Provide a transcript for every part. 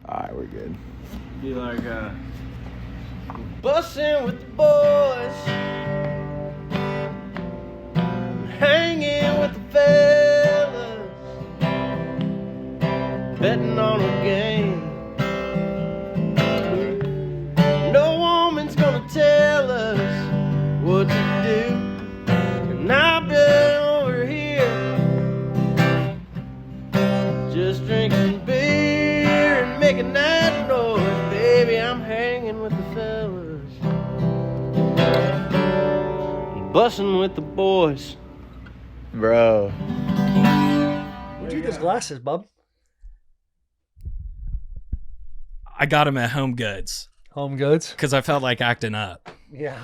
Alright, we're good. Be like, Bussin' with the boys, hanging with the fellas, betting on a game. No woman's gonna tell us what to do, and I've been over here just drinking beer and making that noise. Baby, I'm hanging with the fellas, bussin' with the boys. Bro. Where'd you get those glasses, bub? I got them at Home Goods Home Goods? because I felt like acting up. Yeah.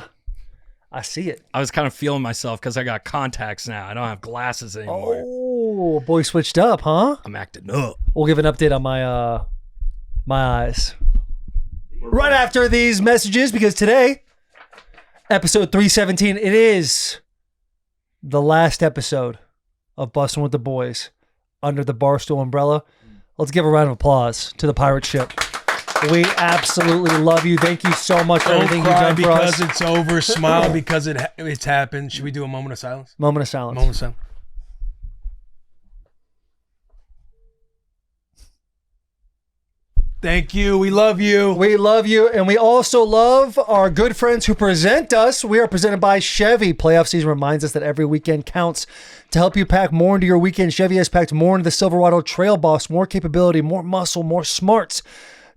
I see it. I was kind of feeling myself because I got contacts now. I don't have glasses anymore. Oh, boy switched up, huh? I'm acting up. We'll give an update on my eyes right after these messages, because today, episode 317, it is the last episode of Bussin' with the Boys under the Barstool umbrella. Let's give a round of applause to the pirate ship. We absolutely love you. Thank you so much for everything you've done for us. Because it's over. Smile because it's happened. Should we do a moment of silence? Moment of silence. Moment of silence. Thank you. We love you. We love you, and we also love our good friends who present us. We are presented by Chevy. Playoff season reminds us that every weekend counts. To help you pack more into your weekend, Chevy has packed more into the Silverado Trail Boss, more capability, more muscle, more smarts.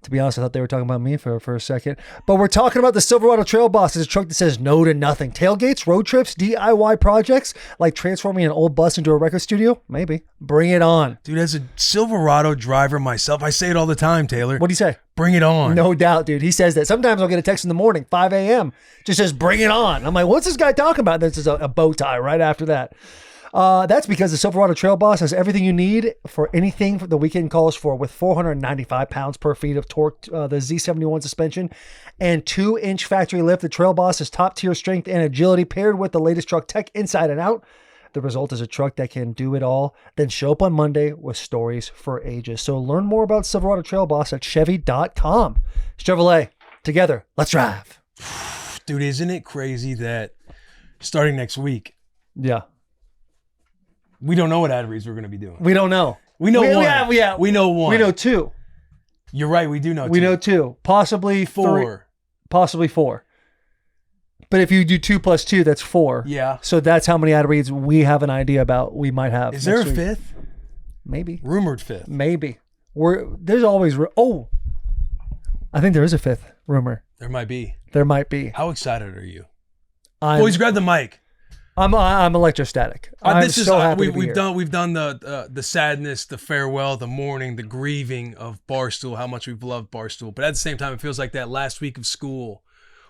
To be honest, I thought they were talking about me for a second. But we're talking about the Silverado Trail Boss. It's a truck that says no to nothing. Tailgates, road trips, DIY projects, like transforming an old bus into a record studio? Maybe. Bring it on. Dude, as a Silverado driver myself, I say it all the time, Taylor. What do you say? Bring it on. No doubt, dude. He says that. Sometimes I'll get a text in the morning, 5 a.m. Just says, bring it on. I'm like, what's this guy talking about? This is a bow tie right after that. That's because the Silverado Trail Boss has everything you need for anything the weekend calls for, with 495 pounds per feet of torque, the Z71 suspension, and 2-inch factory lift. The Trail Boss is top-tier strength and agility paired with the latest truck tech inside and out. The result is a truck that can do it all, then show up on Monday with stories for ages. So learn more about Silverado Trail Boss at Chevy.com. Chevrolet, together, let's drive. Dude, isn't it crazy that starting next week, Yeah. we don't know what ad reads we're going to be doing. We don't know. We know one. We know one. We know two. You're right. We do know two. We know two. Possibly four. three, possibly four. But if you do 2 plus 2, that's 4. Yeah. So that's how many ad reads we have an idea about we might have. Is there a week. fifth? Maybe. Rumored fifth. Maybe. There's always... I think there is a fifth rumor. There might be. There might be. How excited are you? Boys, grab the mic. I'm electrostatic. I'm so happy to be we've here. done the sadness, the farewell, the mourning, the grieving of Barstool, how much we've loved Barstool. But at the same time, it feels like that last week of school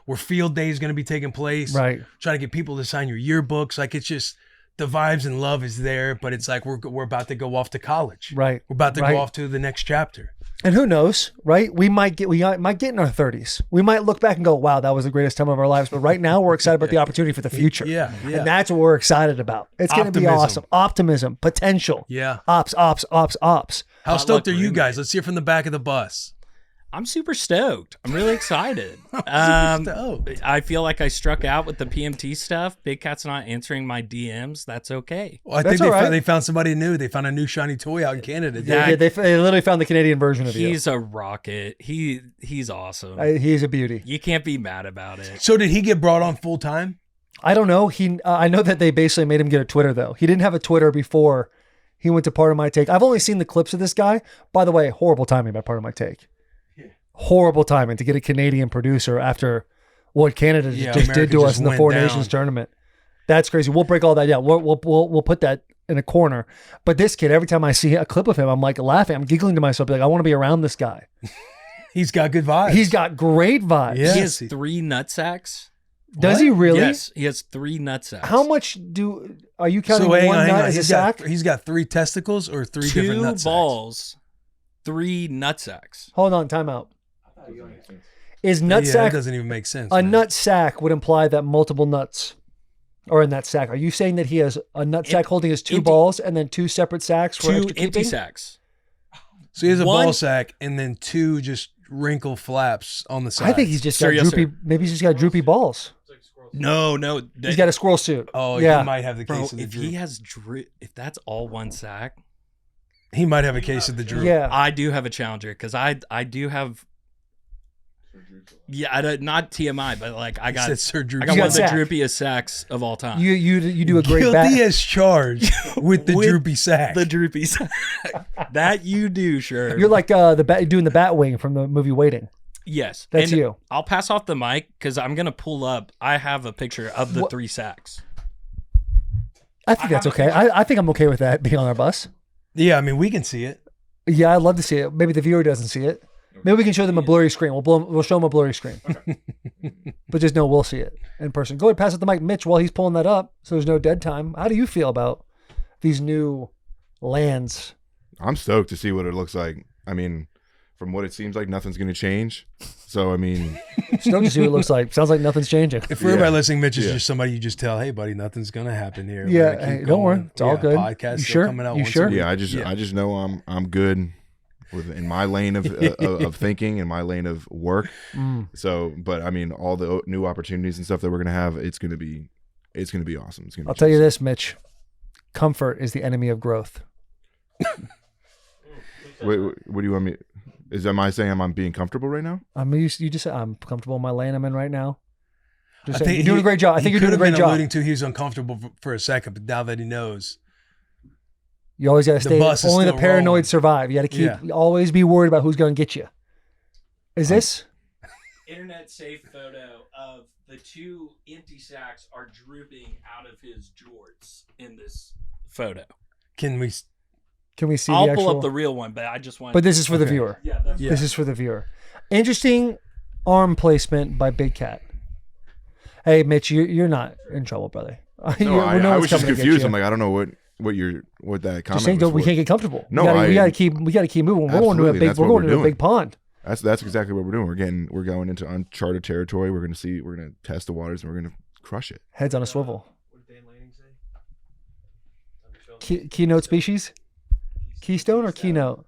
where field day is going to be taking place. Right. Trying to get people to sign your yearbooks. Like, it's just, the vibes and love is there, but it's like we're about to go off to college. Right. We're about to go off to the next chapter. And who knows, right? We might get in our 30s. We might look back and go, wow, that was the greatest time of our lives. But right now, we're excited about the opportunity for the future. Yeah. And that's what we're excited about. It's going to be awesome. Optimism, potential. Yeah. Ops. How stoked are you guys? Let's hear from the back of the bus. I'm super stoked. I'm really excited. Stoked. I feel like I struck out with the PMT stuff. Big Cat's not answering my DMs. That's okay. Well, I think they found somebody new. They found a new shiny toy out in Canada. Yeah, they literally found the Canadian version of you. He's a rocket. He's awesome. He's a beauty. You can't be mad about it. So did he get brought on full time? I don't know. I know that they basically made him get a Twitter, though. He didn't have a Twitter before he went to Part of My Take. I've only seen the clips of this guy. By the way, horrible timing by Part of My Take. Horrible timing to get a Canadian producer after what Canada just did to us in the Four Nations tournament. That's crazy. We'll break all that down. We'll put that in a corner. But this kid, every time I see a clip of him, I'm like laughing. I'm giggling to myself. Like, I want to be around this guy. He's got good vibes. He's got great vibes. Yes. He has 3 nutsacks. Does he really? Yes, he has 3 nutsacks. How much are you counting one nut as a sack? He's got 3 testicles or 3 different nutsacks? 2 balls, 3 nutsacks. Hold on, time out. Is nutsack? That doesn't even make sense. A nut sack would imply that multiple nuts are in that sack. Are you saying that he has a nut sack holding his 2 balls and then 2 separate sacks for 2 extra empty keeping? sacks. So he has a One- ball sack and then 2 just wrinkle flaps on the side. I think he's just got Yes, droopy. Maybe he's just got droopy balls. No. He's got a squirrel suit. Oh, yeah. he might have the Bro, case of the if droop. he has if that's all one sack, He might have a case of the droop. Yeah. I do have a challenger because I do have. Yeah, not TMI, but like I He got said Sir Droop. I got You one got of the sack. droopiest sacks of all time. You do a great Guilty bat. as charged with the With droopy sack. the droopy sack. That you do, sure. You're like doing the bat wing from the movie Waiting. Yes, That's and you. I'll pass off the mic because I'm gonna pull up. I have a picture of the What- 3 sacks. I think that's okay. I think I'm okay with that being on our bus. Yeah, I mean, we can see it. Yeah, I'd love to see it. Maybe the viewer doesn't see it. Maybe we can show them a blurry screen. We'll show them a blurry screen. But just know we'll see it in person. Go ahead, pass it to Mike Mitch while he's pulling that up so there's no dead time. How do you feel about these new lands? I'm stoked to see what it looks like. I mean, from what it seems like, nothing's going to change. So, I mean, Stoked to see what it looks like. Sounds like nothing's changing. If for everybody Yeah. listening, Mitch is Yeah. just somebody you just tell, hey, buddy, nothing's going to happen here. We're Yeah, gonna hey, keep don't worry. going. It's all good. Podcast You still sure? coming out You once sure? a week. yeah, I just know I'm good in my lane of thinking and my lane of work. So, but I mean, all the new opportunities and stuff that we're going to have, it's going to be awesome. It's gonna I'll be tell you this, Mitch. Comfort is the enemy of growth. Wait, what do you want me? Am I saying I'm being comfortable right now? I mean, you just said I'm comfortable in my lane I'm in right now. Just I saying, think you're doing a great job. I think you're doing a great job. alluding to he was uncomfortable for a second, but now that he knows, You always got to The stay. bus is Only the still paranoid rolling. survive. You got to keep. Yeah. Always be worried about who's going to get you. Is this? Internet safe photo of the 2 empty sacks are drooping out of his jorts in this photo. can we? Can we see I'll the actual? pull up the real one, but I just want. But this is for the Okay. viewer. yeah, that's Yeah. This is for the viewer. Interesting arm placement by Big Cat. Hey, Mitch, you're not in trouble, brother. No, We know I what's was just coming to get confused. you. I'm like, I don't know what that comment Just saying, was we for. can't get comfortable. No, we got I- to keep moving. We're going to a Absolutely, big. that's We're what going we're to a doing. big pond. That's exactly what we're doing. We're going into uncharted territory. We're gonna test the waters and we're gonna crush it. Heads on a swivel. Keynote species? Keystone or keynote?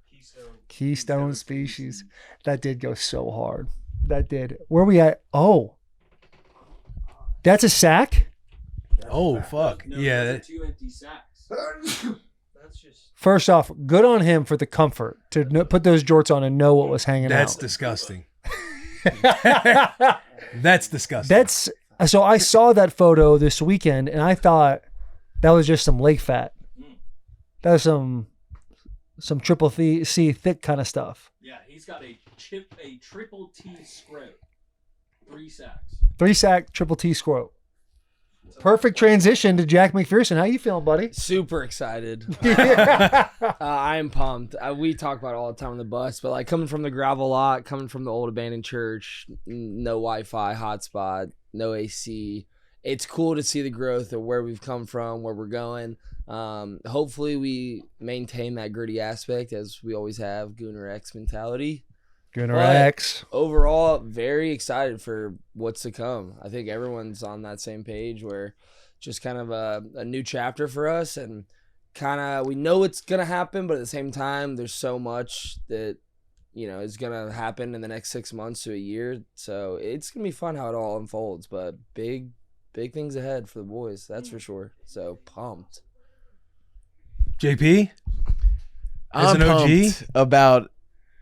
Keystone species. That did go so hard. That did. Where are we at? Oh. That's a sack? Oh fuck! Yeah, that- 2 empty sacks. First off, good on him for the comfort to put those jorts on and know what was hanging that's out. disgusting. That's disgusting. That's so I saw that photo this weekend and I thought that was just some lake fat. That was some triple C thick kind of stuff. Yeah, he's got a triple T scrote. 3 sacks. 3 sack triple T squat. Perfect transition to Jack McPherson. How you feeling, buddy? Super excited. Yeah. I am pumped. We talk about it all the time on the bus, but like coming from the gravel lot, coming from the old abandoned church, no Wi-Fi hotspot, no AC. It's cool to see the growth of where we've come from, where we're going. Hopefully we maintain that gritty aspect as we always have, Gooner X mentality. Gooner But X. Overall, very excited for what's to come. I think everyone's on that same page where just kind of a new chapter for us, and kind of we know it's going to happen, but at the same time, there's so much that, is going to happen in the next 6 months to a year. So it's going to be fun how it all unfolds, but big things ahead for the boys. That's for sure. So pumped. JP. As I'm an OG? pumped about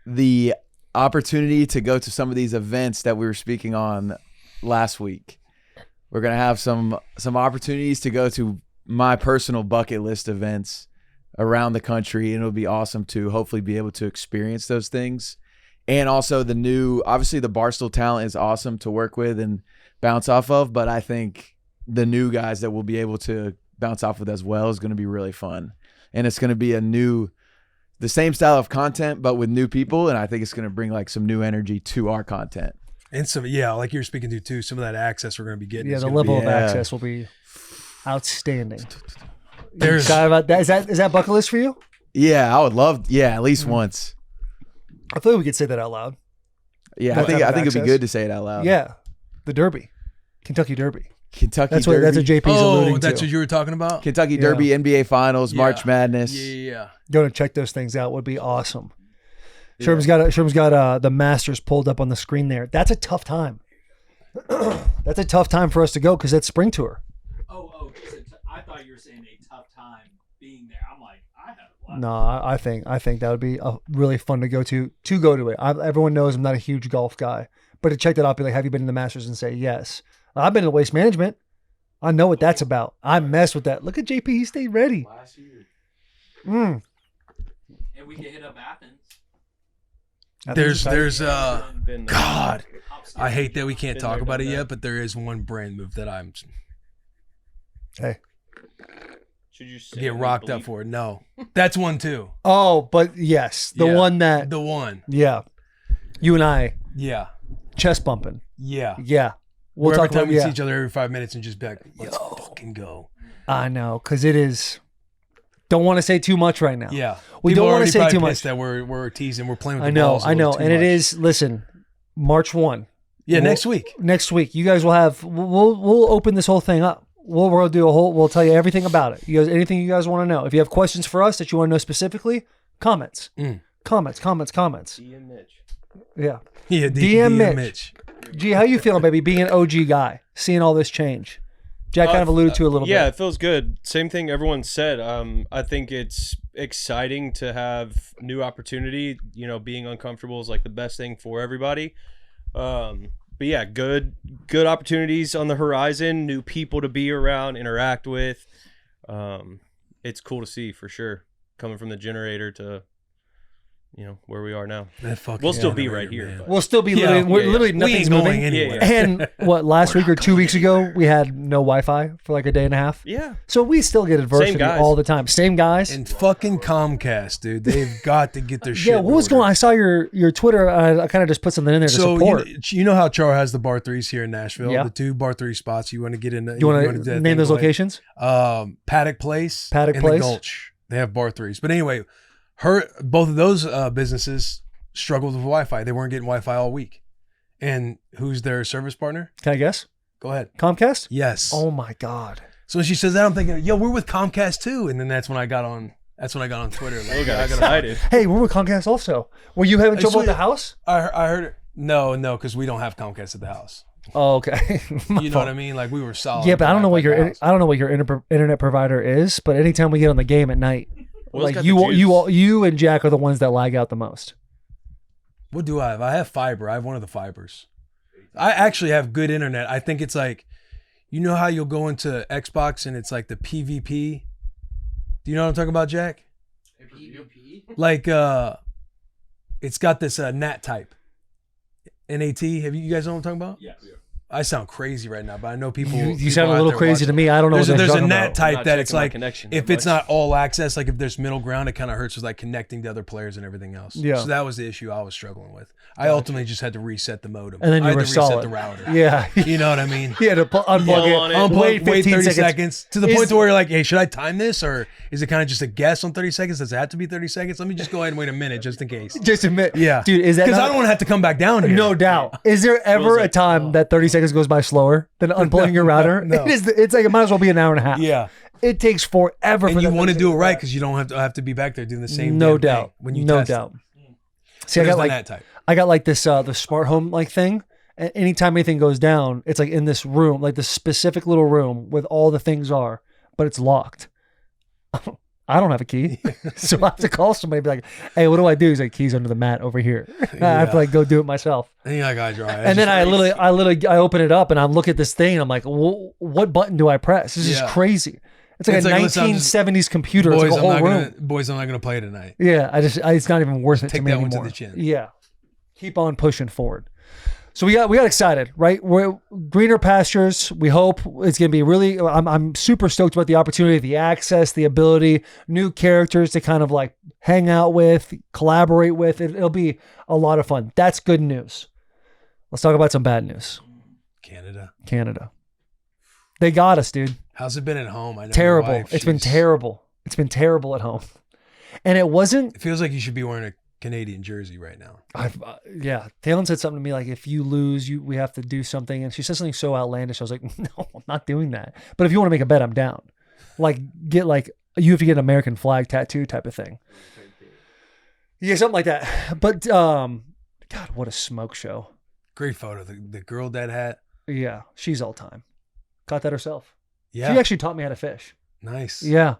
the opportunity to go to some of these events that we were speaking on last week. We're gonna have some opportunities to go to my personal bucket list events around the country, and it'll be awesome to hopefully be able to experience those things. And also obviously the Barstool talent is awesome to work with and bounce off of, but I think the new guys that we'll be able to bounce off with as well is going to be really fun. And it's going to be the same style of content, but with new people. And I think it's going to bring like some new energy to our content. And some, yeah, like you're speaking to too, some of that access we're going to be getting. Yeah, is the gonna level be- of access will be outstanding. There's- Excited about that. Is that bucket list for you? Yeah, I would love, at least once. I feel like we could say that out loud. Yeah, What I think type of it'd be access? good to say it out loud. Yeah. The Derby. Kentucky Derby. Kentucky That's Derby. what JP's Oh, alluding that's to. what you were talking about? Kentucky Derby, NBA Finals, March Yeah. Madness. Yeah. Going to check those things out would be awesome. Sherm's got the Masters pulled up on the screen there. That's a tough time. That's a tough time for us to go because that's spring tour. I thought you were saying a tough time being there. I'm like, I had a lot. No, I think that would be really fun to go to it. Everyone knows I'm not a huge golf guy, but to check that out, be like, have you been to the Masters and say yes? I've been to Waste Management. I know what that's about. I mess with that. Look at JP, he stayed ready. Last year. Mm. And we can hit up Athens. There's Been there. God, I hate that we can't talk about it yet, but there is one brand move that I'm Hey. Should you say get rocked up for. No, that's one too. Oh, but yes, the Yeah, one that the one. yeah, you and I Yeah, chest bumping. yeah. Yeah, We'll we'll every talk time about we yeah. see each other every 5 minutes and just be like, let's fucking go. I know because it is. Don't want to say too much right now. Yeah, We People don't are wanna already say probably too much. pissed that we're teasing. We're playing with I the know, balls a little too and it much. is. Listen, March 1. Yeah, We'll- next week. Next week, you guys will have. We'll open this whole thing up. We'll do a whole. We'll tell you everything about it. You guys, anything you guys want to know. If you have questions for us that you want to know specifically, comments. Comments. DM Mitch. Yeah. Yeah, DM Mitch. G, how you feeling, baby? Being an OG guy, seeing all this change. Jack kind of alluded to a little Yeah, bit. it feels good. Same thing everyone said. I think it's exciting to have new opportunity. You know, being uncomfortable is like the best thing for everybody. But yeah, good opportunities on the horizon. New people to be around, interact with. It's cool to see for sure. Coming from the generator to, you know, where we are now. We'll still be right here. But. We'll still be Yeah, literally. We're yeah, literally We nothing's ain't going moving. anywhere. And what last week or 2 weeks ago, we had no Wi-Fi for like a day and a half. Yeah. So we still get adversity guys. all the time. Same guys. And fucking Comcast, dude. They've got to get their shit. Yeah, what was going on? I saw your Twitter. I kind of just put something in there to So support. you know how Char has the bar threes here in Nashville, Yeah. the 2 bar 3 spots. You want to get in? you want to name those locations? Paddock Place, Paddock and Place. the Gulch. They have bar threes. But anyway, both of those businesses struggled with Wi-Fi. They weren't getting Wi-Fi all week. And who's their service partner? Can I guess? Go ahead. Comcast? Yes. Oh my God. So when she says that, I'm thinking, yo, we're with Comcast too. And then that's when I got on. That's when I got on Twitter. Like, I got excited. Hey, we're with Comcast also. Were you having trouble swear- at the house? I heard it. No, because we don't have Comcast at the house. Oh, okay. You know what I mean? Like we were solid. Yeah, but I don't know what Wi-Fi your at the house. I don't know what your internet provider is. But anytime we get on the game at night, Will's like got the juice. you and Jack are the ones that lag out the most. What do I have? I have fiber. I have one of the fibers. I actually have good internet. I think it's like, you know how you'll go into Xbox and it's like the PvP. Do you know what I'm talking about, Jack? PvP? Like, it's got this NAT type. NAT. Have you guys know what I'm talking about? Yes. I sound crazy right now, but I know people. You people sound a out little there crazy to watching. me. I don't know There's what a they're NAT talking type not that it's checking my like connection if that it's much. not all access, like if there's middle ground, it kind of hurts with like connecting to other players and everything else. Yeah. So that was the issue I was struggling with. I ultimately just had to reset the modem. And then I you had were to reset solid. the router. Yeah. You know what I mean? He had to unplug Yell on it. it. Unplug, Wait wait 15 30 seconds. seconds to the Is- point to where you're like, hey, should I time this or is it kind of just a guess on 30 seconds? Does it have to be 30 seconds? Let me just go ahead and wait a minute just in case. Just admit. Yeah. Dude, is that Because not- I don't want to have to come back down here. No doubt. Is there ever Feels a like- time that 30 seconds goes by slower than unplugging your router? No. It's like it might as well be an hour and a half. Yeah. It takes forever. And for you that want to 30 do it seconds right back. because you don't have to be back there doing the same No damn doubt. thing when you no test it. doubt. See, I There's got the like NAT type. I got like this the smart home like thing. And anytime anything goes down, it's like in this room, like this specific little room with all the things are, but it's locked. I don't have a key, so I have to call somebody and be like, "Hey, what do I do?" He's like, "Keys under the mat over here." I have to like go do it myself. And you're like, I dry. And then I open it up and I'm looking at this thing and I'm like, what button do I press? This is Yeah. crazy. It's like It's a like, listen, I'm just- 1970s computer. It's like a whole room. I'm not gonna play tonight. Yeah, it's not even worth it Take to me that one to anymore. the chin. Yeah, keep on pushing forward. So we got excited, right? We're greener pastures. We hope it's gonna be really. I'm super stoked about the opportunity, the access, the ability, new characters to kind of like hang out with, collaborate with. It'll be a lot of fun. That's good news. Let's talk about some bad news. Canada. They got us, dude. How's it been at home? I know Terrible. your wife, It's been she's- terrible. It's been terrible at home. And it wasn't. It feels like you should be wearing a Canadian jersey right now. Yeah. Talon said something to me like, if you lose, we have to do something. And she said something so outlandish. I was like, no, I'm not doing that. But if you want to make a bet, I'm down. Like, you have to get an American flag tattoo type of thing. Yeah, something like that. But God, what a smoke show. Great photo. The girl dead hat. Yeah, she's all time. Caught that herself. Yeah. She actually taught me how to fish. Nice. Yeah.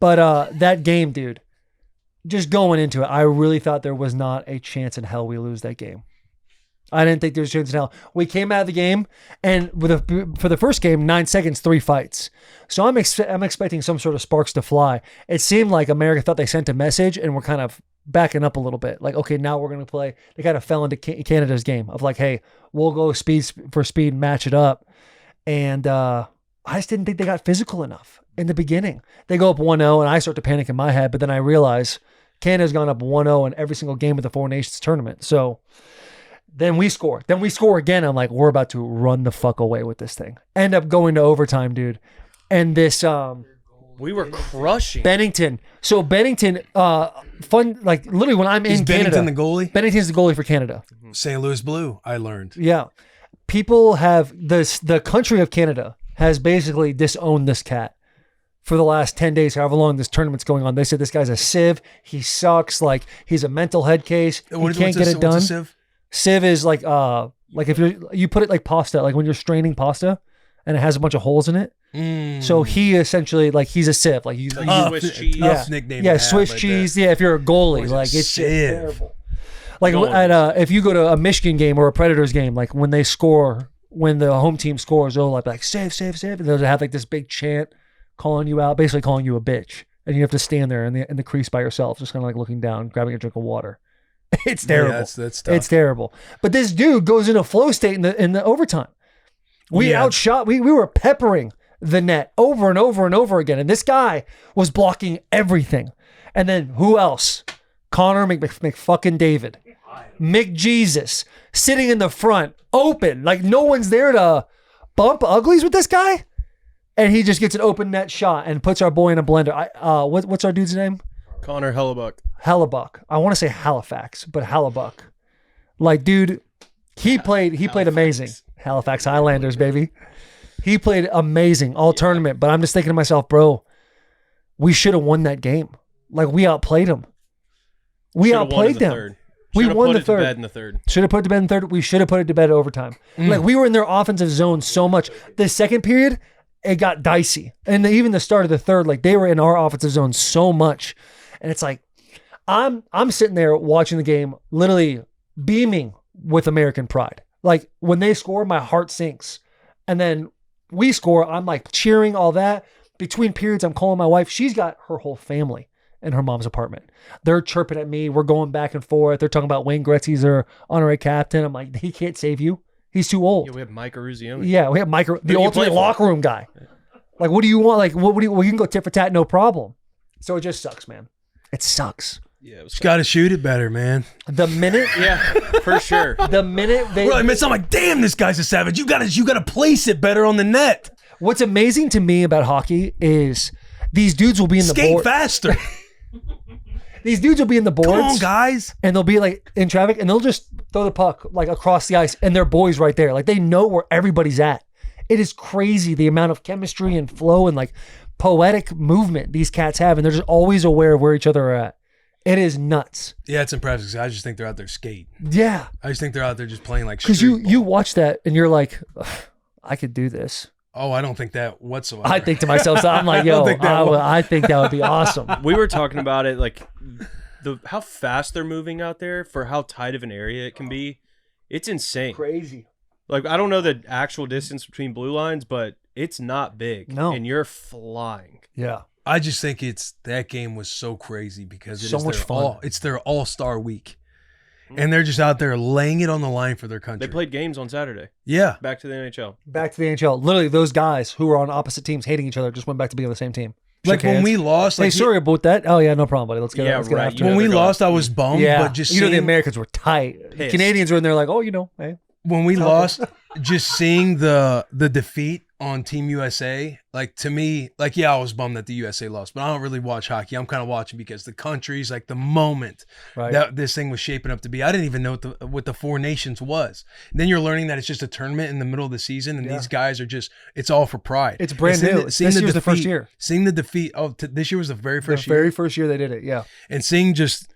But that game, dude, just going into it, I really thought there was not a chance in hell we lose that game. I didn't think there was a chance in hell. We came out of the game, and for the first game, 9 seconds, 3 fights. So I'm expecting some sort of sparks to fly. It seemed like America thought they sent a message, and we're kind of backing up a little bit. Like, okay, now we're going to play. They kind of fell into Canada's game of like, hey, we'll go speed for speed, match it up. And I just didn't think they got physical enough in the beginning. They go up 1-0, and I start to panic in my head, but then I realize Canada's gone up 1-0 in every single game of the Four Nations tournament. So then we score. Then we score again. I'm like, we're about to run the fuck away with this thing. End up going to overtime, dude. And this We were crushing Bennington. So Bennington, fun, like literally when I'm Is in Bennington Canada. the goalie? Bennington's the goalie for Canada. St. Louis Blue, I learned. Yeah. People have the country of Canada has basically disowned this cat for the last 10 days, however long this tournament's going on. They said this guy's a sieve. He sucks. Like he's a mental head case. He can't get it done. What's a sieve? Sieve is like if you put it like pasta, like when you're straining pasta and it has a bunch of holes in it. So he essentially like he's a sieve. Like he's like Swiss cheese. yeah, nickname yeah, to have Swiss right cheese. Yeah, if you're a goalie, Boy's a like it's sieve. terrible. Like if you go to a Michigan game or a Predators game, like when they score, when the home team scores, they'll like save, and they'll have like this big chant calling you out, basically calling you a bitch, and you have to stand there in the crease by yourself, just kind of like looking down, grabbing a drink of water. It's terrible. Yeah, that's tough. It's terrible. But this dude goes into flow state in the overtime. We outshot. We were peppering the net over and over and over again, and this guy was blocking everything. And then who else? Connor McFucking David, McJesus, sitting in the front, open, like no one's there to bump uglies with this guy, and he just gets an open net shot and puts our boy in a blender. What's our dude's name? Connor Hellebuck. I want to say Halifax, but Hellebuck. Like, dude, he played amazing. Halifax Highlanders, baby. He played amazing all tournament, but I'm just thinking to myself, bro, we should have won that game. Like, we outplayed them. We outplayed them. We won the third. Should have put it to bed in the third. We should have put it to bed at overtime. Like, we were in their offensive zone so much. The second period, it got dicey. And even the start of the third, like, they were in our offensive zone so much. And it's like, I'm sitting there watching the game, literally beaming with American pride. Like, when they score, my heart sinks. And then we score, I'm like cheering, all that. Between periods, I'm calling my wife. She's got her whole family in her mom's apartment. They're chirping at me. We're going back and forth. They're talking about Wayne Gretzky's their honorary captain. I'm like, he can't save you. He's too old. Yeah, we have Mike Eruzione. Yeah, we have Mike, the ultimate locker room guy. Like, what do you want? Like, what do you? Well, you can go tit for tat, no problem. So it just sucks, man. It sucks. Yeah, Just got to shoot it better, man. The minute, yeah, for sure. the minute they, Right, man, it's not like, damn, this guy's a savage. You gotta place it better on the net. what's amazing to me about hockey is these dudes will be in the Skate board. faster. These dudes will be in the boards. Come on, guys. And they'll be like in traffic and they'll just throw the puck like across the ice and their boys right there. Like they know where everybody's at. It is crazy the amount of chemistry and flow and like poetic movement these cats have. And they're just always aware of where each other are at. It is nuts. Yeah, it's impressive. I just think they're out there skating. Yeah. I just think they're out there just playing like Because you watch that and you're like, I could do this. Oh, I don't think that whatsoever. I think to myself, so I'm like, yo, I think that would be awesome. We were talking about it, like how fast they're moving out there for how tight of an area it can be. It's insane. Crazy. Like, I don't know the actual distance between blue lines, but it's not big. No. And you're flying. Yeah. I just think that game was so crazy because So much fun. It's their all-star week. And they're just out there laying it on the line for their country. They played games on Saturday. Yeah. Back to the NHL. Back to the NHL. Literally, those guys who were on opposite teams hating each other just went back to be on the same team. Like Shook when hands. we lost. Hey, Like sorry about that. Oh, yeah, no problem, buddy. Let's get Yeah, let's get right. after You it. when we they're lost, I was bummed. Yeah. But just you know, the seeing- Americans were tight. Pissed. Canadians were in there like, oh, you know, hey. when we lost, just seeing the defeat on Team USA, like to me, like yeah, I was bummed that the USA lost, but I don't really watch hockey. I'm kind of watching because the countries, like the moment Right. that this thing was shaping up to be. I didn't even know what the Four Nations was. And then you're learning that it's just a tournament in the middle of the season, and these guys are just it's all for pride. It's brand And new. This year's the first year. Seeing the defeat. Oh, this year was the very first The year. very first year they did it, yeah. And seeing just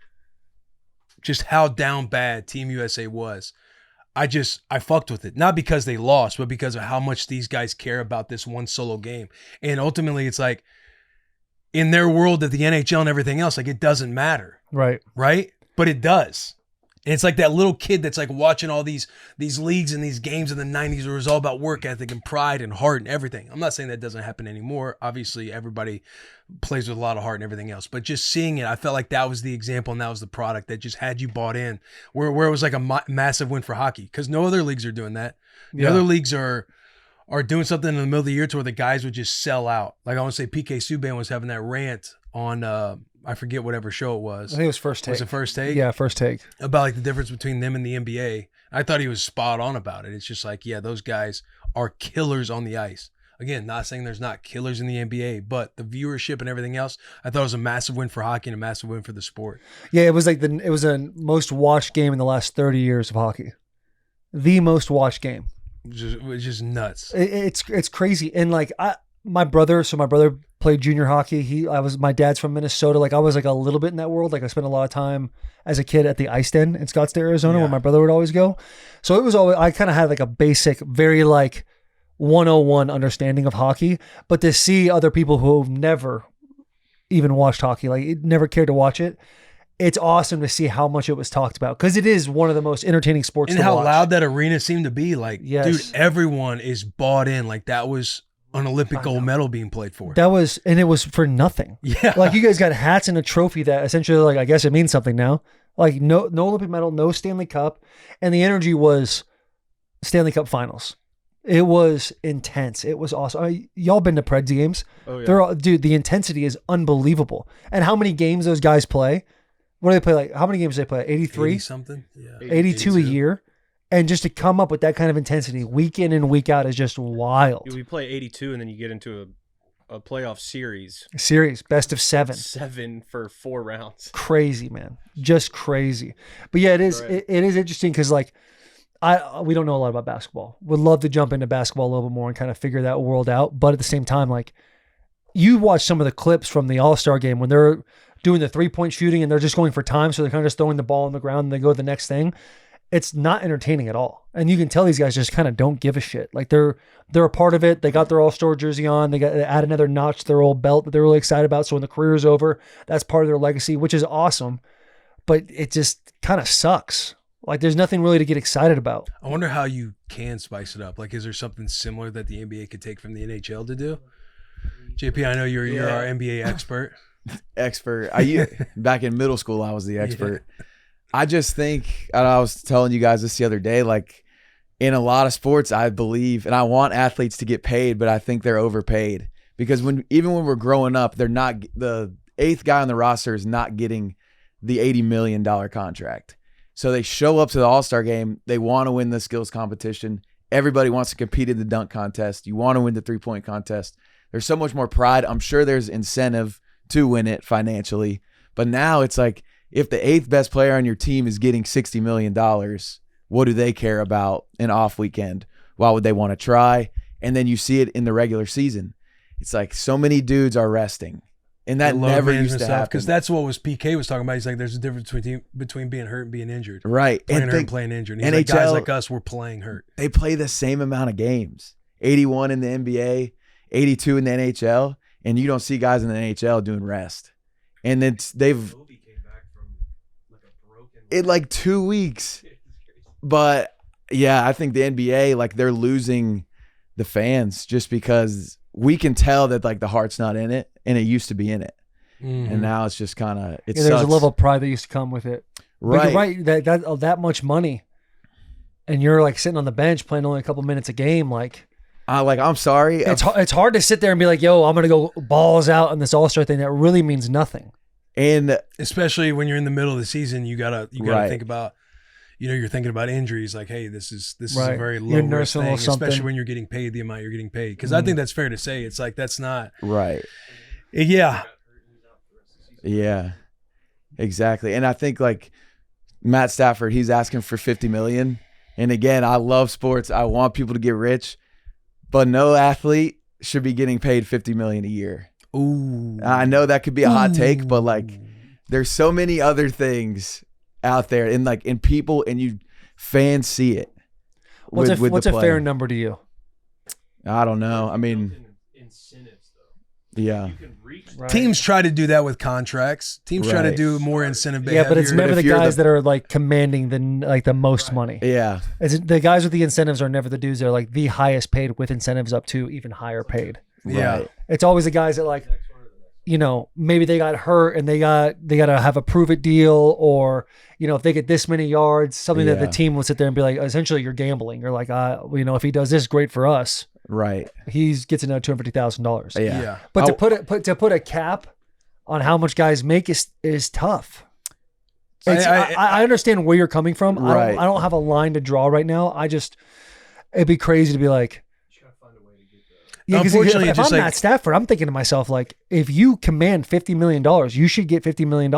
just how down bad Team USA was, I fucked with it. Not because they lost, but because of how much these guys care about this one solo game. And ultimately, it's like, in their world of the NHL and everything else, like, it doesn't matter. Right. Right? But it does. And it's like that little kid that's like watching all these leagues and these games in the 90s where it was all about work ethic and pride and heart and everything. I'm not saying that doesn't happen anymore. Obviously, everybody plays with a lot of heart and everything else. But just seeing it, I felt like that was the example and that was the product that just had you bought in, where it was like a massive win for hockey, because no other leagues are doing that. The other leagues are doing something in the middle of the year to where the guys would just sell out. Like, I want to say PK Subban was having that rant on I forget whatever show it was. I think it was First Take. Was it First Take? Yeah, First Take. About like the difference between them and the NBA. I thought he was spot on about it. It's just like, yeah, those guys are killers on the ice. Again, not saying there's not killers in the NBA, but the viewership and everything else, I thought it was a massive win for hockey and a massive win for the sport. Yeah, it was like it was a most watched game in the last 30 years of hockey. The most watched game. It was just nuts. It's crazy. And like my brother played junior hockey. My dad's from Minnesota. Like, I was like a little bit in that world. Like, I spent a lot of time as a kid at the Ice Den in Scottsdale, Arizona, where my brother would always go. So it was always, I kind of had like a basic, very like 101 understanding of hockey. But to see other people who've never even watched hockey, like never cared to watch it, it's awesome to see how much it was talked about, because it is one of the most entertaining sports and to how watch. loud that arena seemed to be. Like, Yes. dude, everyone is bought in. Like, that was an Olympic gold medal being played for. And it was for nothing. Yeah. Like, you guys got hats and a trophy that essentially, like, I guess it means something now. Like, no Olympic medal, no Stanley Cup. And the energy was Stanley Cup finals. It was intense. It was awesome. Y'all been to Preds games? Oh, yeah. Dude, the intensity is unbelievable. And how many games those guys play? What do they play? Like, how many games do they play? 83? 80 something? Yeah. 82 a year. And just to come up with that kind of intensity week in and week out is just wild. We play 82, and then you get into a playoff series. Best of 7. 7 for 4 rounds. Crazy, man. Just crazy. But yeah, it is interesting because, like, we don't know a lot about basketball. Would love to jump into basketball a little bit more and kind of figure that world out. But at the same time, like, you watch some of the clips from the All-Star game when they're doing the 3-point shooting and they're just going for time. So they're kind of just throwing the ball on the ground and they go to the next thing. It's not entertaining at all. And you can tell these guys just kind of don't give a shit. Like, they're a part of it. They got their All-Star jersey on. They add another notch to their old belt that they're really excited about. So when the career is over, that's part of their legacy, which is awesome. But it just kind of sucks. Like, there's nothing really to get excited about. I wonder how you can spice it up. Like, is there something similar that the NBA could take from the NHL to do? JP, I know you're our NBA expert. Back in middle school, I was the expert. Yeah. I just think, and I was telling you guys this the other day, like, in a lot of sports, I believe, and I want athletes to get paid, but I think they're overpaid, because even when we're growing up, they're not, the 8th guy on the roster is not getting the $80 million contract. So they show up to the All-Star game. They want to win the skills competition. Everybody wants to compete in the dunk contest. You want to win the 3-point contest. There's so much more pride. I'm sure there's incentive to win it financially. But now it's like, if the 8th best player on your team is getting $60 million, what do they care about an off weekend? Why would they want to try? And then you see it in the regular season. It's like so many dudes are resting. And that never used to happen. Because that's what PK was talking about. He's like, there's a difference between being hurt and being injured. Right. Playing hurt and playing injured. And he's like, guys like us, we're playing hurt. They play the same amount of games. 81 in the NBA, 82 in the NHL, and you don't see guys in the NHL doing rest. And they've in like 2 weeks. But yeah, I think the NBA, like, they're losing the fans just because we can tell that, like, the heart's not in it, and it used to be in it. Mm-hmm. And now it's just kind of, there's a level of pride that used to come with it. Right. But you're right, that much money, and you're like sitting on the bench playing only a couple minutes a game, like, I'm sorry. It's hard to sit there and be like, yo, I'm going to go balls out on this All-Star thing that really means nothing. And especially when you're in the middle of the season, you gotta right. think about, you're thinking about injuries. Like, hey, this is right. a very low risk thing, especially when you're getting paid the amount you're getting paid. Because I think that's fair to say. It's like, that's not right. Yeah, exactly. And I think, like, Matt Stafford, he's asking for $50 million. And again, I love sports. I want people to get rich, but no athlete should be getting paid $50 million a year. Ooh. I know that could be a hot take, but, like, there's so many other things out there and like in people, and you fans see it. What's with the a play. fair number to you? I don't know. I mean, incentives though. yeah. You can reach Right. Teams try to do that with contracts. Teams try to Right. do more incentive Yeah, but it's behavior. never if the you're guys the- that are like commanding the most money. Yeah. The guys with the incentives are never the dudes that are like the highest paid with incentives up to even higher paid. Yeah. Right. It's always the guys that like, you know, maybe they got hurt and they got to have a prove it deal, or you know, if they get this many yards, something that the Yeah. team will sit there and be like, essentially you're gambling. You're like, you know, if he does this, great for us. Right. He gets another $250,000. Yeah. Yeah. But I'll- to put a cap on how much guys make is tough. I understand where you're coming from. Right. I don't have a line to draw right now. It'd be crazy to be like, yeah, because Unfortunately, if it's I'm just like- Matt Stafford, I'm thinking to myself, like, if you command $50 million, you should get $50 million.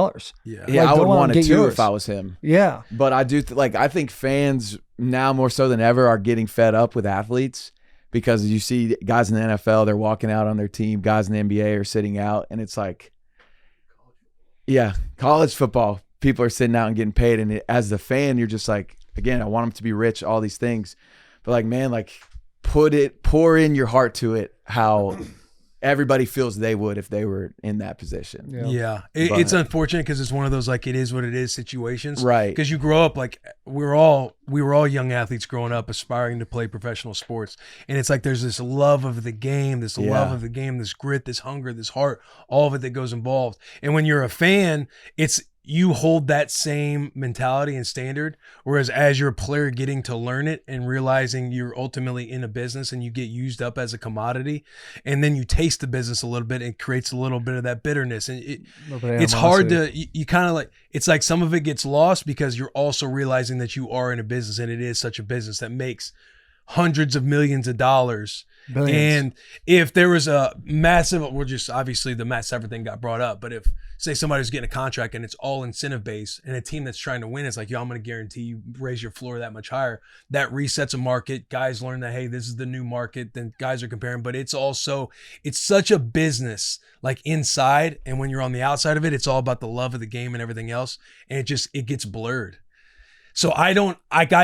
Yeah. Yeah, Like, I go would out want and it get too yours. if I was him. Yeah. But I do I think fans now more so than ever are getting fed up with athletes, because you see guys in the NFL, they're walking out on their team, guys in the NBA are sitting out, and it's like, yeah, college football, people are sitting out and getting paid, and as the fan, you're just like, again, I want them to be rich, all these things, but like, man, like pour in your heart to it, how everybody feels they would if they were in that position. Yeah. It's unfortunate because it's one of those like it is what it is situations. Right. Because you grow up like we were all young athletes growing up aspiring to play professional sports. And it's like there's this love of the game, this grit, this hunger, this heart, all of it that goes involved. And when you're a fan, you hold that same mentality and standard. Whereas as you're a player getting to learn it and realizing you're ultimately in a business and you get used up as a commodity, and then you taste the business a little bit, it creates a little bit of that bitterness. And it's hard to, you kind of like, it's like some of it gets lost because you're also realizing that you are in a business, and it is such a business that makes hundreds of millions of dollars. Billions. And if there was a massive, obviously the Matt Stafford thing got brought up, but if say somebody was getting a contract and it's all incentive based, and a team that's trying to win is like, yo, I'm going to guarantee you raise your floor that much higher, that resets a market. Guys learn that, hey, this is the new market. Then guys are comparing, but it's such a business like inside. And when you're on the outside of it, it's all about the love of the game and everything else. And it gets blurred. So I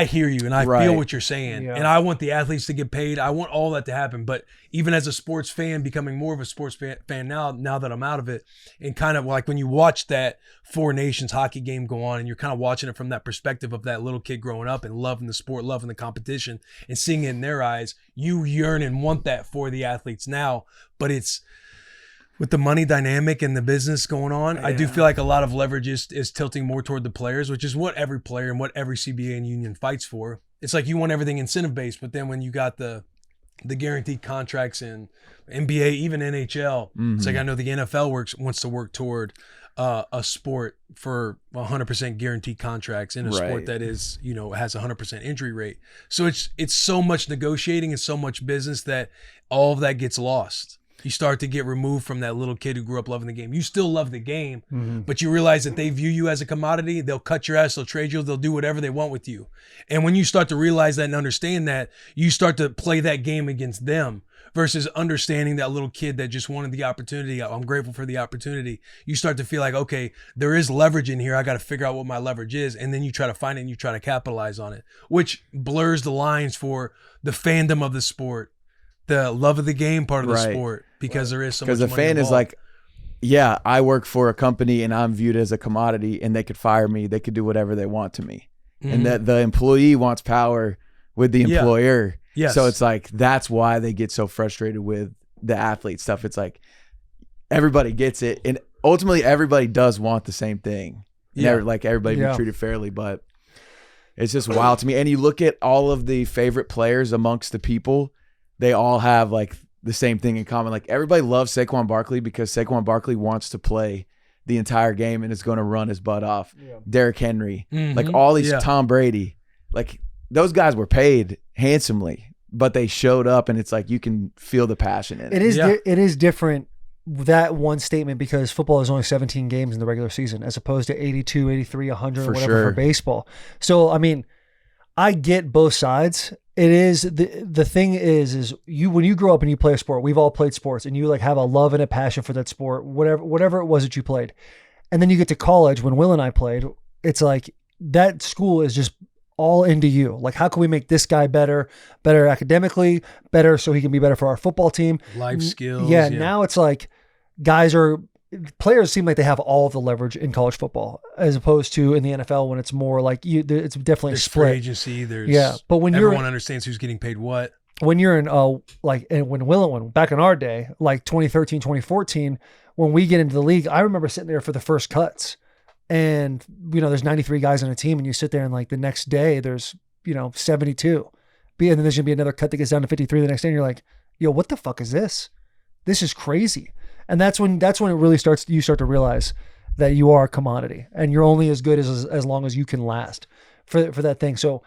hear you, and I feel Right. what you're saying, Yeah. and I want the athletes to get paid. I want all that to happen. But even as a sports fan, becoming more of a sports fan now that I'm out of it, and kind of like when you watch that Four Nations hockey game go on, and you're kind of watching it from that perspective of that little kid growing up and loving the sport, loving the competition, and seeing it in their eyes, you yearn and want that for the athletes now. But it's with the money dynamic and the business going on, I do feel like a lot of leverage is tilting more toward the players, which is what every player and what every CBA and union fights for. It's like you want everything incentive based, but then when you got the guaranteed contracts in NBA, even NHL, it's like I know the NFL wants to work toward a sport for 100% guaranteed contracts in a sport Right. that is, has 100% injury rate. So it's so much negotiating and so much business that all of that gets lost. You start to get removed from that little kid who grew up loving the game. You still love the game, but you realize that they view you as a commodity. They'll cut your ass, they'll trade you, they'll do whatever they want with you. And when you start to realize that and understand that, you start to play that game against them versus understanding that little kid that just wanted the opportunity. I'm grateful for the opportunity. You start to feel like, okay, there is leverage in here. I got to figure out what my leverage is. And then you try to find it and you try to capitalize on it, which blurs the lines for the fandom of the sport, the love of the game part of the Right. sport, because there is so much Because the money fan is involved. like, yeah, I work for a company and I'm viewed as a commodity, and they could fire me. They could do whatever they want to me. And that the employee wants power with the Yeah. employer. Yes. So it's like, that's why they get so frustrated with the athlete stuff. It's like, everybody gets it. And ultimately everybody does want the same thing. Yeah. Like everybody Yeah. be treated fairly, but it's just wild to me. And you look at all of the favorite players amongst the people, they all have like the same thing in common. Like everybody loves Saquon Barkley because Saquon Barkley wants to play the entire game and is going to run his butt off. Derrick Henry, like all these, Tom Brady, like those guys were paid handsomely, but they showed up, and it's like you can feel the passion in it. It is Yeah. it is different, that one statement, because football is only 17 games in the regular season as opposed to 82, 83, 100 For or whatever sure. for baseball. So I mean, I get both sides. It is the thing is you, when you grow up and you play a sport, we've all played sports, and you like have a love and a passion for that sport, whatever it was that you played. And then you get to college, when Will and I played, it's like that school is just all into you. Like, how can we make this guy better academically, better so he can be better for our football team? Life skills. Yeah. Now it's like players seem like they have all of the leverage in college football as opposed to in the NFL when it's more like it's definitely There's split. free agency. There's But when everyone understands who's getting paid what. When you're in when back in our day, like 2013, 2014, when we get into the league, I remember sitting there for the first cuts and, there's 93 guys on a team and you sit there and like the next day there's, 72. And then there's going to be another cut that gets down to 53 the next day and you're like, yo, what the fuck is this? This is crazy. And that's when it really starts, you start to realize that you are a commodity and you're only as good as long as you can last for that thing. So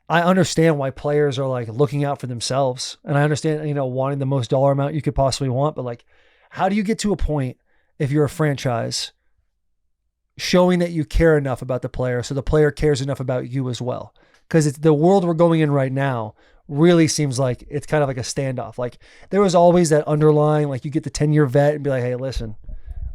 I understand why players are like looking out for themselves. And I understand, wanting the most dollar amount you could possibly want, but like, how do you get to a point if you're a franchise showing that you care enough about the player so the player cares enough about you as well? Because it's the world we're going in right now really seems like it's kind of like a standoff. Like there was always that underlying, like you get the 10-year vet and be like, hey, listen,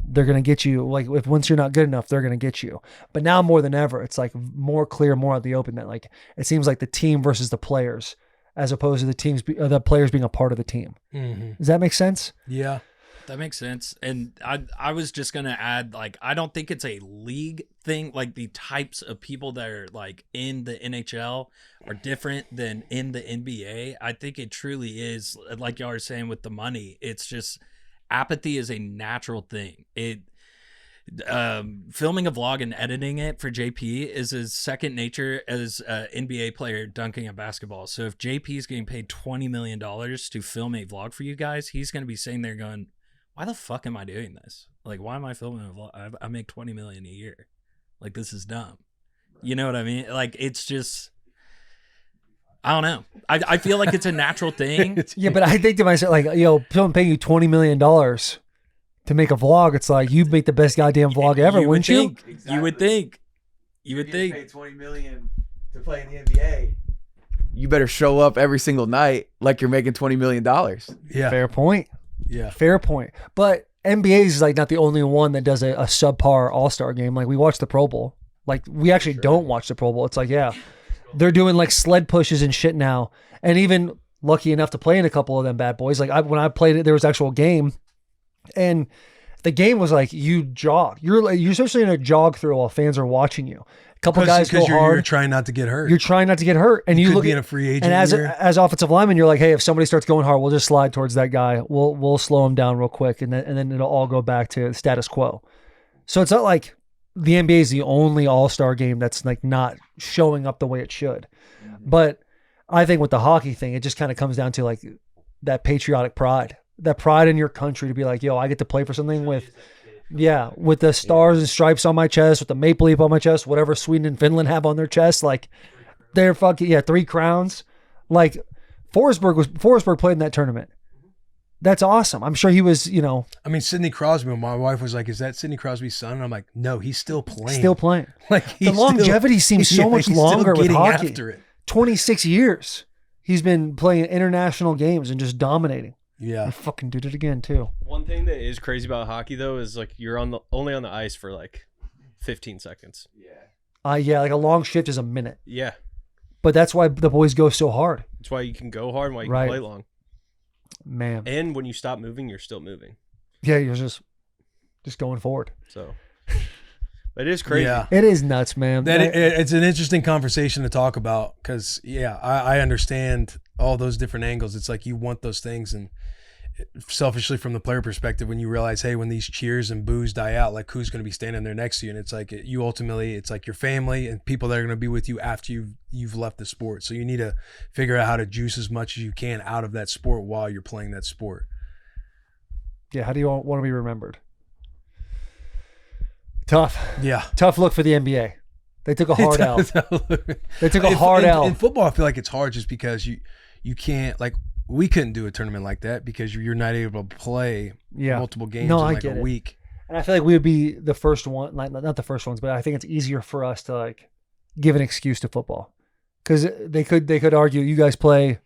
they're going to get you. Like if once you're not good enough, they're going to get you. But now more than ever, it's like more clear, more out the open that like, it seems like the team versus the players as opposed to the players being a part of the team. Mm-hmm. Does that make sense? Yeah. That makes sense. And I was just going to add, like, I don't think it's a league thing. Like, the types of people that are, like, in the NHL are different than in the NBA. I think it truly is, like y'all are saying with the money, it's just apathy is a natural thing. Filming a vlog and editing it for JP is his second nature as an NBA player dunking a basketball. So if JP is getting paid $20 million to film a vlog for you guys, he's going to be sitting there going, why the fuck am I doing this? Like, why am I filming a vlog? I make $20 million a year. Like, this is dumb. You know what I mean? Like, it's just, I don't know. I feel like it's a natural thing. Yeah, but I think to myself, like, someone paying you $20 million to make a vlog, it's like, you make the best goddamn vlog ever, wouldn't you? Exactly. You would think. You would think. Pay $20 million to play in the NBA. You better show up every single night like you're making $20 million. Yeah. Fair point. Yeah. Fair point. But NBA is like not the only one that does a subpar all-star game. Like we watch the Pro Bowl. Like we actually don't watch the Pro Bowl. It's like, yeah, they're doing like sled pushes and shit now. And even lucky enough to play in a couple of them bad boys. Like when I played it, there was actual game and the game was like you jog. You're essentially in a jog through while fans are watching you. Couple guys go hard. You're trying not to get hurt. You're trying not to get hurt, and you look be in a free agent. And as offensive lineman, you're like, hey, if somebody starts going hard, we'll just slide towards that guy. We'll slow him down real quick, and then it'll all go back to status quo. So it's not like the NBA is the only all-star game that's like not showing up the way it should. Mm-hmm. But I think with the hockey thing, it just kind of comes down to like that patriotic pride, that pride in your country to be like, yo, I get to play for something with the stars and stripes on my chest, with the maple leaf on my chest, whatever Sweden and Finland have on their chest. Like they're fucking, 3 crowns. Like Forsberg played in that tournament. That's awesome. I'm sure he was, I mean, Sidney Crosby, my wife was like, is that Sidney Crosby's son? And I'm like, no, he's still playing. Still playing. Like the longevity seems so much longer with hockey. After it. 26 years. He's been playing international games and just dominating. Yeah. I fucking did it again too. One thing that is crazy about hockey though is like you're only on the ice for like 15 seconds. Yeah, like a long shift is a minute. Yeah. But that's why the boys go so hard. That's why you can go hard and why you can play long. Man. And when you stop moving, you're still moving. Yeah, you're just going forward. So it is crazy. Yeah. It is nuts, man. It's an interesting conversation to talk about because, I understand all those different angles. It's like you want those things, and selfishly from the player perspective, when you realize, hey, when these cheers and boos die out, like who's going to be standing there next to you? And it's like you ultimately, it's like your family and people that are going to be with you after you've left the sport. So you need to figure out how to juice as much as you can out of that sport while you're playing that sport. Yeah, how do you want to be remembered? Tough. Yeah. Tough look for the NBA. They took a hard L. They took a hard L. In football, I feel like it's hard just because you can't, like, we couldn't do a tournament like that because you're not able to play multiple games in like a week. And I feel like we would be the first one, like not the first ones, but I think it's easier for us to like give an excuse to football because they could argue you guys play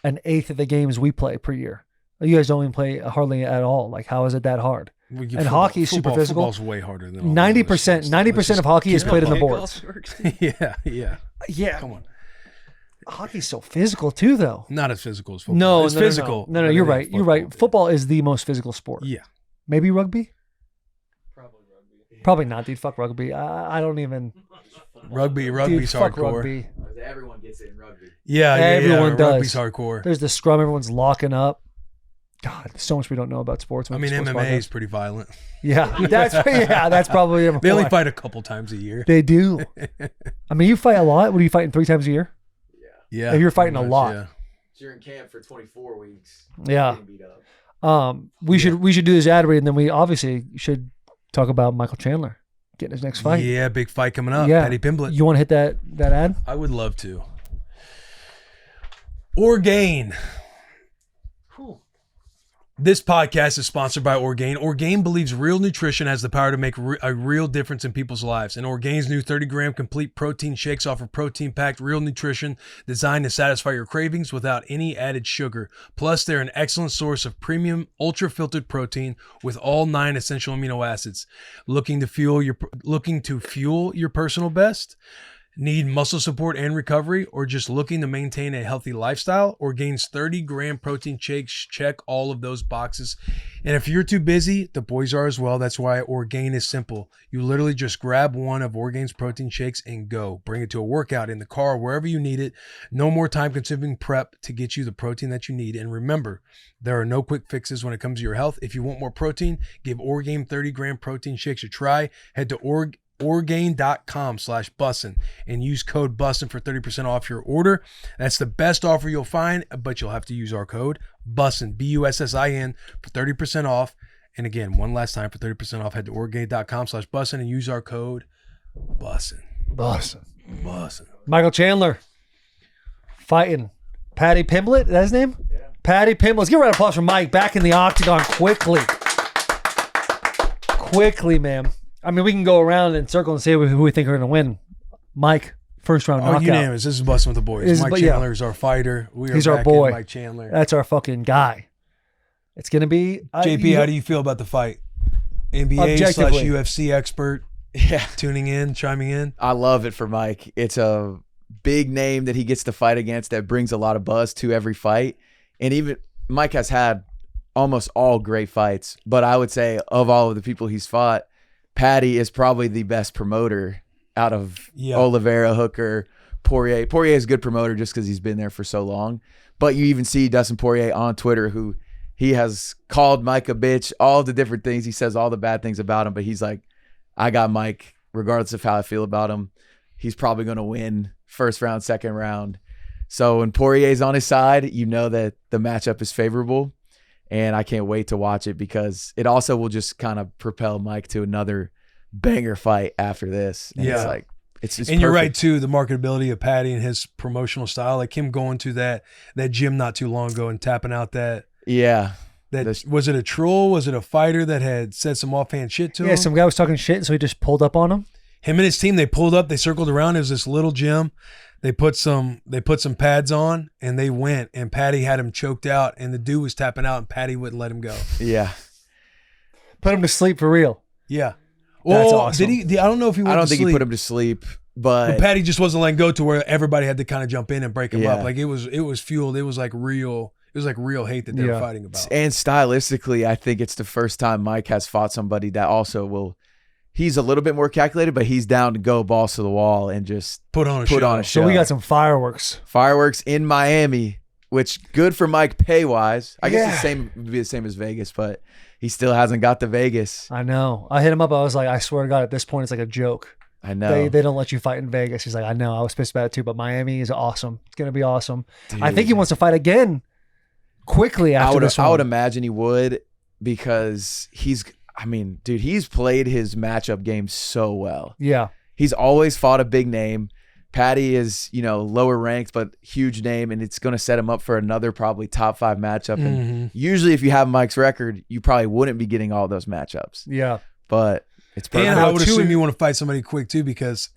an eighth of the games we play per year. You guys don't even play hardly at all. Like, how is it that hard? And hockey is super physical. Football's way harder than all 90% of hockey is played in the boards. Yeah. Yeah. Come on. Hockey's so physical too, though. Not as physical as football. No, it's physical. No, you're right. You're right. Football is the most physical sport. Yeah. Maybe rugby? Probably not, dude. Fuck rugby. I don't even. Rugby's fuck hardcore. Rugby. Everyone gets it in rugby. Yeah, Everyone does. Rugby's hardcore. There's the scrum. Everyone's locking up. God, there's so much we don't know about sports. I mean, MMA is pretty violent. Yeah, that's probably. They only fight a couple times a year. They do. I mean, you fight a lot. What are you fighting 3 times a year? Yeah. If you're fighting a lot. Yeah. You're in camp for 24 weeks. Yeah. Getting beat up. We should do this ad read, and then we obviously should talk about Michael Chandler getting his next fight. Yeah, big fight coming up. Yeah. Paddy Pimblett. You want to hit that ad? I would love to. Orgain. This podcast is sponsored by Orgain. Orgain believes real nutrition has the power to make a real difference in people's lives. And Orgain's new 30-gram complete protein shakes offer protein-packed real nutrition designed to satisfy your cravings without any added sugar. Plus, they're an excellent source of premium, ultra-filtered protein with all 9 essential amino acids. Looking to fuel your personal best? Need muscle support and recovery, or just looking to maintain a healthy lifestyle? Orgain's 30-gram protein shakes check all of those boxes. And if you're too busy, the boys are as well. That's why Orgain is simple. You literally just grab one of Orgain's protein shakes and go. Bring it to a workout, in the car, wherever you need it. No more time-consuming prep to get you the protein that you need. And remember, there are no quick fixes when it comes to your health. If you want more protein, give Orgain 30-gram protein shakes a try. Head to Orgain.com/Bussin and use code Bussin for 30% off your order. That's the best offer you'll find, but you'll have to use our code Bussin, Bussin, for 30% off. And again, one last time for 30% off, head to Orgain.com/Bussin and use our code Bussin. Michael Chandler fighting Paddy Pimblett. Is that his name? Yeah. Paddy Pimblett. Let's give a round of applause for Mike back in the octagon quickly. Quickly, man. I mean, we can go around in circle and say who we think are going to win. Mike, first round knockout. Unanimous. This is Bussin' with the boys. Mike Chandler is our fighter. He's our boy. Mike Chandler. That's our fucking guy. It's going to be... JP, how do you feel about the fight? NBA/UFC expert. Yeah. Tuning in, chiming in. I love it for Mike. It's a big name that he gets to fight against that brings a lot of buzz to every fight. And even Mike has had almost all great fights. But I would say of all of the people he's fought, Paddy is probably the best promoter out of Oliveira, Hooker, Poirier. Poirier is a good promoter just because he's been there for so long. But you even see Dustin Poirier on Twitter, who he has called Mike a bitch, all the different things. He says all the bad things about him, but he's like, I got Mike, regardless of how I feel about him. He's probably going to win first round, second round. So when Poirier's on his side, you know that the matchup is favorable. And I can't wait to watch it because it also will just kind of propel Mike to another banger fight after this. And it's like, it's just and you're perfect. right too. The marketability of Paddy and his promotional style, like him going to that gym not too long ago and tapping out that. Yeah. Was it a troll? Was it a fighter that had said some offhand shit to him? Yeah, some guy was talking shit, and so he just pulled up on him. Him and his team, they pulled up, they circled around. It was this little gym. They put some pads on and they went, and Paddy had him choked out, and the dude was tapping out and Paddy wouldn't let him go. Yeah. Put him to sleep for real. Yeah. That's awesome. Did he? I don't know if he went I don't to think sleep. he put him to sleep, but Paddy just wasn't letting go to where everybody had to kind of jump in and break him Yeah. up. Like it was fueled. It was like real hate that they were fighting about. And stylistically, I think it's the first time Mike has fought somebody that also will. He's a little bit more calculated, but he's down to go balls to the wall and just put on a show. So we got some fireworks. Fireworks in Miami, which good for Mike pay wise. I guess would be the same as Vegas, but he still hasn't got the Vegas. I know. I hit him up. I was like, I swear to God, at this point, it's like a joke. I know. They don't let you fight in Vegas. He's like, I know. I was pissed about it too, but Miami is awesome. It's gonna be awesome. Dude. I think he wants to fight again quickly after this one. I would imagine he would because he's played his matchup game so well. Yeah. He's always fought a big name. Paddy is, lower ranked, but huge name, and it's going to set him up for another probably top 5 matchup. Mm-hmm. And usually if you have Mike's record, you probably wouldn't be getting all those matchups. Yeah. But it's perfect. And I would assume you want to fight somebody quick too because,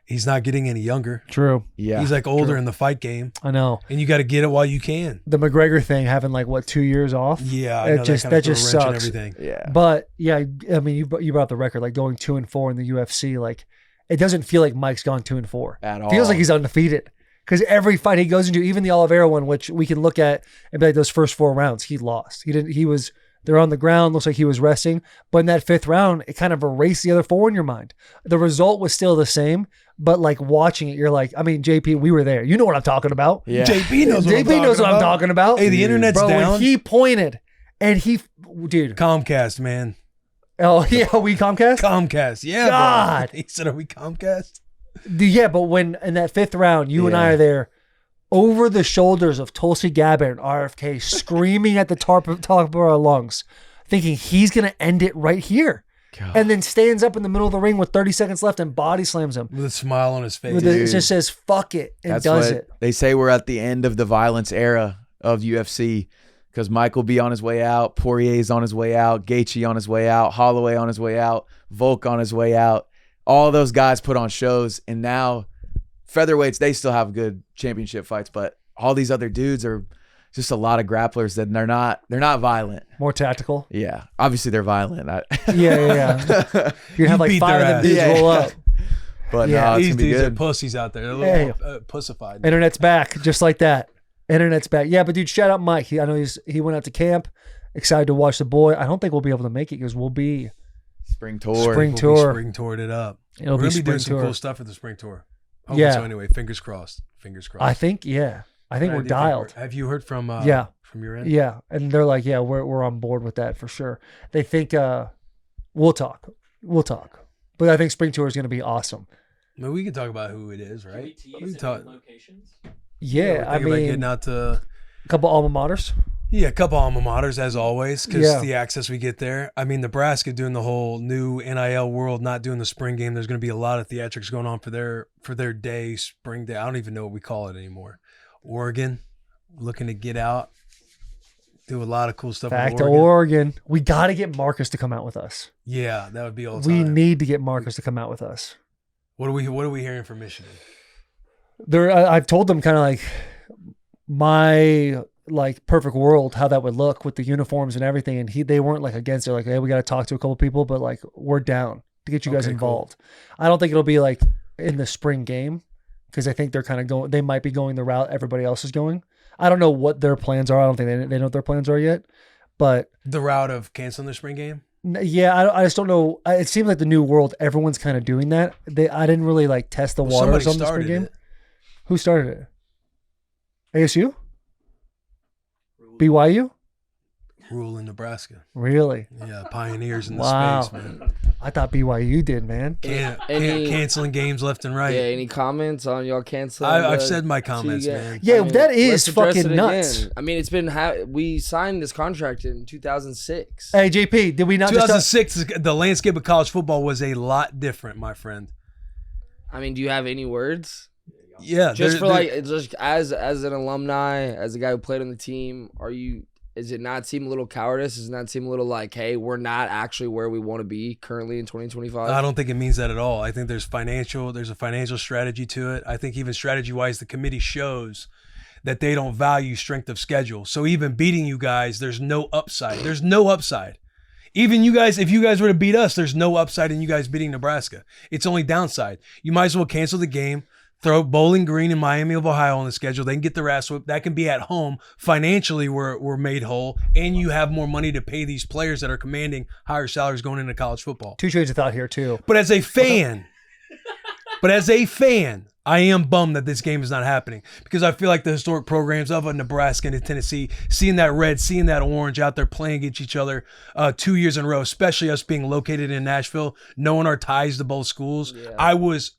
he's not getting any younger. True. Yeah. He's like older in the fight game, I know. and you got to get it while you can. The McGregor thing having like what 2 years off. Yeah, I It know just- that, kind that of just threw a wrench in sucks. everything. Yeah. But yeah, I mean, you brought up the record, like going 2-4 in the UFC. Like, it doesn't feel like Mike's gone 2-4 At all. Feels like he's undefeated because every fight he goes into, even the Oliveira one, which we can look at and be like, those first 4 rounds, he lost. He didn't. He was. They're on the ground. Looks like he was resting. But in that 5th round, it kind of erased the other 4 in your mind. The result was still the same, but like watching it, you're like, I mean, JP, we were there. You know what I'm talking about. Yeah. JP knows what JP knows what I'm talking about. Hey, the internet's Bro, down. when he pointed and dude. Comcast, man. Oh yeah, we Comcast. Comcast. Yeah, God. bro. He said, are we Comcast? Yeah, but when in that 5th round, you and I are there, over the shoulders of Tulsi Gabbard and RFK, screaming at the top of our lungs, thinking he's gonna end it right here, and then stands up in the middle of the ring with 30 seconds left and body slams him. With a smile on his face. It just says "fuck it" and That's does what it. they say. We're at the end of the violence era of UFC because Mike will be on his way out, Poirier's on his way out, Gaethje on his way out, Holloway on his way out, Volk on his way out. All those guys put on shows, and now featherweights, they still have good championship fights, but all these other dudes are just a lot of grapplers that they're not violent. More tactical. Yeah, obviously they're violent. Yeah. You'd have like beat 5 of their them ass. dudes Yeah. roll up. But Yeah. no, it's These gonna be dudes are good. pussies out there. They're a Hey. little pussified. Internet's back, just like that. Internet's back. Yeah, but dude, shout out Mike. I know he went out to camp. Excited to watch the boy. I don't think we'll be able to make it because we'll be Spring tour. Spring We'll be tour. spring toured it up. It'll We're be gonna be doing spring some tour. cool stuff at the spring tour. Hoping Yeah. So anyway, fingers crossed. Fingers crossed. I think we're dialed. Have you heard from? Yeah. From your end? Yeah, and they're like, yeah, we're on board with that for sure. They think we'll talk, but I think spring tour is going to be awesome. I mean, we can talk about who it is, Can right? we tease can talk. any locations? Yeah, I Think about getting mean, out to. a couple alma maters. Yeah, a couple alma maters as always, because Yeah. the access we get there. I mean, Nebraska doing the whole new NIL world, not doing the spring game. There's going to be a lot of theatrics going on for their day, spring day. I don't even know what we call it anymore. Oregon, looking to get out, do a lot of cool stuff. Back with to Oregon. Oregon, we got to get Marcus to come out with us. Yeah, that would be all We time. need to get Marcus to come out with us. What are we hearing from Michigan? I've told them kind of like my like perfect world, how that would look with the uniforms and everything, and they weren't like against it. Like, hey, we got to talk to a couple people, but like we're down to get you guys Okay, involved. Cool. I don't think it'll be like in the spring game because I think they're kind of going. They might be going the route everybody else is going. I don't know what their plans are. I don't think they know what their plans are yet. But The route of canceling the spring game? yeah, I just don't know. It seems like the new world, everyone's kind of doing that. I didn't really like test the Well, waters somebody on the spring started game. it. Who started it? ASU? BYU? Rule in Nebraska. Really? Yeah, pioneers in the Wow. space, man. I thought BYU did, man. Canceling games left and right. Yeah, any comments on y'all canceling? I've the said my two comments, ga- man. Yeah, that is let's address fucking it nuts. again. I mean, it's been we signed this contract in 2006. Hey, JP, did we not just 2006, the landscape of college football was a lot different, my friend. I mean, do you have any words? Yeah, Just for like, just as an alumni, as a guy who played on the team, does it not seem a little cowardice? Does it not seem a little like, hey, we're not actually where we want to be currently in 2025? I don't think it means that at all. I think there's a financial strategy to it. I think even strategy-wise, the committee shows that they don't value strength of schedule. So even beating you guys, there's no upside. There's no upside. Even you guys, if you guys were to beat us, there's no upside in you guys beating Nebraska. It's only downside. You might as well cancel the game, throw Bowling Green and Miami of Ohio on the schedule. They can get their ass whipped. That can be at home. Financially, we're made whole, and you have more money to pay these players that are commanding higher salaries going into college football. two trains of thought here too? But as a fan, I am bummed that this game is not happening because I feel like the historic programs of Nebraska and Tennessee, seeing that red, seeing that orange out there playing against each other 2 years in a row, especially us being located in Nashville, knowing our ties to both schools, I was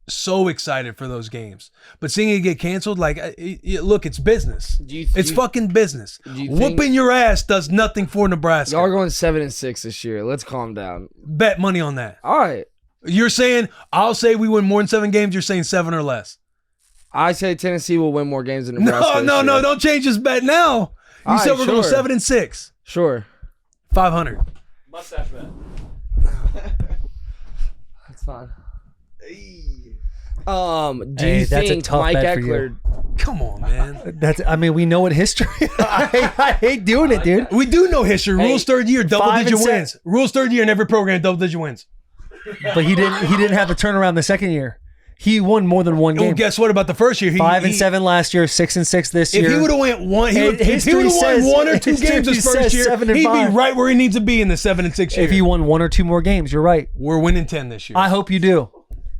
so excited for those games. But seeing it get canceled, like, look, it's business. It's fucking business. Whooping your ass does nothing for Nebraska. Y'all are going 7-6 this year. Let's calm down. Bet money on that. All right. You're saying, I'll say we win more than 7 games. You're saying 7 or less. I say Tennessee will win more games than Nebraska. No, this year. don't change this bet now. You All said right, we're going sure. 7-6. Sure. 500. Mustache bet. That's fine. Do Hey, you that's a think tough Mike bet for you. Eckler? Come on, man. I mean, we know what history. I hate doing it, dude. We do know history. Rules third year, 5 double-digit and 7. wins. Rules third year in every program, double-digit wins. But he didn't have the turnaround the second year. He won more than one Well, game. guess what about the first year? 5 and 7 last year, 6 and 6 this year. If he would have went one, if he History would have won says- one or two history games his says first year, 7 and he'd 5. be right where he needs to be in the 7 and 6 year. If he won 1 or 2 more games, you're right. We're winning 10 this year. I hope you do.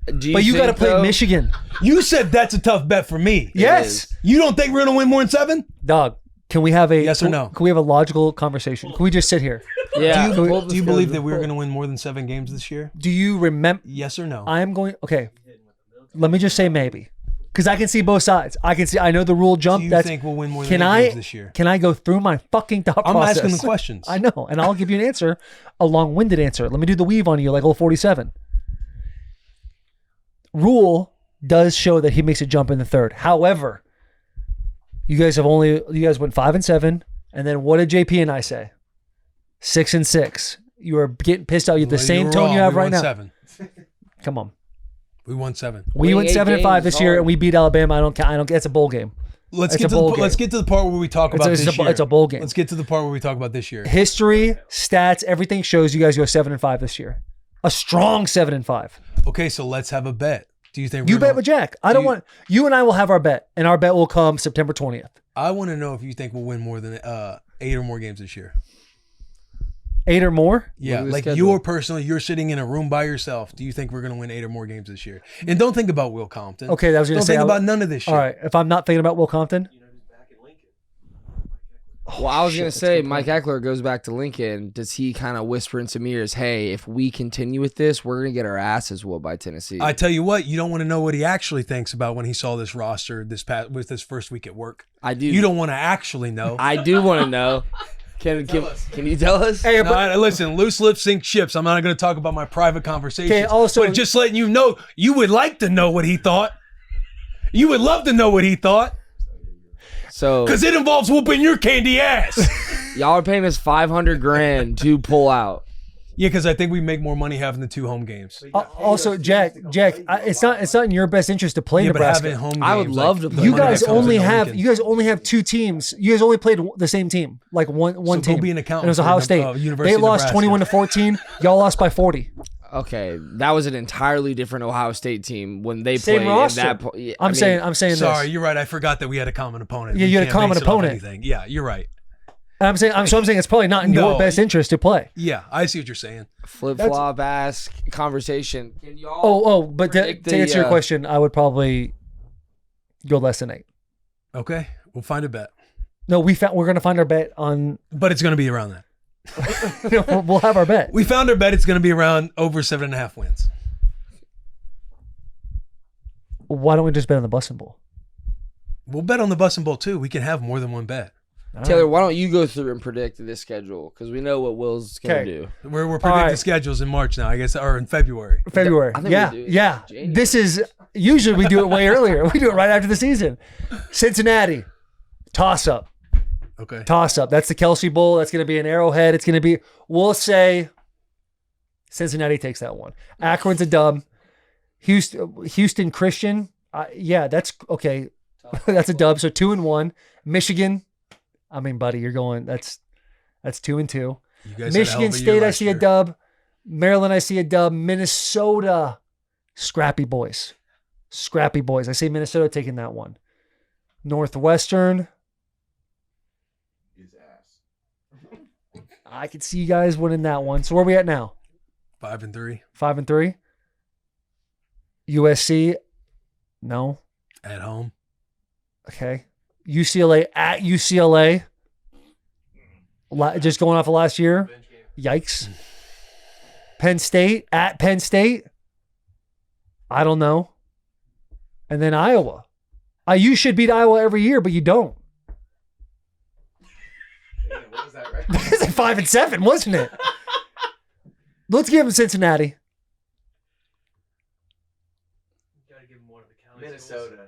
But you got to think, play though- Michigan. You said that's a tough bet for me. Yes. You don't think we're gonna win more than 7? Dog, can we have a Yes or no? Can we have a logical conversation? Can we just sit here? Yeah. Do pull the you believe that schedule. we're gonna win more than 7 games this year? Do you remember? Yes or no? I am going. Okay. Let me just say maybe, because I can see both sides. I know the rule jump. Do you That's. think we'll win more Can than 8 I? games this year? Can I go through my fucking thought I'm process? asking the questions. I know, and I'll give you an answer, a long-winded answer. Let me do the weave on you, like old 47. Rule does show that he makes a jump in the third. However, you guys went 5 and 7, and then what did JP and I say? 6 and 6. You are getting pissed out. You have the Well, same were tone wrong. you have We right won now. 7. Come on. We won 7. We Winning went 8 7 and 5 games this year, hard. and we beat Alabama. I don't. It's a bowl game. Let's It's get a to bowl let's game. get to the part where we talk about It's this a year. bowl game. Let's get to the part where we talk about this year. History, stats, everything shows you guys go 7 and 5 this year. A strong 7 and 5. Okay, so let's have a bet. Do you think You we're bet gonna- with Jack. I don't want you and I will have our bet, and our bet will come September 20th. I want to know if you think we'll win more than 8 or more games this year. 8 or more. Yeah, at the like schedule. you're personally, you're sitting in a room by yourself. Do you think we're going to win 8 or more games this year? And don't think about Will Compton. Okay, that was going Don't to say. think about none of this shit. All right, if I'm not thinking about Will Compton, Well, I was shit, gonna that's a say good Mike Eckler goes back to Lincoln. Does he kind of whisper in some ears, "Hey, if we continue with this, we're gonna get our asses whooped by Tennessee"? I tell you what, you don't want to know what he actually thinks about when he saw this roster with his first week at work. I do. You don't want to actually know. I do want to know. Can you tell us? hey, No, listen, loose lips sink ships. I'm not going to talk about my private conversations. Okay, also- but just letting you know, you would like to know what he thought. You would love to know what he thought So because it involves whooping your candy ass. y'all are paying us $500,000 to pull out. Yeah, because I think we make more money having the 2 home games. also Jack, it's not in your best interest to play Yeah, but Nebraska. having home games. I would love to play You Monday guys Night Football only in have Lincoln. 2 teams. You guys only played the same team, like one So go team. be an And accountant it was for Ohio the, State. University They of lost Nebraska. 21-14. Y'all lost by 40. Okay, that was an entirely different Ohio State team when they Same played. roster. Yeah, I'm saying Sorry, this. you're right. I forgot that we had a common opponent. Yeah, We you had a can't common base it off opponent. anything. Yeah, you're right. And I'm saying it's probably not in your No. best interest to play. Yeah, I see what you're saying. flip flop ass conversation. Can y'all? But to predict answer your the, question, I would probably go less than 8. Okay, we'll find a bet, No, we're going to find our bet on. but it's going to be around that. We'll have our bet. We found our bet. It's going to be around over 7.5 wins. Why don't we just bet on the Bussin Bowl? We'll bet on the Bussin Bowl too. We can have more than one bet. Taylor, why don't you go through and predict this schedule? Because we know what Will's gonna Okay. do. We're predicting right. schedules in March now, I guess, or in February. February. I think Yeah, we do it yeah. in January. This is usually we do it way earlier. We do it right after the season. Cincinnati, toss up. Okay. Toss up. That's the Kelsey Bowl. That's going to be an Arrowhead. It's going to be, we'll say Cincinnati takes that one. Akron's a dub. Houston Christian. Yeah, that's okay. That's a dub. So 2-1. Michigan. I mean, buddy, you're going, that's 2-2. You guys had a hell Michigan of a year State, I last see a year. dub. Maryland, I see a dub. Minnesota, scrappy boys. Scrappy boys. I see Minnesota taking that one. Northwestern. I could see you guys winning that one. So where are we at now? 5-3 5-3. USC. No. at home. Okay. UCLA at UCLA. Just going off of last year. Yikes. Penn State at Penn State. I don't know. And then Iowa. You should beat Iowa every year, but you don't. It's like 5-7, wasn't it? Let's give him Cincinnati. Minnesota.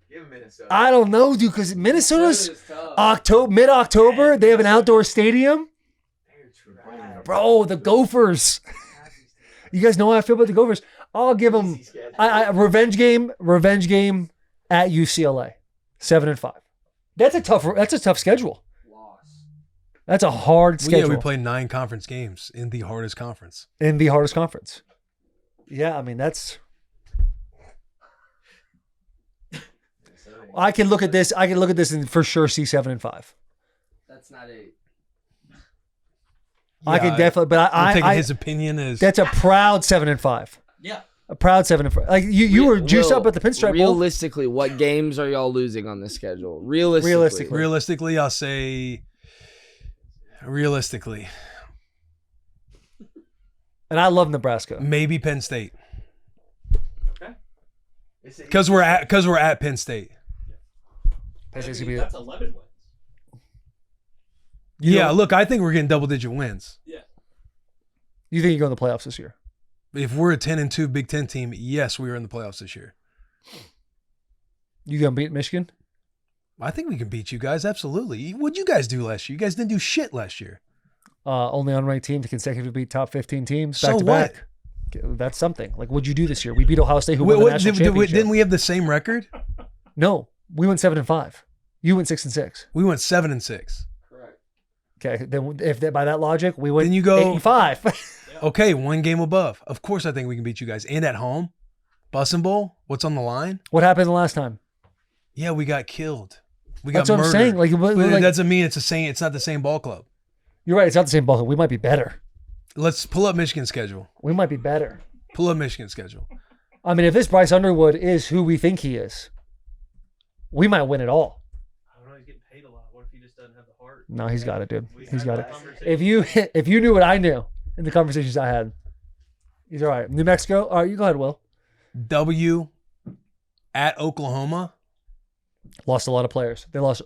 Give him Minnesota. I don't know, dude, because Minnesota's mid-October. They have an outdoor stadium. Bro, the Gophers. You guys know how I feel about the Gophers. I'll give them revenge game at UCLA, 7-5. That's a tough schedule. That's a hard schedule. Yeah, we played 9 conference games in the hardest conference. Yeah, I mean that's. I can look at this and for sure see 7-5. That's not a. I can definitely, but I'm taking his opinion as that's a proud 7-5. Yeah. A proud 7-5. Like you were juiced up at the Pinstripe Bowl. Realistically, what games are y'all losing on this schedule? Realistically, I'll say. Realistically, and I love Nebraska. Maybe Penn State. Because we're at Penn State. That's 11 wins. Look, I think we're getting double-digit wins. Yeah. You think you go in the playoffs this year? If we're a 10-2 Big Ten team, yes, we are in the playoffs this year. You gonna beat Michigan? I think we can beat you guys. Absolutely. What'd you guys do last year? You guys didn't do shit last year. Only unranked team to consecutively beat top 15 teams back So to what? back. That's something. Like, what'd you do this year? We beat Ohio State, who won the national championship. Didn't we have the same record? No, we went 7-5. You went 6-6. We went 7-6. Correct. Okay, then if by that logic, we went Then you go 8-5. Okay, 1 game above. Of course, I think we can beat you guys. And at home, Bussin Bowl. What's on the line? What happened the last time? Yeah, we got killed. We That's got what murdered. I'm saying. Like, That doesn't mean it's not the same ball club. You're right. It's not the same ball. We might be better. Let's pull up Michigan's schedule. We might be better. Pull up Michigan's schedule. I mean, if this Bryce Underwood is who we think he is, we might win it all. I don't know. He's getting paid a lot. What if he just doesn't have the heart? No, he's got it, dude. He's got it. If you knew what I knew in the conversations I had, he's all right. New Mexico. All right, you go ahead, Will. W at Oklahoma. Lost a lot of players. They lost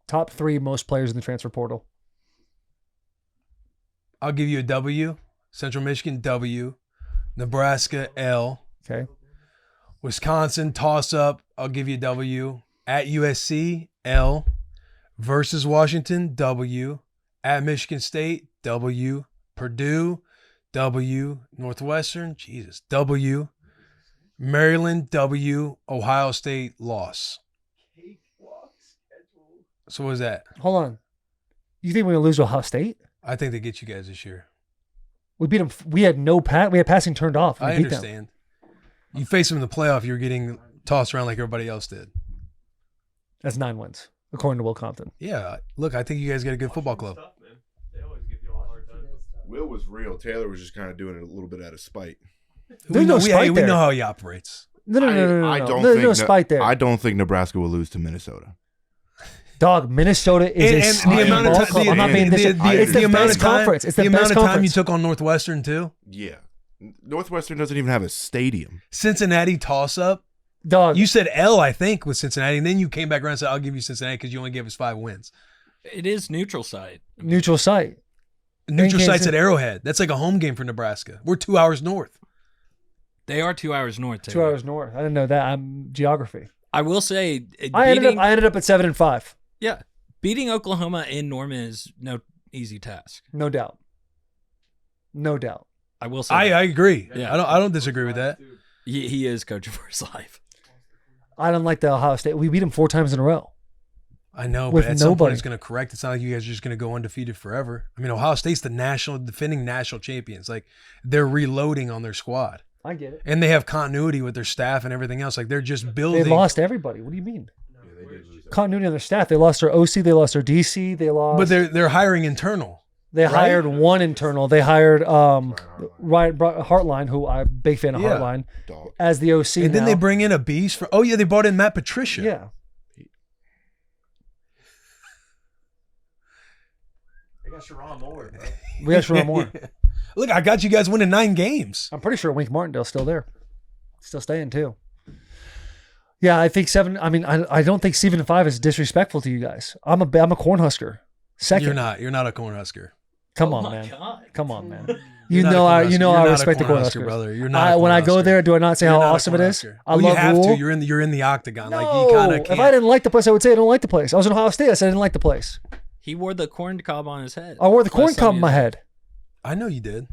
top 3 most players in the transfer portal. I'll give you a W. Central Michigan, W. Nebraska, L. Okay. Wisconsin, toss up. I'll give you a W. At USC, L. Versus Washington, W. At Michigan State, W. Purdue, W. Northwestern, Jesus, W. Maryland, W. Ohio State, loss. So what is that? Hold on. You think we're going to lose to Ohio State? I think they get you guys this year. We beat them. We had we had passing turned off. I understand. You face them in the playoff, you're getting tossed around like everybody else did. That's 9 wins, according to Will Compton. Yeah. Look, I think you guys got a good football club. Will was real. Taylor was just kind of doing it a little bit out of spite. There's no spite we there. know how he operates. No. I don't There's think no spite there. I don't think Nebraska will lose to Minnesota. Dog, Minnesota is a the amount of ball time, club. I'm not being the it's the amount best of time- conference. It's the amount best of time conference. you took on Northwestern too. Yeah. Northwestern doesn't even have a stadium. Cincinnati toss up. Dog, You said L, I think, with Cincinnati, and then you came back around and said, "I'll give you Cincinnati because you only gave us 5 wins." It is neutral site. neutral site. Neutral Kansas site's City. at Arrowhead. That's like a home game for Nebraska. We're 2 hours north. They are 2 hours north. 2 Taylor. hours north. I didn't know that. I'm geography. I will say, I ended up at 7-5. Yeah, beating Oklahoma in Norman is no easy task. No doubt. No doubt. I will say. I agree. Yeah. I don't disagree with that. He is coaching for his life. I don't like the Ohio State. We beat them 4 times in a row. I know, With but at some point nobody. it's going to correct. It's not like you guys are just going to go undefeated forever. I mean, Ohio State's the defending national champions. Like, they're reloading on their squad. I get it. And they have continuity with their staff and everything else. Like, they're just building. They lost everybody. What do you mean? Continuity on their staff. They lost their OC. They lost their DC. They lost. But they're hiring internal. They right? hired one internal. They hired Ryan Hartline, who I'm a big fan of Yeah. Hartline, as the OC. And then now. they bring in a beast for. Oh yeah, they brought in Matt Patricia. Yeah. They got Sharon Moore, bro. We got Sharon Moore. Look, I got you guys winning 9 games. I'm pretty sure Wink Martindale's still there. Still staying too. Yeah, I think 7. I mean, I don't think 7-5 is disrespectful to you guys. I'm a Cornhusker. Second. You're not a Cornhusker. Come Oh on, my man. God. Come on, man. You're not a I Cornhusker. you know You're I not a respect the Cornhusker, Cornhuskers. brother. You're not a When I go Cornhusker. there, do I not say You're how not a awesome it is? Cornhusker. I Well, love you have Rule. to. You're in the octagon. No, Like you kind of can't. if I didn't like the place, I would say I didn't like the place. I was in Ohio State. I said I didn't like the place. He wore the corn cob on his head. I wore the corn Last time cob he in my was- head. I know you did.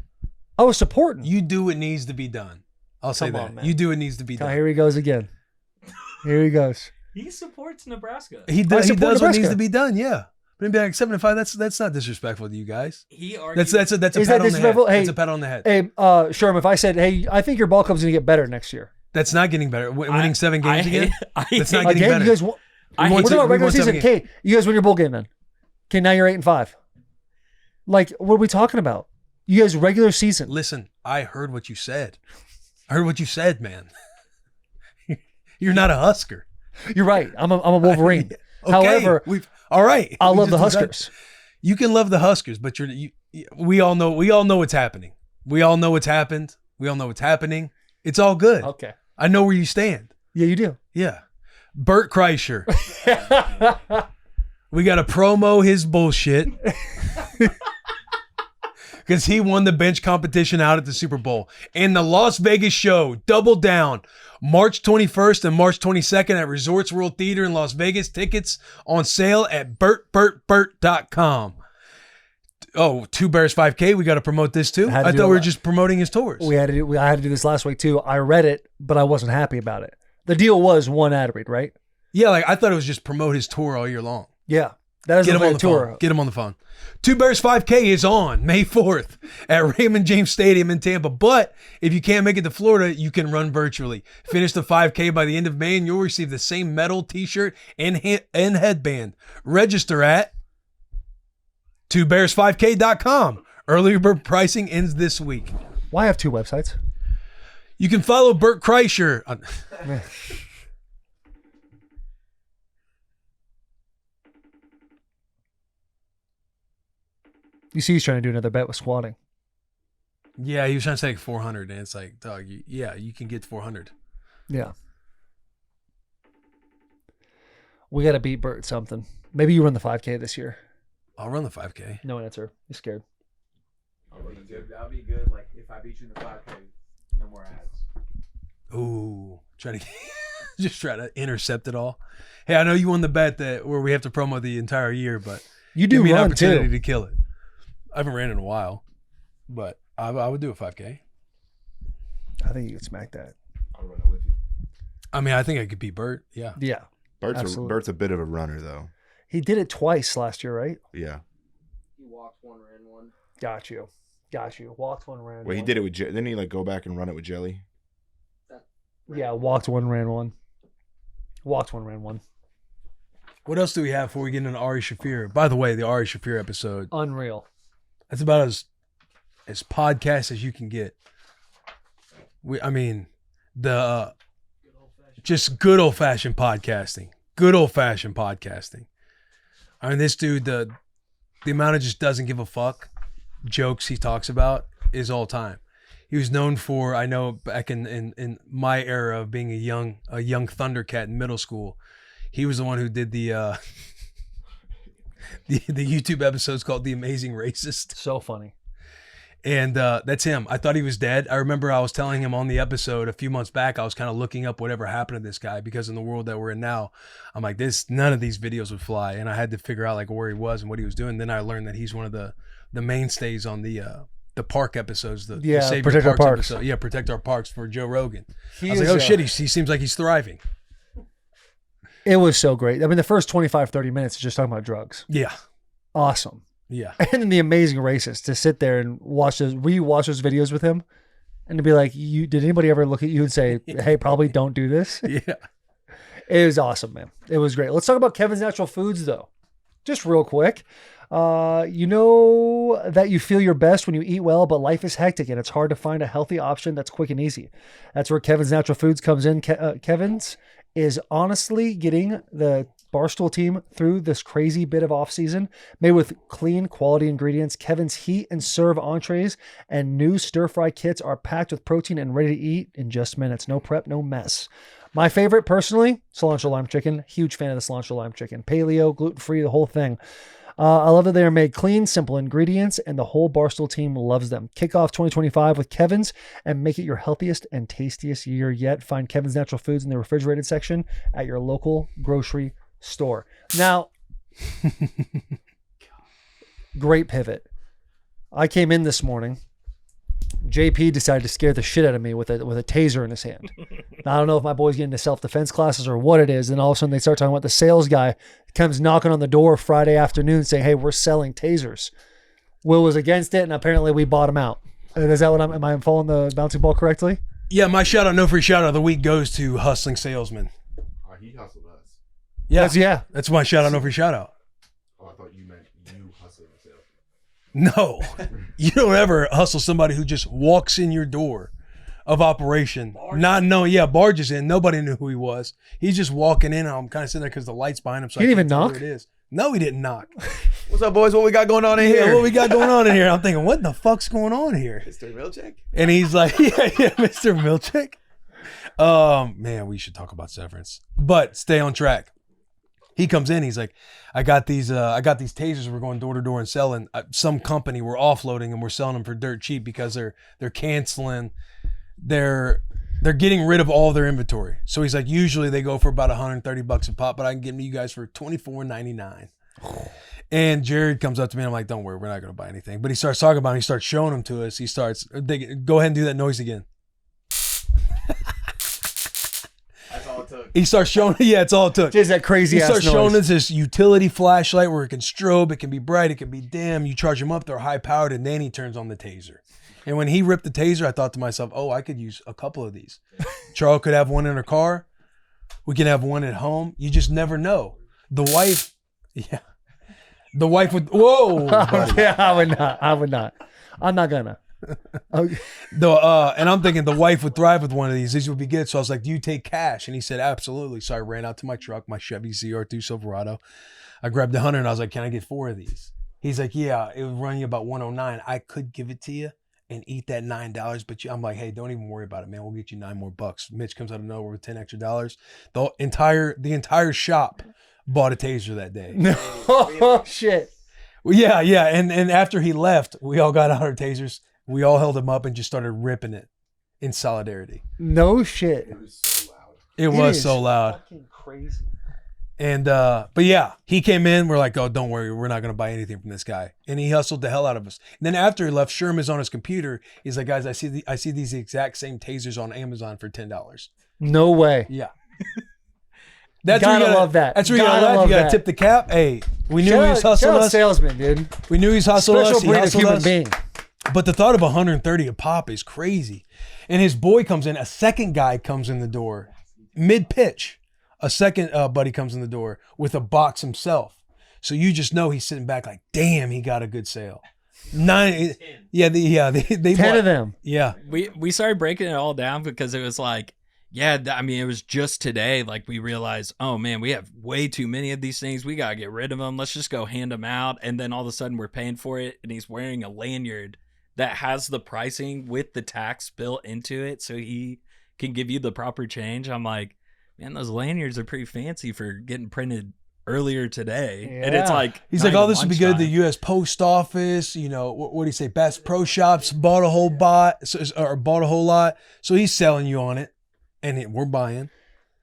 I was supporting. You do what needs to be done. I'll say Come that. on, man. You do what needs to be Oh, done. here he goes again. Here he goes. He supports Nebraska. He I does. He support does what Nebraska. needs to be done. Yeah. But be like 7-5. That's not disrespectful to you guys. He argued. That's a Is pat that on the head. disrespectful? Hey, That's a pat on the head. Hey, Sherm, if I said, hey, I think your ball club's going to get better next year. That's not getting better. Winning 7 games again. That's not getting Again, better. you guys, We we're won talking two- about we regular won 7 season. games. Okay, you guys win your bowl game then. Okay, now you're 8-5. Like, what are we talking about? You guys regular season. Listen, I heard what you said. I heard what you said, man. You're not a Husker. You're right. I'm a Wolverine. Okay, However, all right. I We love the just decided- Huskers. You can love the Huskers, but we all know what's happening. We all know what's happened. We all know what's happening. It's all good. Okay. I know where you stand. Yeah, you do. Yeah. Bert Kreischer. We got to promo his bullshit. Because he won the bench competition out at the Super Bowl. And the Las Vegas show, Double Down, March 21st and March 22nd at Resorts World Theater in Las Vegas. Tickets on sale at bertbertbert.com. Oh, 2 Bears 5K. We got to promote this too. Had to I do thought a we were lot. just promoting his tours. I had to do this last week too. I read it, but I wasn't happy about it. The deal was one ad read, right? Yeah, like I thought it was just promote his tour all year long. Yeah. That is Get him a on the tour. phone. Get him on the phone. 2 Bears 5K is on May 4th at Raymond James Stadium in Tampa. But if you can't make it to Florida, you can run virtually. Finish the 5K by the end of May and you'll receive the same medal, t-shirt, and headband. Register at 2bears5k.com. Early bird pricing ends this week. Why have 2 websites? You can follow Bert Kreischer. You see, he's trying to do another bet with squatting. Yeah, he was trying to say 400, and it's like, dog, you can get 400. Yeah. We got to beat Bert something. Maybe you run the 5K this year. I'll run the 5K. No answer. He's scared. That'll be good. Like if I beat you in the 5K, no more ads. Ooh, just try to intercept it all. Hey, I know you won the bet where we have to promo the entire year, but You do give me an run opportunity too. to kill it. I haven't ran in a while, but I would do a 5K. I think you could smack that. I'll run it with you. I mean, I think I could beat Bert. Yeah. Yeah. Absolutely. Bert's a bit of a runner though. He did it twice last year, right? Yeah. He walked one, ran one. Got you. Walked one, ran Well, he one. did it with. Didn't he like go back and run it with Jelly? Yeah, walked one, ran one. Walked one, ran one. What else do we have before we get into Ari Shaffir? By the way, the Ari Shaffir episode, Unreal. that's about as podcast as you can get. Just good old fashioned podcasting. Good old fashioned podcasting. I mean, this dude, the amount of just doesn't give a fuck jokes he talks about is all time. He was known for, I know back in my era of being a young Thundercat in middle school, he was the one who did the YouTube episodes called The Amazing Racist. So funny. And that's him. I thought he was dead. I remember I was telling him on the episode a few months back, I was kind of looking up whatever happened to this guy because in the world that we're in now, I'm like, none of these videos would fly. And I had to figure out like where he was and what he was doing. Then I learned that he's one of the mainstays on the park episodes, the Save Your Protect Our Parks. episode. Yeah, Protect Our Parks for Joe Rogan. He I was like, is, oh shit, he seems like he's thriving. It was so great. I mean, the first 25, 30 minutes is just talking about drugs. Yeah. Awesome. Yeah. And then The Amazing Racist, to sit there and rewatch those videos with him and to be like, did anybody ever look at you and say, hey, probably don't do this? Yeah. It was awesome, man. It was great. Let's talk about Kevin's Natural Foods, though. Just real quick. You know that you feel your best when you eat well, but life is hectic and it's hard to find a healthy option that's quick and easy. That's where Kevin's Natural Foods comes in. Kevin's is honestly getting the Barstool team through this crazy bit of off season, made with clean, quality ingredients. Kevin's heat and serve entrees and new stir fry kits are packed with protein and ready to eat in just minutes. No prep, no mess. My favorite, personally, cilantro lime chicken. Huge fan of the cilantro lime chicken. Paleo, gluten-free, the whole thing. I love that they are made clean, simple ingredients, and the whole Barstool team loves them. Kick off 2025 with Kevin's and make it your healthiest and tastiest year yet. Find Kevin's Natural Foods in the refrigerated section at your local grocery store. Now, great pivot. I came in this morning JP decided to scare the shit out of me with a taser in his hand. Now, I don't know if my boy's getting into self-defense classes or what it is. And all of a sudden they start talking about the sales guy comes knocking on the door Friday afternoon saying, hey, we're selling tasers. Will was against it, and apparently we bought him out. Is that what am I following the bouncing ball correctly? Yeah, my shout out, no free shout out of the week goes to Hustling Salesman. He hustled us. Yeah, that's my shout out, no free shout out. Oh, I thought you meant you hustling yourself. No, you don't ever hustle somebody who just walks in your door of operation, not knowing. Yeah, barges in. Nobody knew who he was. He's just walking in. And I'm kind of sitting there because the light's behind him. So He I didn't can't even tell knock? who it is. No, he didn't knock. What's up, boys? What we got going on in Yeah, here? what we got going on in here? I'm thinking, what the fuck's going on here? Mr. Milchick? And he's like, yeah, Mr. Milchick. Man, we should talk about Severance, but stay on track. He comes in, he's like, I got these tasers. We're going door to door and selling. Some company we're offloading and we're selling them for dirt cheap because they're canceling. They're getting rid of all their inventory. So he's like, usually they go for about $130 a pop, but I can get them to you guys for $24.99. And Jared comes up to me and I'm like, don't worry, we're not going to buy anything. But he starts talking about it. He starts showing them to us. Go ahead and do that noise again. That's all it took. He starts showing, yeah, it's all it took. Just that crazy He ass starts noise. showing us this utility flashlight where it can strobe, it can be bright, it can be dim. You charge them up, they're high powered, and then he turns on the taser. And when he ripped the taser, I thought to myself, oh, I could use a couple of these. Charles could have one in her car. We can have one at home. You just never know. The wife would, whoa. buddy. Yeah, I would not. I'm not gonna. Okay. And I'm thinking the wife would thrive with one of these. These would be good. So I was like, do you take cash? And he said, absolutely. So I ran out to my truck, my Chevy CR2 Silverado. I grabbed 100 and I was like, can I get 4 of these? He's like, yeah, it would run you about $109. I could give it to you and eat that $9, but I'm like, hey, don't even worry about it, man. We'll get you $9 more. Mitch comes out of nowhere with $10 extra. The entire shop bought a taser that day. Oh shit. Well, yeah. And after he left, we all got out our tasers. We all held him up and just started ripping it in solidarity. No shit. It was so loud. It was is so loud. Fucking crazy. And but yeah, he came in. We're like, oh, don't worry, we're not gonna buy anything from this guy. And he hustled the hell out of us. And then after he left, Sherm is on his computer. He's like, guys, I see these exact same tasers on Amazon for $10. No way. Yeah. Gotta love that. That's where you Gotta gotta laugh. love You gotta that. tip the cap. Hey, we knew he was Shout hustling out us. salesman, dude. We knew he's hustling us. Special He breed of hustled human us. being. But the thought of 130 a pop is crazy. And his boy comes in. A second guy comes in the door, mid pitch. A second buddy comes in the door with a box himself. So you just know he's sitting back like, damn, he got a good sale. 9, yeah, they 10 bought, of them. yeah. We started breaking it all down because it was like, yeah, I mean, it was just today. Like we realized, oh man, we have way too many of these things. We got to get rid of them. Let's just go hand them out. And then all of a sudden we're paying for it. And he's wearing a lanyard that has the pricing with the tax built into it. So he can give you the proper change. I'm like, man, those lanyards are pretty fancy for getting printed earlier today. And it's Yeah. like, He's not like, oh, even this would be good at the lunchtime. U.S. Post Office. You know, what do you say? Bass Pro Shops bought a whole lot. So he's selling you on it. And we're buying.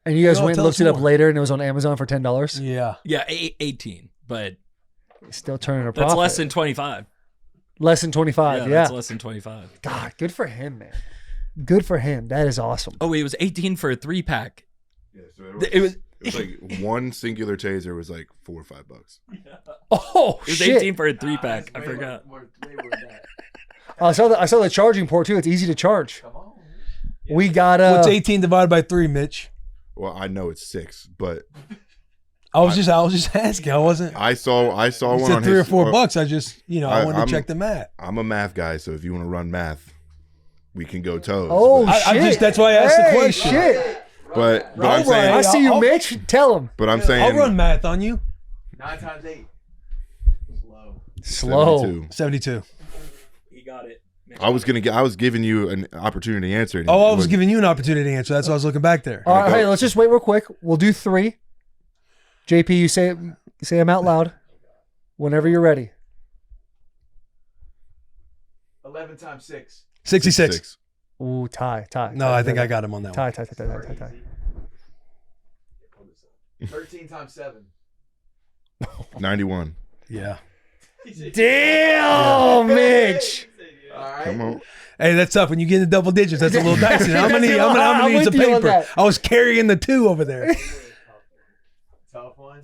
And you guys No, went and tell looked us it up more. later and it was on Amazon for $10. Yeah. Yeah, 18, but Still turning a that's profit. less than 25. Less than 25. Yeah. That's less than 25. God, good for him, man. Good for him. That is awesome. Oh, it was 18 for a 3-pack. Yeah, so It was like one singular taser was like $4 or $5. Oh, It was shit. 18 for a 3-pack. I forgot. I saw the charging port too. It's easy to charge. We got What's 18 divided by 3, Mitch? Well, I know it's 6, but I was just asking. I wasn't. I saw He one said on 3 or his, 4 bucks. I just, I wanted I'm- to check the math. I'm a math guy, so if you want to run math, we can go toes. Oh, but, shit. that's why I asked the Hey, question. Shit. but I'm Alright. saying, I see you, I'll- Mitch. Tell him. but I'm saying, I'll run math on you. 9 times 8. Slow. 72. 72. He got it. I was giving you an opportunity to answer it. Oh, I was giving you an opportunity to answer. That's why I was looking back there. All right, hey, let's just wait real quick. We'll do 3. JP, you say them out loud whenever you're ready. 11 times 6. 66. Ooh, tie. No, I think I got him on that one. tie. 13 times 7. 91. Yeah. Damn, Mitch. Come on. Hey, that's tough. When you get into double digits, that's a little dicey. How many I'm needs of with you on paper? that. I was carrying the 2 over there. Tough one.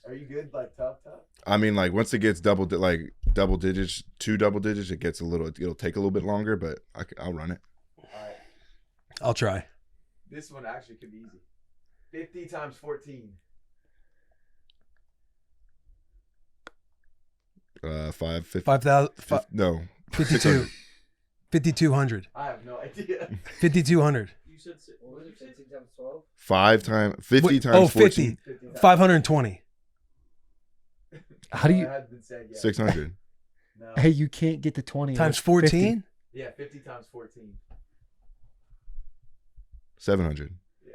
Are you good? Like tough? I mean, like once it gets double digits, 2 double digits, it gets it'll take a little bit longer, but I'll run it. All right. I'll try. This one actually could be easy. 50 times 14. 550. 5,000. No. 52. 5,200. I have no idea. 5,200. You said 15 times 12? 5 times 50 Wait, times 14. 50. 520. How do you? That hasn't been said yet. 600. No. Hey, you can't get to 20 Times with 14? Yeah, 50 times 14. 700. Yeah.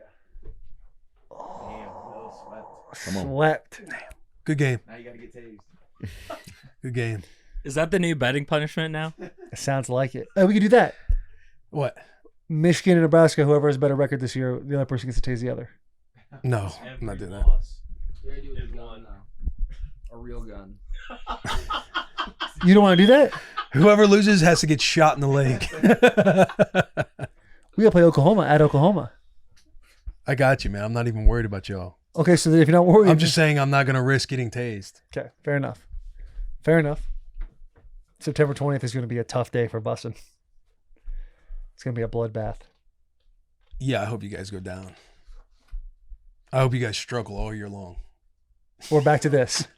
Damn, no sweat. Come on. Swept. Good game. Now you gotta get tased. Good game. Is that the new betting punishment now? It sounds like it. Oh, we could do that. What? Michigan and Nebraska, whoever has a better record this year, the other person gets to tase the other. No, I'm not doing that. You're gonna do it with a gun now. A real gun. You don't want to do that? Whoever loses has to get shot in the leg. We gotta play Oklahoma at Oklahoma. I got you, man. I'm not even worried about y'all. Okay, so then if you're not worried, I'm just saying I'm not going to risk getting tased. okay. Fair enough. Fair enough. September 20th is going to be a tough day for Bussin. It's going to be a bloodbath. Yeah, I hope you guys go down. I hope you guys struggle all year long. We're back to this.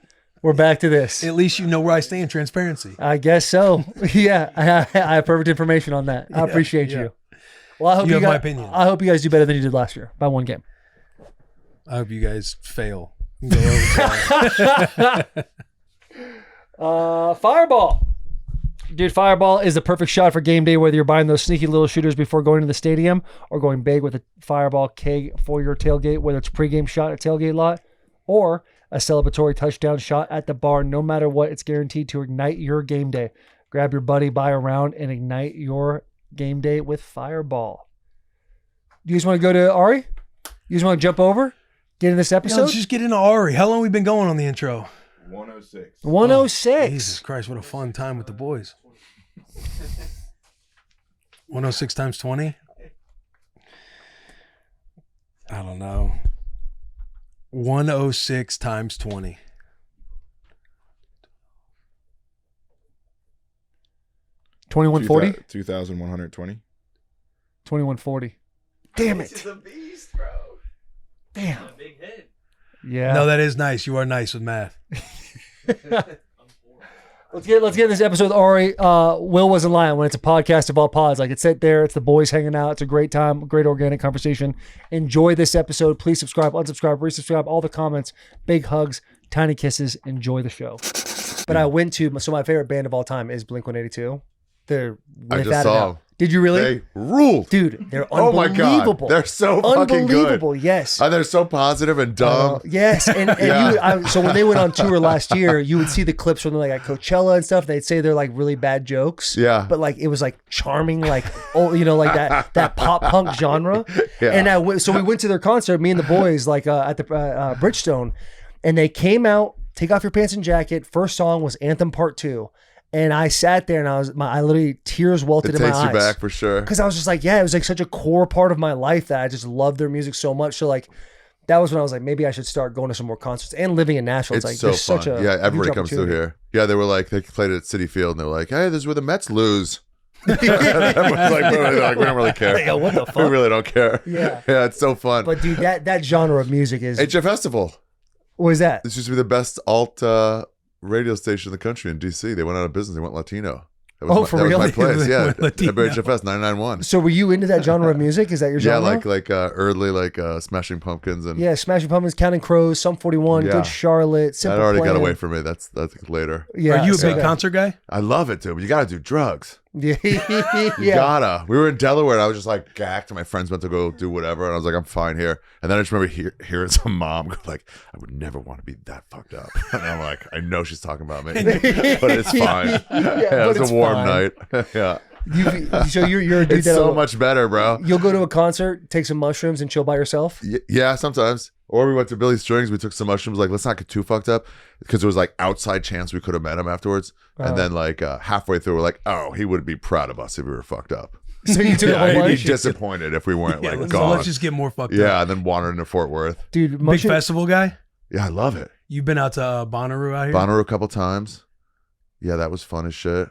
We're back to this. At least you know where I stand. Transparency. I guess so. Yeah, I have perfect information on that. I appreciate yeah. you. Well, I hope You have guys, my opinion. I hope you guys do better than you did last year by one game. I hope you guys fail. Go overtime. Fireball. Dude, Fireball is the perfect shot for game day, whether you're buying those sneaky little shooters before going to the stadium or going big with a Fireball keg for your tailgate, whether it's pregame shot at tailgate lot or a celebratory touchdown shot at the bar. No matter what, it's guaranteed to ignite your game day. Grab your buddy, buy a round, and ignite your game day with Fireball. Do you guys want to go to Ari? You guys want to jump over? Get in this Yeah, episode? let's just get into Ari. How long we been going on the intro? 106. 106. Jesus Christ, what a fun time with the boys. 106 times 20? I don't know. 106 times 20. 2140? 2,120. 2140. Damn This it. is a beast, bro. Damn. big hit. Yeah. No, that is nice. You are nice with math. Let's get in this episode with Ari. Will wasn't lying when it's a podcast of all pods. Like it's sit there, it's the boys hanging out. It's a great time, great organic conversation. Enjoy this episode. Please subscribe, unsubscribe, resubscribe, all the comments, big hugs, tiny kisses. Enjoy the show. But I went to my favorite band of all time is Blink-182. They're I just without a saw. doubt. Did you really? They ruled. Dude, they're Oh my unbelievable. God. They're so fucking good. Unbelievable, yes. They're so positive and dumb. Yes, and Yeah. so when they went on tour last year, you would see the clips from like at Coachella and stuff. They'd say they're like really bad jokes. Yeah. but like it was like charming, like like that pop punk genre. Yeah. And so we went to their concert, me and the boys, like at the Bridgestone, and they came out. Take off your pants and jacket. First song was Anthem Part 2. And I sat there and I literally tears welted It in my takes eyes. you back for sure. Because I was just like, yeah, it was like such a core part of my life that I just loved their music so much. So like, that was when I was like, maybe I should start going to some more concerts and living in Nashville. It's like so there's fun. such a Yeah, huge everybody comes through opportunity. here. Yeah, they were like, they played it at City Field and they were like, hey, this is where the Mets lose. Everyone's like, we don't really care. Yo, what the fuck? We really don't care. Yeah. Yeah, it's so fun. But dude, that genre of music is HF Festival. what is that? This used to be the best alt radio station in the country in DC. They went out of business. They went Latino. That was Oh, my, for that real? was my place. They Yeah, went Latino. HFS 991. So were you into that genre of music? Is that your Yeah, genre? like early Smashing Pumpkins and Yeah, Smashing Pumpkins, Counting Crows, Sum 41, Yeah. Good Charlotte, that Simple already Plan. got away from me. That's later. Yeah, Are you a so- big concert guy? I love it, dude. But you got to do drugs. Yeah, You yeah. gotta. We were in Delaware and I was just like gacked and my friends went to go do whatever and I was like, I'm fine here. And then I just remember hearing some mom go like, I would never want to be that fucked up. And I'm like, I know she's talking about me, but it's fine. Yeah, it but was it's a warm fine. night. Yeah. So you're a dude It's that so much better, bro. You'll go to a concert, take some mushrooms, and chill by yourself. Yeah, sometimes. Or we went to Billy Strings. We took some mushrooms. Like, let's not get too fucked up, because there was like outside chance we could have met him afterwards. And then like halfway through, we're like, oh, he would be proud of us if we were fucked up. So you took a whole He'd be bunch? disappointed if we weren't like let's, gone. let's just get more fucked up. Yeah, and then wandered into Fort Worth. Dude, Big mushroom, festival guy. Yeah, I love it. You've been out to Bonnaroo out here. Bonnaroo a couple times. Yeah, that was fun as shit.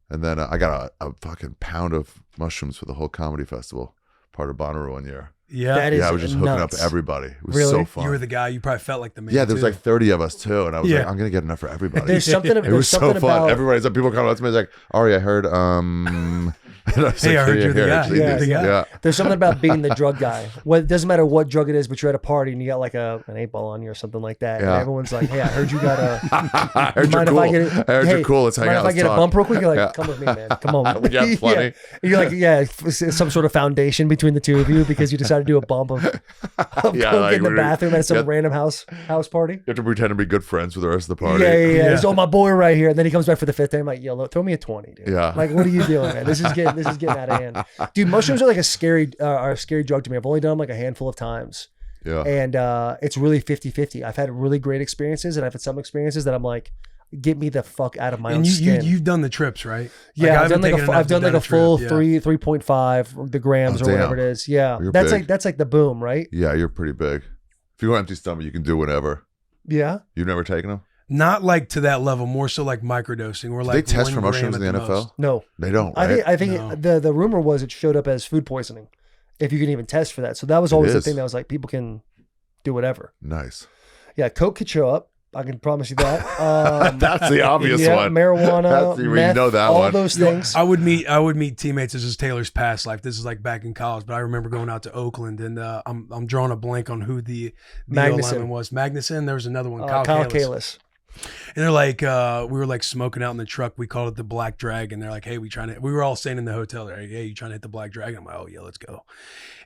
And then I got a fucking pound of mushrooms for the whole comedy festival, part of Bonnaroo one year. Yeah, That is Yeah, I was just hooking up nuts. everybody. It was Really? so fun. you were the guy. You probably felt like the man. Yeah, there was too. like 30 of us too, and I was Yeah. like, I'm gonna get enough for everybody. There's something. It There's was so something fun. about. Everybody's like, people come up to me like, Ari, I heard and I was Hey, I heard you're the guy. actually, Yeah, it is. the guy. Yeah. There's something about being the drug guy. Well, it doesn't matter what drug it is, but you're at a party and you got like an 8-ball on you or something like that. And Yeah. everyone's like, "Hey, I heard you got a. I heard you're mind if cool. I get it? I heard Hey, you're cool. Let's hang mind out. if I Let's get a talk. bump real quick?" You're like, Yeah. "Come with me, man. Come on." We got plenty. Yeah. And you're like, "Yeah, some sort of foundation between the two of you because you decided to do a bump of Yeah, coke like in the we're- bathroom at some yeah. random house party." You have to pretend to be good friends with the rest of the party. Yeah. It's, oh, my boy right here. And then he comes back for the 5th day. I'm like, "Yo, throw me a 20, dude." Yeah. Like, what are you doing, man? This is getting out of hand. Dude, mushrooms are like a scary drug to me. I've only done them like a handful of times. Yeah. And it's really 50-50. I've had really great experiences, and I've had some experiences that I'm like, get me the fuck out of my own And skin. you've done the trips, right? Yeah, I've I've done like a full trip, 3.5 the grams Oh, or whatever damn. it is. Yeah, You're that's big. like the boom, right? Yeah, you're pretty big. If you go empty stomach, you can do whatever. Yeah. You've never taken them? Not like to that level, more so like microdosing or Do like they test 1 for mushrooms in gram the at NFL? most. No, They don't, right? I think No. the rumor was it showed up as food poisoning, if you can even test for that. So that was always the is. thing that was like people can do whatever. Nice. Yeah, coke could show up. I can promise you that. That's the obvious yeah, one. marijuana, That's the- you meth, know that all one. those things. I would meet teammates. This is Taylor's past life. This is like back in college, but I remember going out to Oakland, and I'm drawing a blank on who the Magnuson. lineman was. Magnuson. There was another one, Kyle Kalis. Kalis. And they're like, we were like smoking out in the truck. We called it the Black Dragon. They're like, hey, we were all staying in the hotel. They're like, hey, you trying to hit the Black Dragon? I'm like, oh yeah, let's go.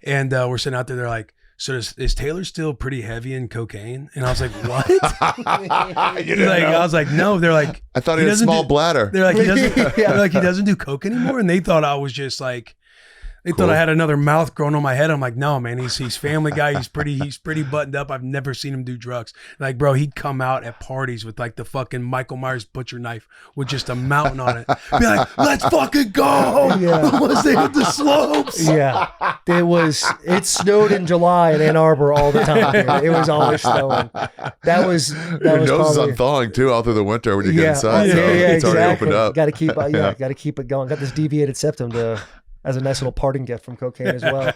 And we're sitting out there. They're like, so is Taylor still pretty heavy in cocaine? And I was like, what? You didn't Like, know? I was like, no. They're like, I thought he had a doesn't small do- bladder. They're like, he doesn't. Yeah. They're like, he doesn't do coke anymore. And they thought I was just like, they Cool. thought I had another mouth growing on my head. I'm like, no, man, he's family guy. He's pretty buttoned up. I've never seen him do drugs. Like, bro, he'd come out at parties with like the fucking Michael Myers butcher knife with just a mountain on it. Be like, let's fucking go. Yeah. Once they hit the slopes. Yeah, it snowed in July in Ann Arbor all the time. Dude. It was always snowing. That was Your nose is probably, unthawing too all through the winter when you get yeah, inside. So it's already opened up. Got to keep got to keep it going. Got this deviated septum as a nice little parting gift from cocaine as well.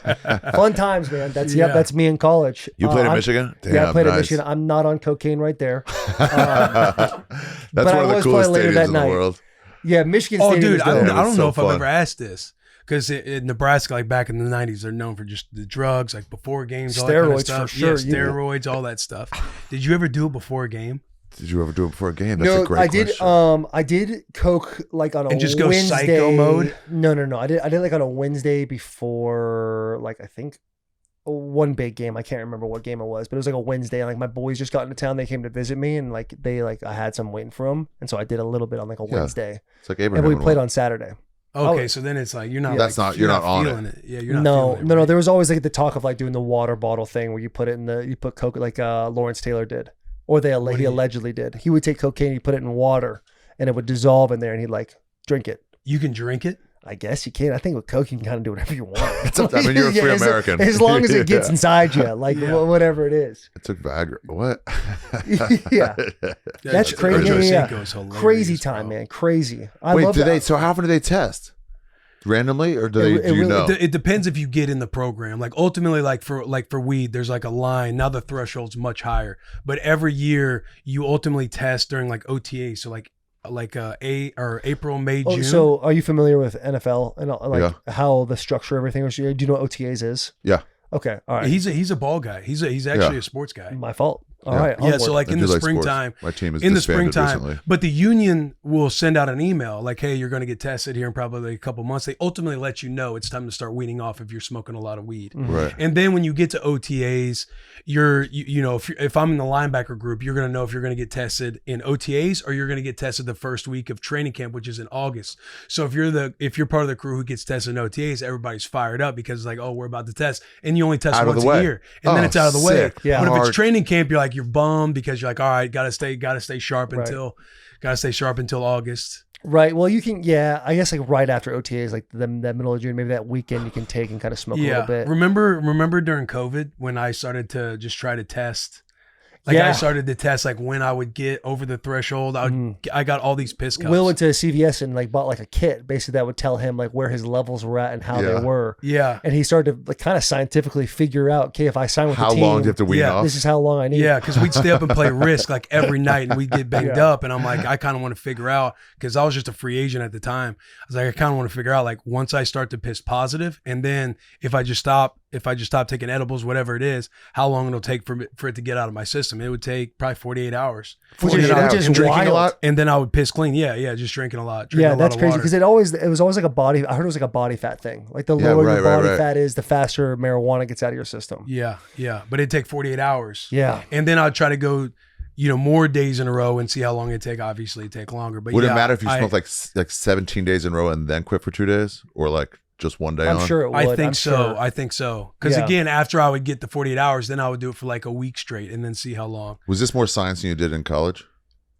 Fun times, man. That's me in college. You played in I'm- Michigan? Damn, Yeah, I played at nice. Michigan. I'm not on cocaine right there. That's but one I of the was coolest playing later stadiums that in the night. world. Yeah, Michigan Oh, Stadium dude, is I dope. don't was know so if I've fun. ever asked this. Because in Nebraska, like back in the 90s, they're known for just the drugs, like before games, all that kind of Steroids, stuff. for sure. Yeah, steroids, all that stuff. Did you ever do it before a game? Did you ever do it before a game? That's a great I did. question. I did coke like on a And just go Wednesday. psycho mode? No. I did like on a Wednesday before, like I think one big game. I can't remember what game it was, but it was like a Wednesday. Like my boys just got into town. They came to visit me, and like I had some waiting for them, and so I did a little bit on like a Yeah. Wednesday, It's like and Abraham. we and played one. on Saturday. Okay, so then it's like you're not. Yeah. That's not- you're not on feeling it. Yeah, you're not. No. feeling it, right? There was always like the talk of like doing the water bottle thing where you put coke like Lawrence Taylor did, or he allegedly did. He would take cocaine, he'd put it in water, and it would dissolve in there, and he'd like drink it. You can drink it. I guess you can. I think with coke you can kind of do whatever you want. I mean, you're a free as- American. As long as it gets Yeah. inside you, like whatever it is. It took Viagra. What? Yeah. That's crazy. Ocho Yeah. Cinco is hilarious, Crazy time, bro. man. Crazy. I Wait, love do that. they? So how often do they test? Randomly, or do they? It Do you really- know? It depends if you get in the program. Like ultimately, like for weed, there's like a line. Now the threshold's much higher, but every year you ultimately test during like OTA. So like April, May, June. So are you familiar with NFL and like Yeah. how the structure of everything was? Do you know what OTAs is? Yeah. Okay. All right. He's a ball guy. He's actually a sports guy. My fault. All right. Yeah, so onward. like I in do the like sports. springtime, My team is in the disbanded springtime, recently. but the union will send out an email like, "Hey, you're going to get tested here in probably a couple months." They ultimately let you know it's time to start weaning off if you're smoking a lot of weed. Right. And then when you get to OTAs, you know, if I'm in the linebacker group, you're going to know if you're going to get tested in OTAs or you're going to get tested the first week of training camp, which is in August. So if you're part of the crew who gets tested in OTAs, everybody's fired up because it's like, oh, we're about to test, and you only test Out of once the a way. year, and then Oh, it's out of the sick. way. Yeah. But if Hard. it's training camp, you're like, you're bummed because you're like, all right, gotta stay sharp Right. until August. Right. Well, you can. Yeah, I guess like right after OTAs, like the middle of June, maybe that weekend you can take and kind of smoke a little bit. Remember during COVID when I started to just try to test. Like Yeah. I started to test like when I would get over the threshold. I got all these piss cups. Will went to CVS and like bought like a kit basically that would tell him like where his levels were at and how Yeah. they were. Yeah. And he started to like kind of scientifically figure out, okay, if I sign with How the team, long do you have to wean Yeah, off? this is how long I need. Yeah, because we'd stay up and play Risk like every night, and we'd get banged Yeah. up. And I'm like, I kind of want to figure out, because I was just a free agent at the time. I was like, I kind of want to figure out like once I start to piss positive, and then if I just stop taking edibles, whatever it is, how long it'll take for it to get out of my system. It would take probably 48 hours. Which 48 is hours. which is And drinking wild. a lot? And then I would piss clean. Yeah, just drinking a lot. Yeah, Drinking a lot that's of crazy water. because it was always like a body. I heard it was like a body fat thing. Like the Yeah, lower right, your right, body right. fat is, the faster marijuana gets out of your system. Yeah, but it'd take 48 hours. Yeah. And then I'd try to go, more days in a row and see how long it'd take. Obviously, it'd take longer. But Would yeah, it matter if you I- smoked like 17 days in a row and then quit for 2 days, or like just one day I'm on? sure it would. I think I'm so. sure. I think so. Because Yeah. again, after I would get the 48 hours, then I would do it for like a week straight and then see how long. Was this more science than you did in college?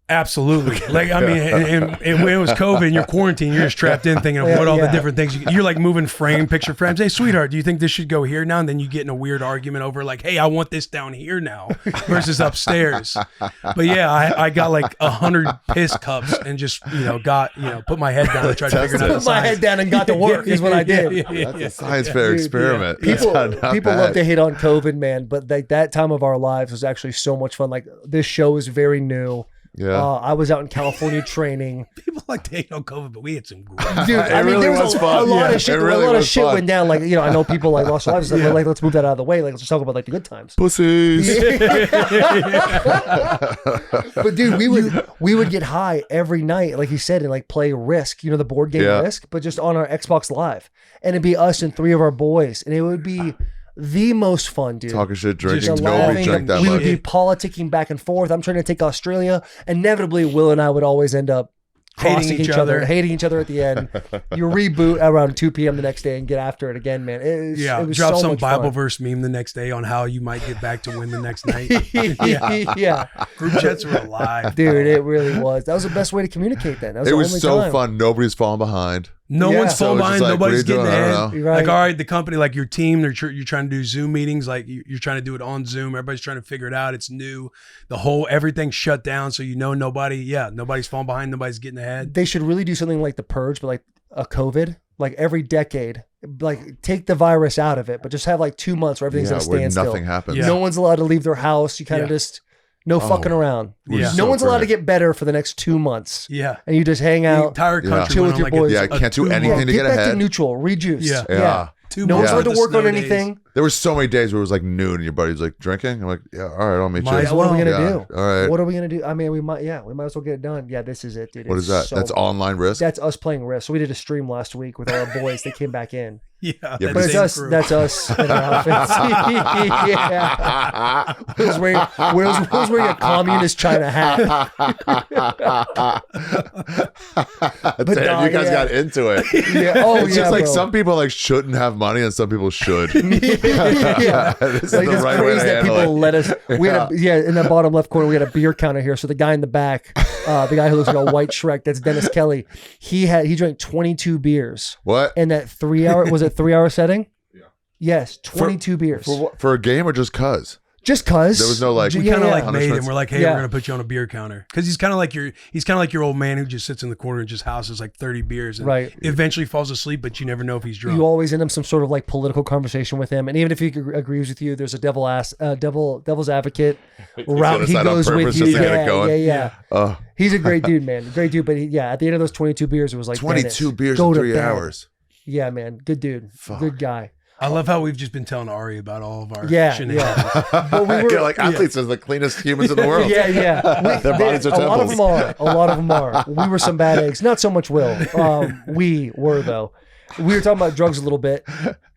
Absolutely. Like, I mean, and when it was COVID and you're quarantined, you're just trapped in thinking of what all the Yeah. different things. You're like moving picture frames. Hey, sweetheart, do you think this should go here now? And then you get in a weird argument over like, hey, I want this down here now versus upstairs. But yeah, I got like 100 piss cups and just, put my head down and tried to figure out the Put my head science. down and got to work is what I did. That's a science fair Dude, experiment. People That's not people bad. love to hate on COVID, man, but like that time of our lives was actually so much fun. Like this show is very new. Yeah. I was out in California training. People like to hate on COVID, but we had some great. Dude, I mean, really there was was a fun. lot Yeah, of shit. it really a lot of was shit fun. went down. Like, I know people like lost lives. Like, let's move that out of the way. Like, let's just talk about like the good times. Pussies. But dude, we would get high every night, like he said, and like play Risk, the board game Yeah. Risk, but just on our Xbox Live, and it'd be us and 3 of our boys, and it would be the most fun, dude. Talking shit, drinking. Just Nobody laughing. drank that We much. would be politicking back and forth. I'm trying to take Australia. Inevitably, Will and I would always end up crossing each other, hating each other at the end. You reboot around 2 p.m. the next day and get after it again, man. It was drop so some much Bible fun. verse meme the next day on how you might get back to win the next night. Yeah. Group chats were alive. Dude, it really was. That was the best way to communicate then. That was It the was only so time. fun. Nobody's falling behind. No Yeah. one's So falling it's just behind. like, what are Nobody's you getting doing? I ahead. don't know. You're right. Like, all right, the company, like your team, you're trying to do Zoom meetings. Like you're trying to do it on Zoom. Everybody's trying to figure it out. It's new. Everything's shut down. So nobody's falling behind. Nobody's getting ahead. They should really do something like the Purge, but like a COVID, like every decade, like take the virus out of it, but just have like 2 months where everything's Yeah, at a where standstill. nothing happens. Yeah. No one's allowed to leave their house. You kind of Yeah. just no fucking around. We're Yeah. so No one's allowed to great. get better for the next 2 months. Yeah. And you just hang The out. entire Yeah. country Chill went with on your boys. Yeah, I can't do anything to get get back to ahead. neutral, rejuice. Yeah. Yeah. 2 No one's months allowed to with the work on snow days. anything. There were so many days where it was like noon and your buddy was like drinking. I'm like, yeah, all right, I'll meet Might you. as What are we gonna Yeah, do? all right. What are we gonna do? I mean, we might as well get it done. Yeah, this is it, dude. What It's is that? so That's fun. online risk. That's us playing Risk. So we did a stream last week with our boys. They came back in. Yeah. Yeah, that But it's same us. crew. That's us in our outfits. Yeah. Will's wearing a communist China hat. Damn, you guys yeah. got into it. Yeah. Oh, It's yeah, just like bro. some people like shouldn't have money and some people should. Yeah. This is Like the it's right way to crazy that handle people it. let us. We had in the bottom left corner, we had a beer counter here. So the guy in the back, the guy who looks like a white Shrek, that's Dennis Kelly. He drank 22 beers What? in that 3 hour. Was it 3 hour setting? Yeah. Yes, 22 beers. For a game or just cuz? Just cause There was no like. We kind of like made punishments. him. We're like, hey, Yeah. we're gonna put you on a beer counter because he's kind of like your old man who just sits in the corner and just houses like 30 beers and Right. eventually falls asleep, but you never know if he's drunk. You always end up some sort of like political conversation with him, and even if he agrees with you, there's a devil's advocate route us he that on goes purpose with you. just to get it going. Yeah. Oh, He's a great dude, man. Great dude, but at the end of those 22 beers, it was like 22 Dennis, beers go in to 3 bed. hours. Yeah, man. Good dude. Fuck. Good guy. I love how we've just been telling Ari about all of our Yeah, shenanigans. yeah. But we were You're like athletes are the cleanest humans in the world. Yeah, yeah. Their bodies are a lot of temples. them are. A lot of them are. We were some bad eggs. Not so much Will. We were though. We were talking about drugs a little bit.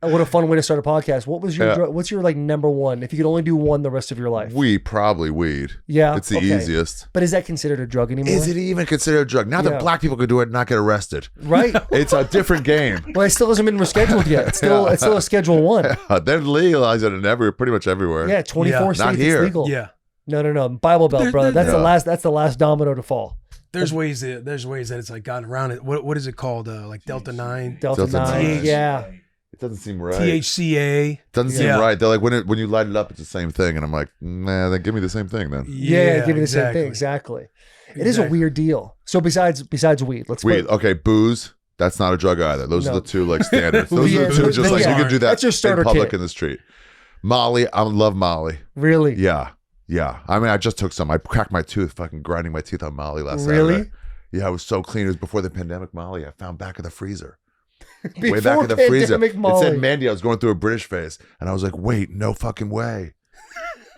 What a fun way to start a podcast. What was your drug? What's your like number one? If you could only do one the rest of your life. Probably weed. Yeah, It's the okay. easiest. But is that considered a drug anymore? Is it even considered a drug? Now Yeah. that black people could do it and not get arrested. Right. It's a different game. Well, it still hasn't been rescheduled yet. It's still a Schedule 1. They're legalizing it in pretty much everywhere. Yeah, 24 Yeah. states Not it's here. legal. Yeah. No. Bible Belt, brother. That's Yeah. that's the last domino to fall. There's ways that it's like gotten around it. What is it called? Like Delta 9, Delta 9. 9. Yeah. It doesn't seem right. THCA. Doesn't seem Yeah. right. They're like when you light it up, it's the same thing, and I'm like, nah, then give me the same thing then. Yeah, give me the same thing. Exactly. It is a weird deal. So besides weed, let's Weed. Okay, booze. That's not a drug either. Those No. are the two like standards. Those Yeah, are the two just like yeah. you can do that That's your starter in public kit. in the street. Molly, I love Molly. Really? Yeah. I mean, I just took some. I cracked my tooth, fucking grinding my teeth on Molly last Really? Saturday. Yeah, it was so clean. It was before the pandemic Molly. I found back of the freezer. Way Before back in the freezer. pandemic It Molly. said Mandy. I was going through a British phase, and I was like, "Wait, no fucking way!"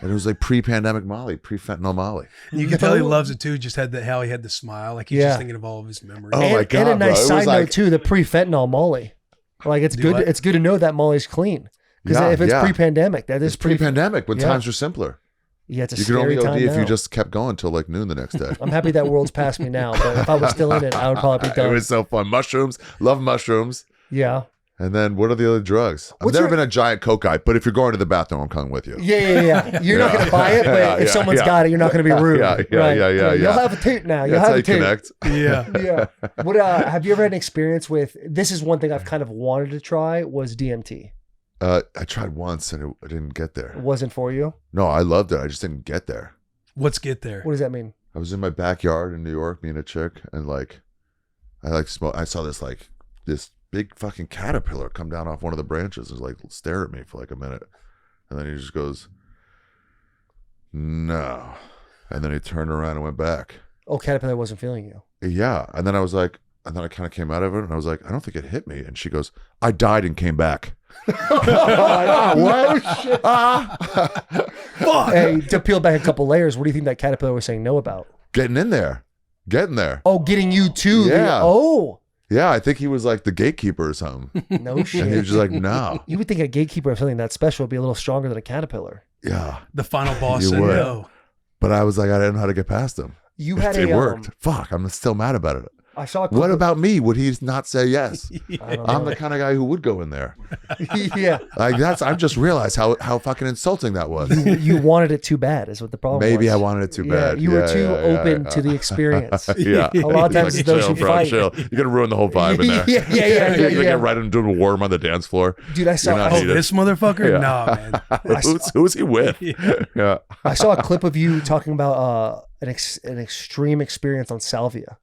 And it was like pre-pandemic Molly, pre-fentanyl Molly. You can tell he loves it too. Just had how he had the smile, like he's Yeah. just thinking of all of his memories. Oh my God, and a nice bro. It side was note like- too, the pre-fentanyl Molly. Like it's Do good. what? It's good to know that Molly's clean because Yeah, if it's yeah. pre-pandemic, that is It's pre-pandemic when Yeah. times were simpler. Yeah, it's a You could scary only time OD if now. you just kept going till like noon the next day. I'm happy that world's past me now, but if I was still in it, I would probably be It done. was so fun. Mushrooms, love mushrooms. Yeah. And then what are the other drugs? I've What's never your- been a giant coke guy, but if you're going to the bathroom, I'm coming with you. Yeah. You're not going to buy it, but Yeah, if yeah, someone's yeah. got it, you're not going to be rude. Yeah, Right. yeah. You'll have a toot now. You'll That's how have you a toot. connect. Yeah. Yeah. What have you ever had an experience with? This is one thing I've kind of wanted to try was DMT. I tried once and I didn't get there. It wasn't for you. No, I loved it. I just didn't get there. Let's get there. What does that mean? I was in my backyard in New York, me and a chick, and like, I saw this big fucking caterpillar come down off one of the branches and like stare at me for like a minute, and then he just goes, "No," and then he turned around and went back. Oh, caterpillar wasn't feeling you. Yeah, and then I was like, and then I kind of came out of it, and I was like, I don't think it hit me, and she goes, "I died and came back." What? Hey, to peel back a couple layers, what do you think that caterpillar was saying no about? Getting in there, getting there. Oh, getting you to Yeah. Yeah, I think he was like the gatekeeper or something. No And he shit. was just like, no. You would think a gatekeeper of something that special would be a little stronger than a caterpillar. Yeah. The final boss You said would. no. But I was like, I didn't know how to get past him. You had It a worked. Fuck, I'm still mad about it. I saw a clip What of- about me? Would he not say yes? I don't I'm know. the kind of guy who would go in there. Yeah. Like I've just realized how fucking insulting that was. You wanted it too bad is what the problem was. Maybe I wanted it too Yeah, bad. you were Yeah, too yeah, open yeah. to the experience. Yeah. A lot of times Like, it's those chill, who bro, fight. chill. You're gonna ruin the whole vibe in there. Yeah. You're gonna right into a worm on the dance floor. Dude, I saw You're not Oh, needed. this motherfucker? Yeah. Nah, man. Who's he with? Yeah. I saw a clip of you talking about an extreme experience on salvia.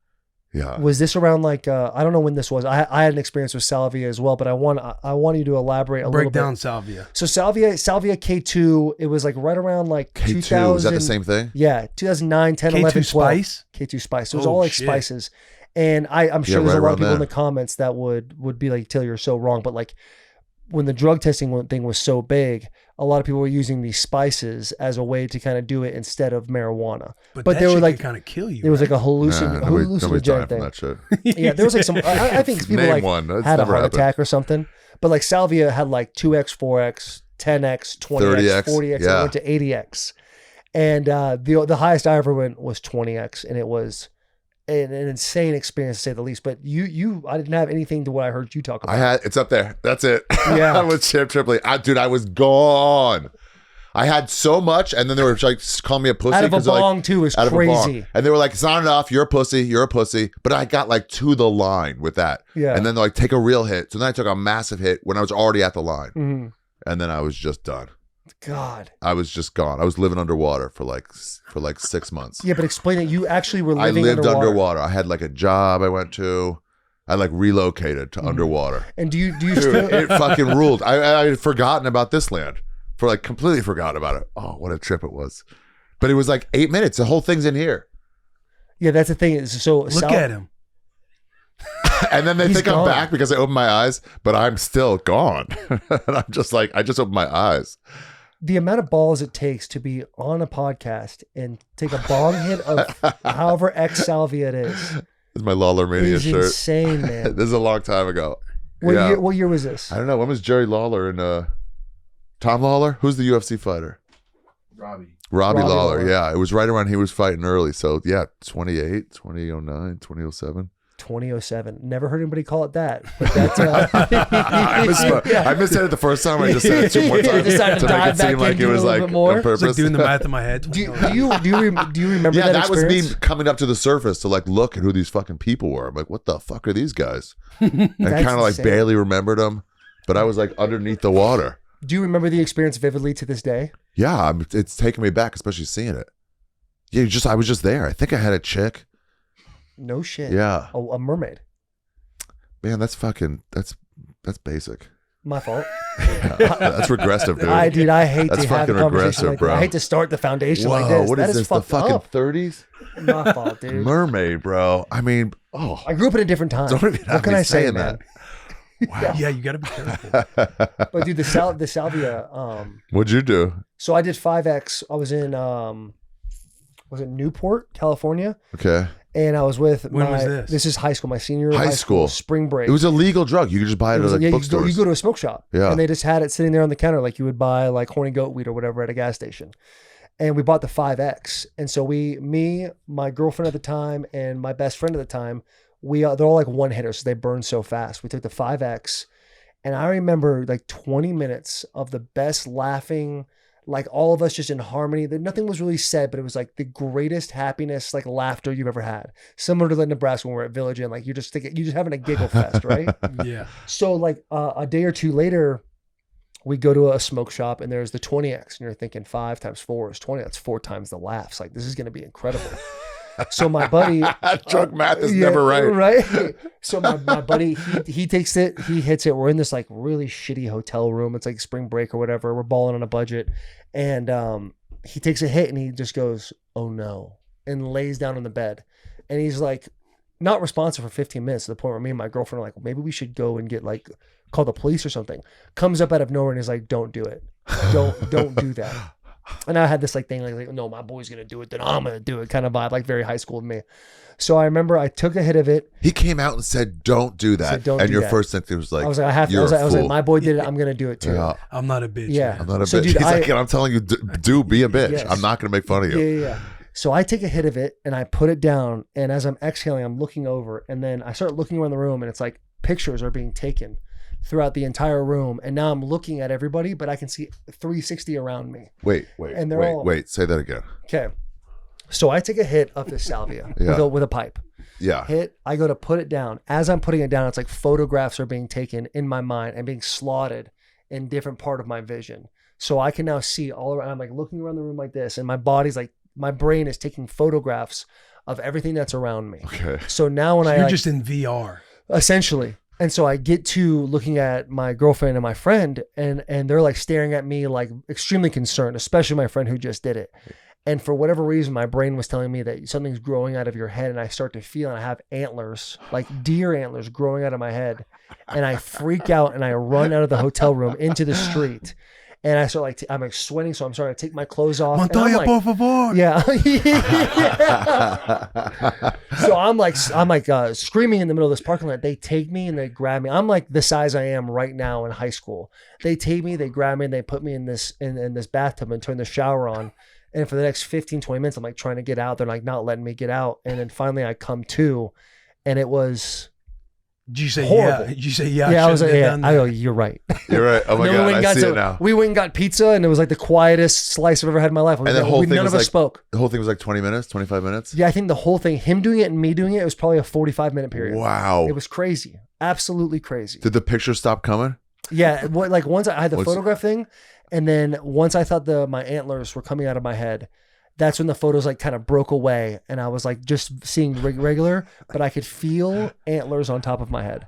Yeah. Was this around like I don't know when this was. I had an experience with salvia as well, but I want you to elaborate a little Break down bit. salvia. So salvia K2, it was like right around like K2, 2000. is that the same thing? Yeah, 2009, 10, K2 11, 12. spice? K2 spice. So it was Oh, all like shit. spices. And I'm sure Yeah, there's a right lot of around people in there. the comments that would be like, Taylor, you're so wrong. But like when the drug testing thing was so big, a lot of people were using these spices as a way to kind of do it instead of marijuana. But But that they were shit like, could kind of kill you. it was right? like a Nobody's hallucinogenic dying from thing. that shit. Yeah, there was like some. I think people Name like one. That's had a never heart happened. attack or something. But like salvia had like 2x, 4x, 10x, 20x, 30x, 40x, and yeah. it went to 80x. And the highest I ever went was 20x, and it was an insane experience to say the least. But I didn't have anything to what I heard you talk about. It's up there. That's it. Yeah. I was Chip Tripoli. Dude, I was gone. I had so much, and then they were like calling me a pussy. Out of a 'cause they're like, bong too is out of a bong. crazy. And they were like, it's not enough. You're a pussy. You're a pussy. But I got like to the line with that. Yeah. And then they're like, take a real hit. So then I took a massive hit when I was already at the line. Mhm. And then I was just done. God. I was just gone. I was living underwater for like 6 months. Yeah, but explain it. You actually were I living lived underwater. underwater. I had like a job I went to. I like relocated to underwater. And do you Dude, still? it fucking ruled. I had forgotten about this land. For like completely forgot about it. Oh, what a trip it was. But it was like 8 minutes. The whole thing's in here. Yeah, that's the thing. So Look at him. And then they He's think I'm gone. back because I opened my eyes, but I'm still gone. And I'm just like, I just opened my eyes. The amount of balls it takes to be on a podcast and take a bong hit of however X salvia it is This is my Lawler Mania shirt. insane, man. This is a long time ago. What year was this? I don't know. When was Jerry Lawler and Tom Lawler? Who's the UFC fighter? Robbie Lawler. Yeah, it was right around he was fighting early. So yeah, 28, 2009, 2007. 2007. Never heard anybody call it that. But that's I missaid it the first time. I just said it 2 more You times decided to to make dive it seem back like into it it was a little like bit more. on It's purpose. like doing the math in my head. do you remember Yeah, that that was me experience? coming up to the surface to like look at who these fucking people were. I'm like, what the fuck are these guys? And I That's kind of like insane. barely remembered them, but I was like underneath the water. Do you remember the experience vividly to this day? Yeah, it's taking me back, especially seeing it. Yeah, I was just there. I think I had a chick. No shit. Yeah, A mermaid. man, that's basic. My fault. That's regressive, dude. I hate That's to have a fucking conversation regressive, like bro. that. I hate to start the foundation like Whoa, this. what That is this? The fucked fucking up. 30s? My fault, dude. Mermaid, bro. I mean, oh, I grew up in a different time. don't even What have can me I say, saying man? that. Yeah, you got to be careful. But dude, the salvia. What'd you do? So I did 5X. I was in was it Newport, California, Okay. and I was with When my. was this? This is high school. My senior year of High high school. spring break. It was a legal drug. You could just buy it It at was like yeah, bookstores. you go to a smoke shop, Yeah. and they just had it sitting there on the counter like you would buy like horny goat weed or whatever at a gas station. And we bought the 5X, and so me, my girlfriend at the time, and my best friend at the time, they're all like one hitters, so they burn so fast. We took the 5X, and I remember like 20 minutes of the best laughing, like all of us just in harmony. Nothing was really said, but it was like the greatest happiness, like laughter you've ever had. Similar to the Nebraska when we're at Village Inn, like you're just having a giggle fest, right? Yeah. So like a day or two later, we go to a smoke shop and there's the 20X, and you're thinking 5 times 4 is 20. That's 4 times the laughs. Like this is going to be incredible. So my buddy, Drug math is never right. Right. So my buddy, he takes it, he hits it. We're in this like really shitty hotel room. It's like spring break or whatever. We're balling on a budget, and he takes a hit and he just goes, "Oh no," and lays down on the bed, and he's like, not responsive for 15 minutes to the point where me and my girlfriend are like, maybe we should go and get like call the police or something. Comes up out of nowhere and is like, "Don't do it. Don't do that." And I had this like thing like, no, my boy's gonna do it, then I'm gonna do it kind of vibe, like very high school to me. So I remember I took a hit of it. He came out and said, "Don't do that." Said, "Don't and do your that." first thing was like, I was like, I have to. "You're I was a like, fool." my boy did it. I'm gonna do it too. Yeah. I'm not a bitch. Yeah. man. I'm not a So, bitch. dude, He's like, and I'm telling you, do be a bitch. Yes. I'm not going to make fun of you. Yeah. So I take a hit of it and I put it down. And as I'm exhaling, I'm looking over, and then I start looking around the room, and it's like pictures are being taken throughout the entire room. And now I'm looking at everybody, but I can see 360 around me. Wait. And they're all- Wait. Say that again. Okay. So I take a hit of this salvia Yeah. with a pipe. Yeah. Hit. I go to put it down. As I'm putting it down, it's like photographs are being taken in my mind and being slotted in different part of my vision. So I can now see all around. I'm like looking around the room like this, and my body's like, my brain is taking photographs of everything that's around me. Okay. So now when So I you're like, just in VR. essentially, and so I get to looking at my girlfriend and my friend, and they're like staring at me like extremely concerned, especially my friend who just did it. And for whatever reason, my brain was telling me that something's growing out of your head, and I start to feel, and I have antlers, like deer antlers growing out of my head. And I freak out, and I run out of the hotel room into the street. And I start like, I'm like sweating, so I'm starting to take my clothes off. And I'm Montoya, like, por favor. yeah. So I'm like screaming in the middle of this parking lot. They take me and they grab me. I'm like the size I am right now in high school. They take me, they grab me, and they put me in this bathtub and turn the shower on. And for the next 15, 20 minutes, I'm like trying to get out. They're like not letting me get out. And then finally I come to, and it was Did you say horrible. yeah? Did you say yeah? Yeah, I was like, shouldn't have yeah. done I that? go, you're right. You're right. Oh my And then we God. went and I got see it now. We went and got pizza, and it was like the quietest slice I've ever had in my life. And the whole thing none was of us like- spoke. The whole thing was like 20 minutes, 25 minutes. Yeah, I think the whole thing, him doing it and me doing it, was probably a 45-minute period. Wow. It was crazy. Absolutely crazy. Did the picture stop coming? Yeah, like once I had the What's- photograph thing, and then once I thought my antlers were coming out of my head, that's when the photos like kind of broke away, and I was like just seeing regular, but I could feel antlers on top of my head.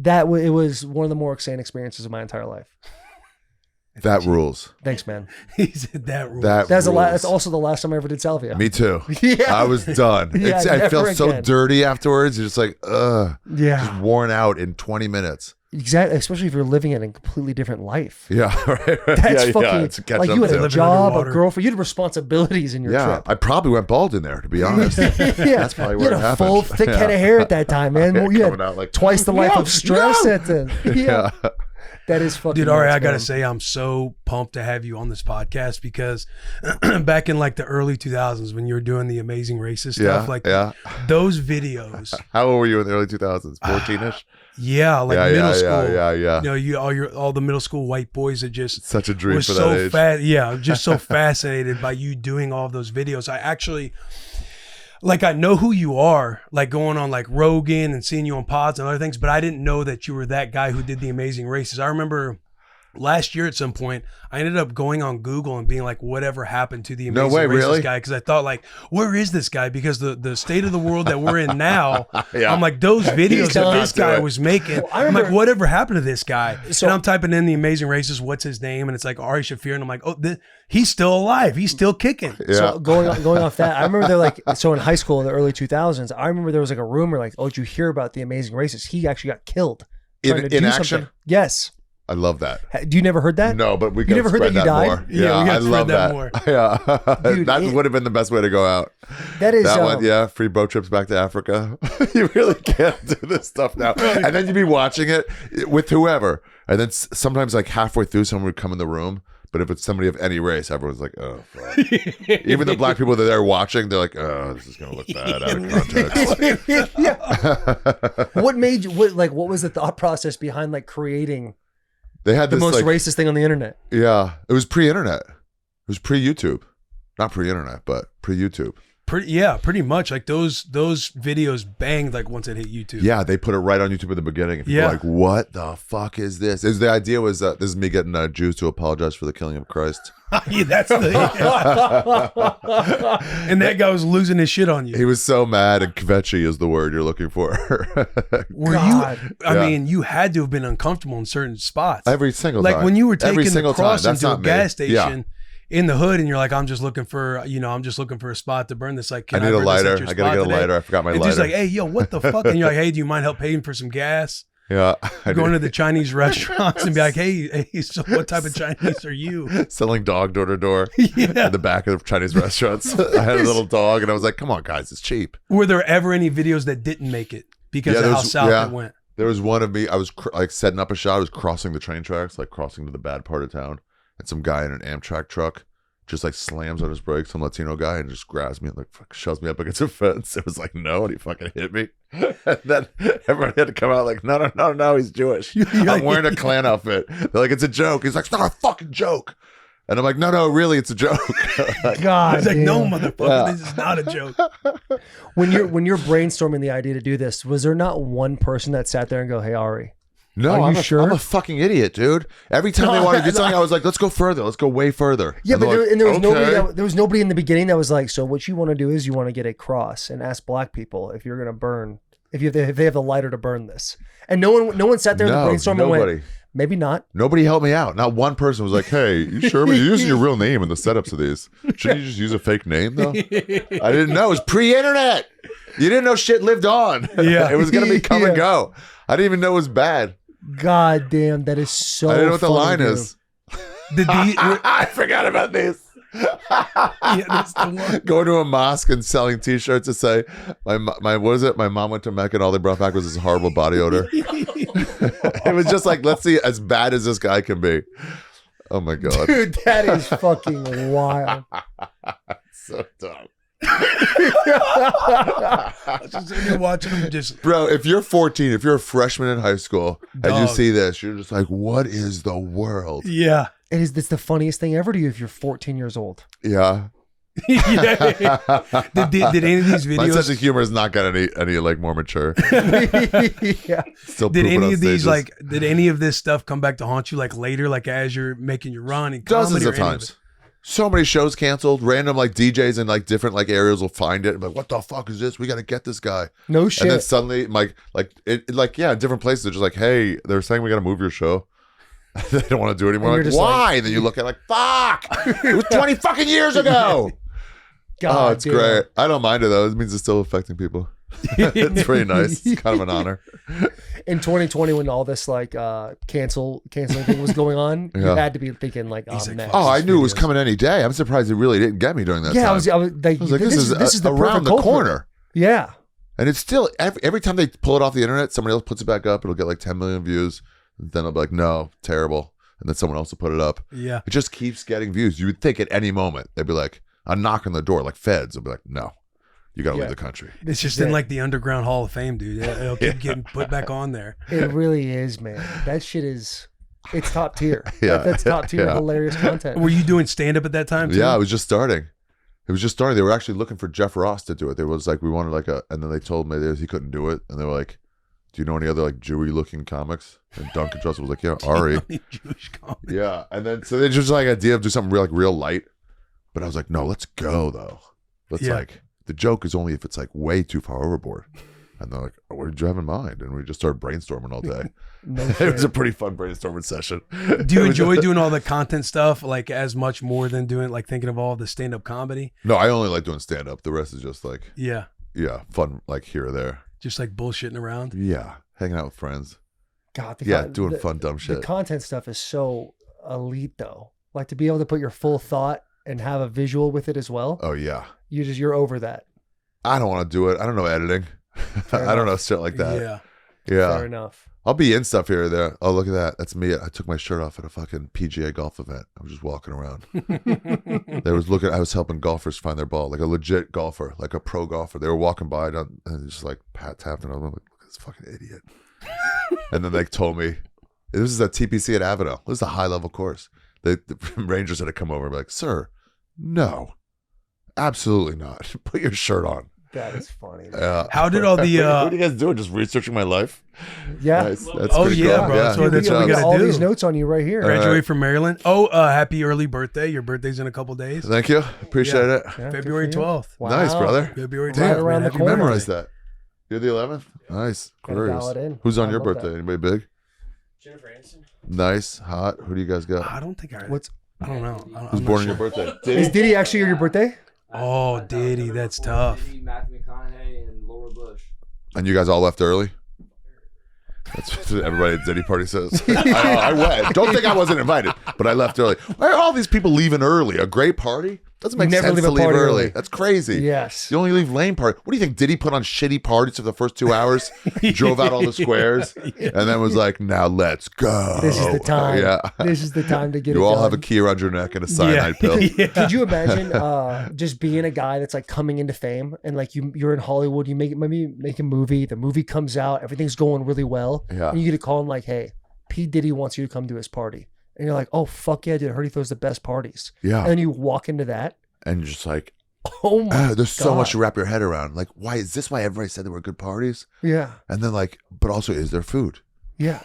It was one of the more insane experiences of my entire life. That rules. Thanks, man. He said that rule. That That's rules. that's also the last time I ever did salvia. Me too. Yeah. I was done. Yeah, I felt never so again. dirty afterwards. You're just like, Yeah. just worn out in 20 minutes. Exactly. Especially if you're living in a completely different life. Yeah, right. That's yeah, fucking it's a catch like up you had to. a Living job, underwater. a girlfriend. You had responsibilities in your Yeah, trip. I probably went bald in there, to be honest. Yeah, That's probably you where had it a happened. full thick head of hair at that time, man. Yeah, You had coming out like, twice the life "No, of stress. no." At the, yeah, that is fucking. Dude, Ari, nuts, I gotta man. say, I'm so pumped to have you on this podcast because back in like the early 2000s when you were doing the Amazing Racist stuff, like those videos. How old were you in the early 2000s? 14ish. Yeah, like Yeah, middle yeah, school. yeah. You know, all the middle school white boys that just Such a dream was for so that age. I'm just so fascinated by you doing all of those videos. I actually, like, I know who you are, like going on like Rogan and seeing you on pods and other things, but I didn't know that you were that guy who did the Amazing Races. I remember last year at some point, I ended up going on Google and being like, whatever happened to the No Amazing way, Races really? guy? Because I thought like, where is this guy? Because the state of the world that we're in now, Yeah. I'm like, those videos that done. this guy was making, I I'm like, remember- whatever happened to this guy? So- And I'm typing in the Amazing Races, what's his name? And it's like Ari Shaffir. And I'm like, oh, he's still alive. He's still kicking. Yeah. So going off that, I remember they're like, so in high school in the early 2000s, I remember there was like a rumor like, oh, did you hear about the Amazing Races? He actually got killed trying to In do action? something. Yes. I love that. Do you never heard that? No, but we You can never heard spread that he died? more. Yeah, Yeah, we gotta I spread love that that. more. Yeah, Dude, that it- would have been the best way to go out. That is That one, yeah, free boat trips back to Africa. You really can't do this stuff now. And then you'd be watching it with whoever, and then sometimes like halfway through, someone would come in the room. But if it's somebody of any race, everyone's like, "Oh, fuck." Even the black people that they're watching, they're like, "Oh, this is gonna look bad out of context." yeah. What made you? What was the thought process behind like creating They had the this most like, racist thing on the internet? yeah, it was pre-internet. It was pre-YouTube, not pre-internet, but pre-YouTube. Pretty much. Like those videos banged like once it hit YouTube. Yeah, they put it right on YouTube at the beginning. And people Yeah. were like, what the fuck is this? The idea was that this is me getting Jews to apologize for the killing of Christ. Yeah, that's the and that guy was losing his shit on you. He was so mad, and kvetchy is the word you're looking for. Were God. you? I Yeah. mean, you had to have been uncomfortable in certain spots. Every single like time. when you were Every taking the single time. cross That's into a not me. gas Yeah. station in the hood, and you're like, I'm just looking for a spot to burn this. Like, I can need a burn this at lighter. your I gotta spot get a today? lighter. I forgot my And lighter. just like, hey, yo, what the fuck? And you're like, hey, do you mind help paying for some gas? Yeah. I Going did. to the Chinese restaurants and be like, hey, so what type of Chinese are you? Selling dog door to door Yeah. in the back of Chinese restaurants. I had a little dog, and I was like, come on, guys, it's cheap. Were there ever any videos that didn't make it because of there how was- south yeah. it went? There was one of me. I was like setting up a shot. I was crossing the train tracks, like crossing to the bad part of town, and some guy in an Amtrak truck just like slams on his brakes, some Latino guy, and just grabs me and like shoves me up against a fence. It was like, no, and he fucking hit me. And then everybody had to come out like, no, he's Jewish. I'm wearing a Klan outfit. They're like, it's a joke. He's like, it's not a fucking joke. And I'm like, no, really, it's a joke. Like, God, He's like, no, damn. motherfucker, Yeah. this is not a joke. When you're brainstorming the idea to do this, was there not one person that sat there and go, "Hey, Ari, no, Are you I'm sure? I'm a fucking idiot, dude. Every time they wanted to do something, I was like, let's go further. Let's go way further. Yeah, And but they're like, there was okay. there was nobody in the beginning that was like, so what you want to do is you want to get a cross and ask black people if you're gonna burn if they have the lighter to burn this. And no one sat there in the brainstorming and nobody. went, maybe not. Nobody helped me out. Not one person was like, hey, you sure? But you're using your real name in the setups of these. Shouldn't you just use a fake name, though? I didn't know. It was pre-internet. You didn't know shit lived on. Yeah. It was going to be come and Yeah. go. I didn't even know it was bad. God damn, that is so I didn't know what the funny, line dude. is. I I forgot about this. yeah, that's the one. Going to a mosque and selling T-shirts to say, my what was it? My mom went to Mecca and all they brought back was this horrible body odor. It was just like, let's see as bad as this guy can be. Oh my god, Dude, that is fucking wild. so dumb. Just sitting here watching him just Bro, if you're 14, if you're a freshman in high school and you Dog. see this, you're just like, what is the world? yeah. It's the funniest thing ever to you if you're 14 years old. Yeah. Yeah. Did any of these My sense of videos humor has not got any like more mature. Yeah. Still did pooping any on of these stages. like did any of this stuff come back to haunt you like later, like as you're making your run and dozens comedy of or any times? So many shows canceled. Random like DJs in like different like areas will find it and be like, what the fuck is this? We got to get this guy. No shit. And then suddenly, like different places are just like, hey, they're saying we got to move your show. They don't want to do it anymore. And Like, you're just why? Then you look at it like, fuck! It was 20 fucking years ago. God, It's dude. great. I don't mind it though. It means it's still affecting people. It's pretty nice. It's kind of an honor. In 2020, when all this like canceling thing was going on, you Yeah. had to be thinking like, oh, like, next. Oh, I knew it was coming any day. I'm surprised it really didn't get me during that yeah, time. I was like, I was like, this is the around perfect the culprit. corner. Yeah. And it's still, every time they pull it off the internet, somebody else puts it back up. It'll get like 10 million views. Then I'll be like, no, terrible. And then someone else will put it up. Yeah. It just keeps getting views. You would think at any moment, they'd be like, a knock on the door, like feds. They'll be like, no, you got to leave the country. It's just in like the underground Hall of Fame, dude. It'll keep getting put back on there. It really is, man. That shit is, it's top tier. Yeah. That's top tier Yeah. hilarious content. Were you doing stand up at that time too? Yeah, it was just starting. It was just starting. They were actually looking for Jeff Ross to do it. They was like, we wanted like and then they told me he couldn't do it. And they were like, do you know any other like Jewy looking comics? And Duncan Trussell was like, yeah, Ari. Jewish comedy. Yeah. And then, so they just like idea of do something real light. But I was like, no, let's go though. Let's like, the joke is only if it's like way too far overboard. And they're like, oh, what did you have in mind? And we just started brainstorming all day. It was a pretty fun brainstorming session. Do you enjoy doing all the content stuff like as much more than doing like thinking of all the stand up comedy? No, I only like doing stand up. The rest is just like, Yeah. fun, like here or there. Just like bullshitting around. Yeah. Hanging out with friends. God, Doing fun, dumb shit. The content stuff is so elite, though. Like to be able to put your full thought and have a visual with it as well. Oh, yeah. You're over that. I don't want to do it. I don't know editing. I don't know shit like that. Yeah. Yeah. Fair enough. I'll be in stuff here or there. Oh, look at that. That's me. I took my shirt off at a fucking PGA golf event. I was just walking around. I was helping golfers find their ball, like a legit golfer, like a pro golfer. They were walking by and just like tapped and I was like, look at this fucking idiot. And then they told me, this is at TPC at Avenel. This is a high level course. The Rangers had to come over and be like, sir, no, absolutely not. Put your shirt on. That is funny. How did all the what are you guys doing? Just researching my life? Yeah. Nice. That's Oh, pretty yeah, cool. bro. That's what- good that's what we job. gotta all do. these notes on you right here. graduate from Maryland? Oh, happy early birthday. Your birthday's in a couple days. Thank you. Appreciate it. Yeah, good February for you. 12th. Wow. Nice, brother. February 12th. Right around man. the Happy You corner. memorized that. You're the 11th? Nice. Gotta Glorious. dial it in. Who's on I your love birthday? that. Anybody big? Jennifer Aniston. Nice. Hot. Who do you guys got? I don't think I. What's I don't know. Who's I'm born not on your sure. birthday? is Diddy actually your birthday? Oh, Diddy, that's tough. Matthew McConaughey and Laura Bush. And you guys all left early? That's what everybody at Diddy Party says. I went. Don't think I wasn't invited, but I left early. Why are all these people leaving early? A great party? Doesn't make Never sense leave to a leave party early. early. That's crazy. Yes. You only leave lane party. What do you think? Diddy put on shitty parties for the first 2 hours, drove out all the squares, and then was like, now let's go. This is the time. Yeah. This is the time to get You it all done. have a key around your neck and a cyanide pill. Could you imagine just being a guy that's like coming into fame and like you're in Hollywood, you maybe make a movie, the movie comes out, everything's going really well, Yeah. and you get a call and like, hey, P. Diddy wants you to come to his party. And you're like, oh, fuck yeah, dude, I heard he throws the best parties. Yeah. And then you walk into that. And you're just like, Oh my there's so God. much to wrap your head around. Like, why is this why everybody said they were good parties? Yeah. And then like, but also, is there food? Yeah.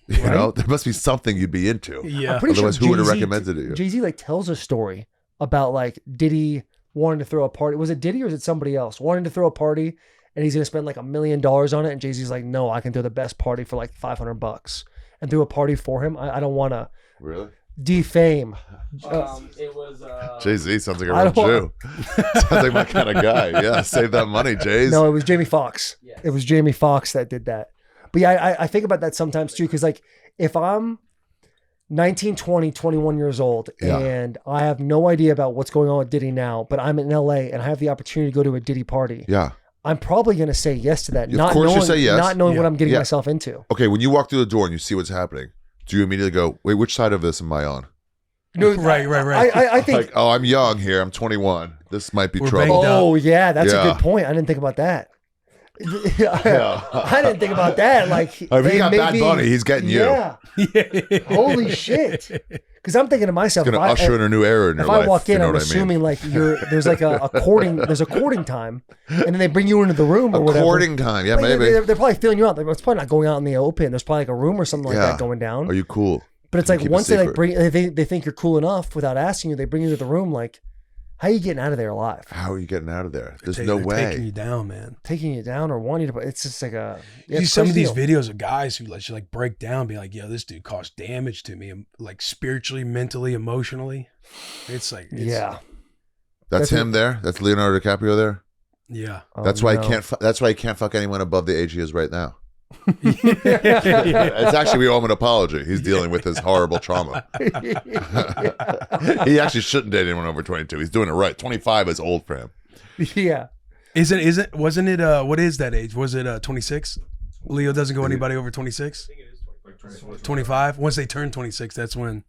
You Right? know, there must be something you'd be into. Yeah. I'm pretty Otherwise, sure who would have Jay-Z recommended it to you? Jay-Z like tells a story about like Diddy wanting to throw a party. Was it Diddy or is it somebody else? Wanting to throw a party and he's going to spend like $1 million on it. And Jay-Z's like, no, I can throw the best party for like $500 and threw a party for him. I don't want to Really? defame. It was Jay-Z sounds like a I real don't- Jew. Sounds like my kind of guy. Yeah, save that money, Jays. No, it was Jamie Foxx. Yes. It was Jamie Foxx that did that. But yeah, I think about that sometimes too. Cause like if I'm 19, 20, 21 years old Yeah. and I have no idea about what's going on with Diddy now, but I'm in LA and I have the opportunity to go to a Diddy party. Yeah. I'm probably going to say yes to that. Of course you say yes. Not knowing what Yeah. I'm getting Yeah. myself into. Okay, when you walk through the door and you see what's happening, do you immediately go, wait, which side of this am I on? No, Right. I think, Like, oh, I'm young here. I'm 21. This might be We're trouble. banged up. oh yeah, that's Yeah. a good point. I didn't think about that. I didn't think about that. Like, If he they got Bad maybe- Bunny, he's getting you. Yeah. Holy shit. Because I'm thinking to myself, He's going if to I- usher in a new era in your if life. I walk you in, know I'm what I mean? assuming like there's like a courting time, and then they bring you into the room or A whatever. courting time. Yeah, Like, maybe. They're probably feeling you out. Like, it's probably not going out in the open. There's probably like a room or something like Yeah. that going down. Are you cool? But it's Can like keep it once they like secret. bring, they think you're cool enough without asking you, they bring you to the room. Like, How are you getting out of there alive? How are you getting out of there? There's They're no taking way. you down, man. Taking you down or wanting you to? It's just like a. You see some of these videos of guys who like break down, be like, "Yo, this dude caused damage to me, like spiritually, mentally, emotionally." It's like, Yeah. That's him there. That's Leonardo DiCaprio there. yeah. That's why he can't. That's why he can't fuck anyone above the age he is right now. Yeah. It's actually we owe him an apology. He's dealing with his horrible trauma. He actually shouldn't date anyone over 22. He's doing it right. 25 is old for him. Yeah. Wasn't it what is that age? Was it 26? Leo doesn't go anybody over 26? 25? Once they turn 26, that's when.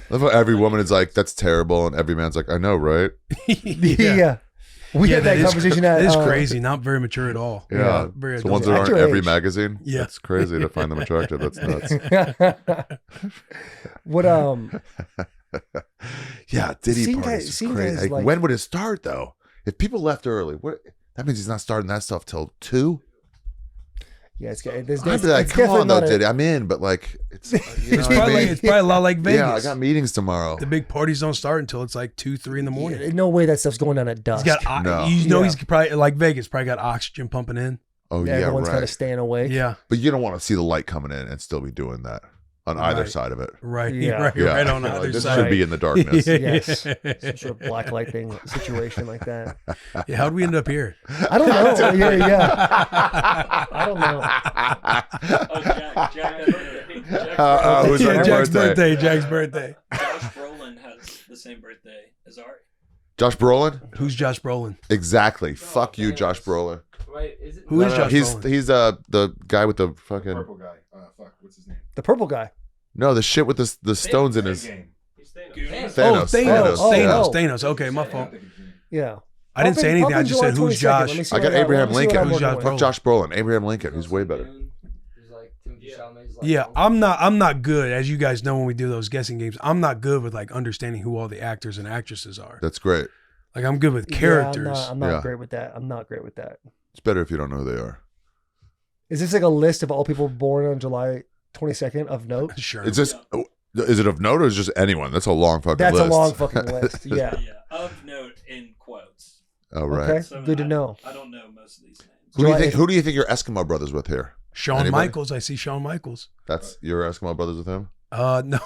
I love how every woman is like, that's terrible, and every man's like, I know, right? Yeah. We had that conversation That at. is crazy. Not very mature at all. Yeah. Very The ones adult. that At aren't your every age. magazine. Yeah. That's crazy to find them attractive. That's nuts. What Yeah, Diddy Seeing Parties guys- is seeing crazy. guys Like, like- when would it start though? If people left early, that means he's not starting that stuff till 2. Yeah, it's there's I'd be like, it's come definitely on though, not a- Diddy. I'm in, but like, it's you know It's what I probably, mean? it's probably a lot like Vegas. Yeah, I got meetings tomorrow. The big parties don't start until it's like 2, 3 in the morning. Yeah, no way that stuff's going down at He's dusk. got, No. you know, Yeah. he's probably like Vegas. Probably got oxygen pumping in. Oh yeah, Everyone's kind right. of staying awake. Yeah, But you don't want to see the light coming in and still be doing that on either Right. side of it. right, Yeah. right, Yeah, right on the Like, other this side. should be in the darkness. Yes. Some sort of black light thing situation like that. Yeah, how'd we end up here? I don't know. Yeah. I don't know. Who's on your Jack's birthday? Jack's birthday. Josh Brolin has the same birthday as Ari. Josh Brolin? Who's Josh Brolin? Exactly. Fuck you, Josh Brolin. Wait, is it? Who is Josh He's Brolin? the guy with the fucking guy. Fuck. What's his name? The purple guy. no the shit with the stones in his Goonies. Thanos. Thanos. Okay, my fault. Yeah. I didn't say anything. I just said, who's Josh? I got Abraham Lincoln. Who's Josh Fuck Brolin? Josh Brolin. Abraham Lincoln. He's way better. He's like Timothy Chalamet's like, Yeah, I'm not good, as you guys know when we do those guessing games. I'm not good with like understanding who all the actors and actresses are. That's great. Like I'm good with characters. Yeah, I'm not Yeah. great with that. I'm not great with that. It's better if you don't know who they are. Is this like a list of all people born on July 22nd of note? Sure. Is this? Is it of note or is it just anyone? That's a long fucking That's list. a long fucking list. Yeah. Yeah, of note in quotes. Oh right. Okay. So Good to know. I don't know most of these names. Who do you think your Eskimo brothers with here? Shawn Anybody? Michaels. I see Shawn Michaels. That's your Eskimo brothers with him. No.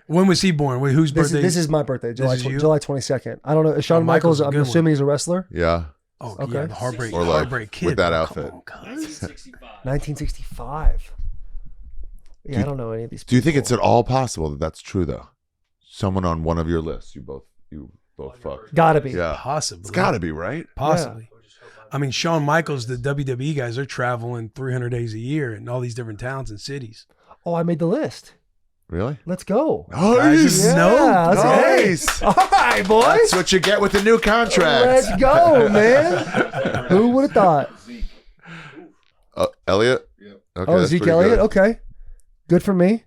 When was he born? Wait, whose birthday? This is my birthday, July is you? July 22nd. I don't know. Shawn Michaels Michaels, is a I'm good one. assuming he's a wrestler. Yeah. Oh, Okay. yeah, the heartbreak, Or like heartbreak kid with that bro. outfit. Come on, cuz. 1965. 1965. Yeah, I don't know any of these people. Do you think it's at all possible that that's true though? Someone on one of your lists, you both fucked. Gotta be. Yeah. Possibly. It's got to be right. Possibly. I mean, Shawn Michaels, the WWE guys, they're traveling 300 days a year in all these different towns and cities. Oh, I made the list. Really? Let's go. Nice. Yeah, let's go. Nice. All right, boys. That's what you get with the new contract. Let's go, man. Who would have thought? Elliot. Okay, Oh, that's Zeke pretty Elliott. good. Okay. Good for me.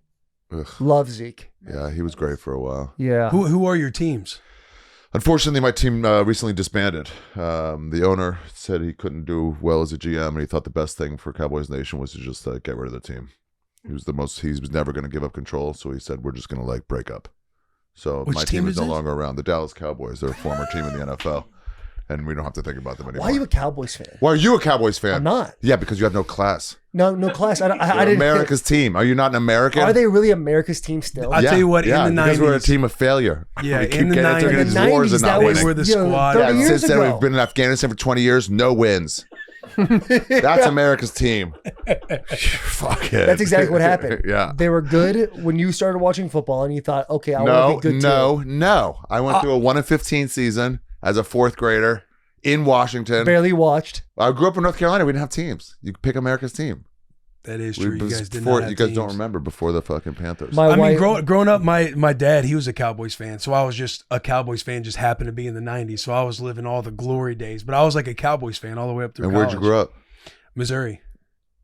Ugh. Love Zeke. Yeah, he was great for a while. Yeah. Who are your teams? Unfortunately, my team recently disbanded. The owner said he couldn't do well as a GM, and he thought the best thing for Cowboys Nation was to just get rid of the team. He was never going to give up control, so he said we're just going to break up. So Which my team team is is no this? longer around. The Dallas Cowboys, they're a former team in the NFL, and we don't have to think about them anymore. Why are you a Cowboys fan? Why are you a Cowboys fan? I'm not. Yeah, because you have no class. No class. I You're didn't. America's team. Are you not an American? Are they really America's team still? I'll tell you what, yeah, in the because we're a 90s team of failure. Yeah, We keep in the getting into 90s. these In the wars 90s, and not that was winning. We're the you know, squad. 30 Yeah, years since then ago. we've been in Afghanistan for 20 years, no wins. That's America's team. Fuck it. That's exactly what happened. Yeah. They were good when you started watching football, and you thought, okay, I want to be good too. No. I went through a 1-15 season as a fourth grader in Washington. Barely watched. I grew up in North Carolina. We didn't have teams. You could pick America's team. That is true. You guys did before, not have you guys teams. don't remember before the fucking Panthers. My I mean, wife, growing up, my dad, he was a Cowboys fan. So I was just a Cowboys fan, just happened to be in the 90s. So I was living all the glory days. But I was like a Cowboys fan all the way up through And where'd you college. grow up? Missouri.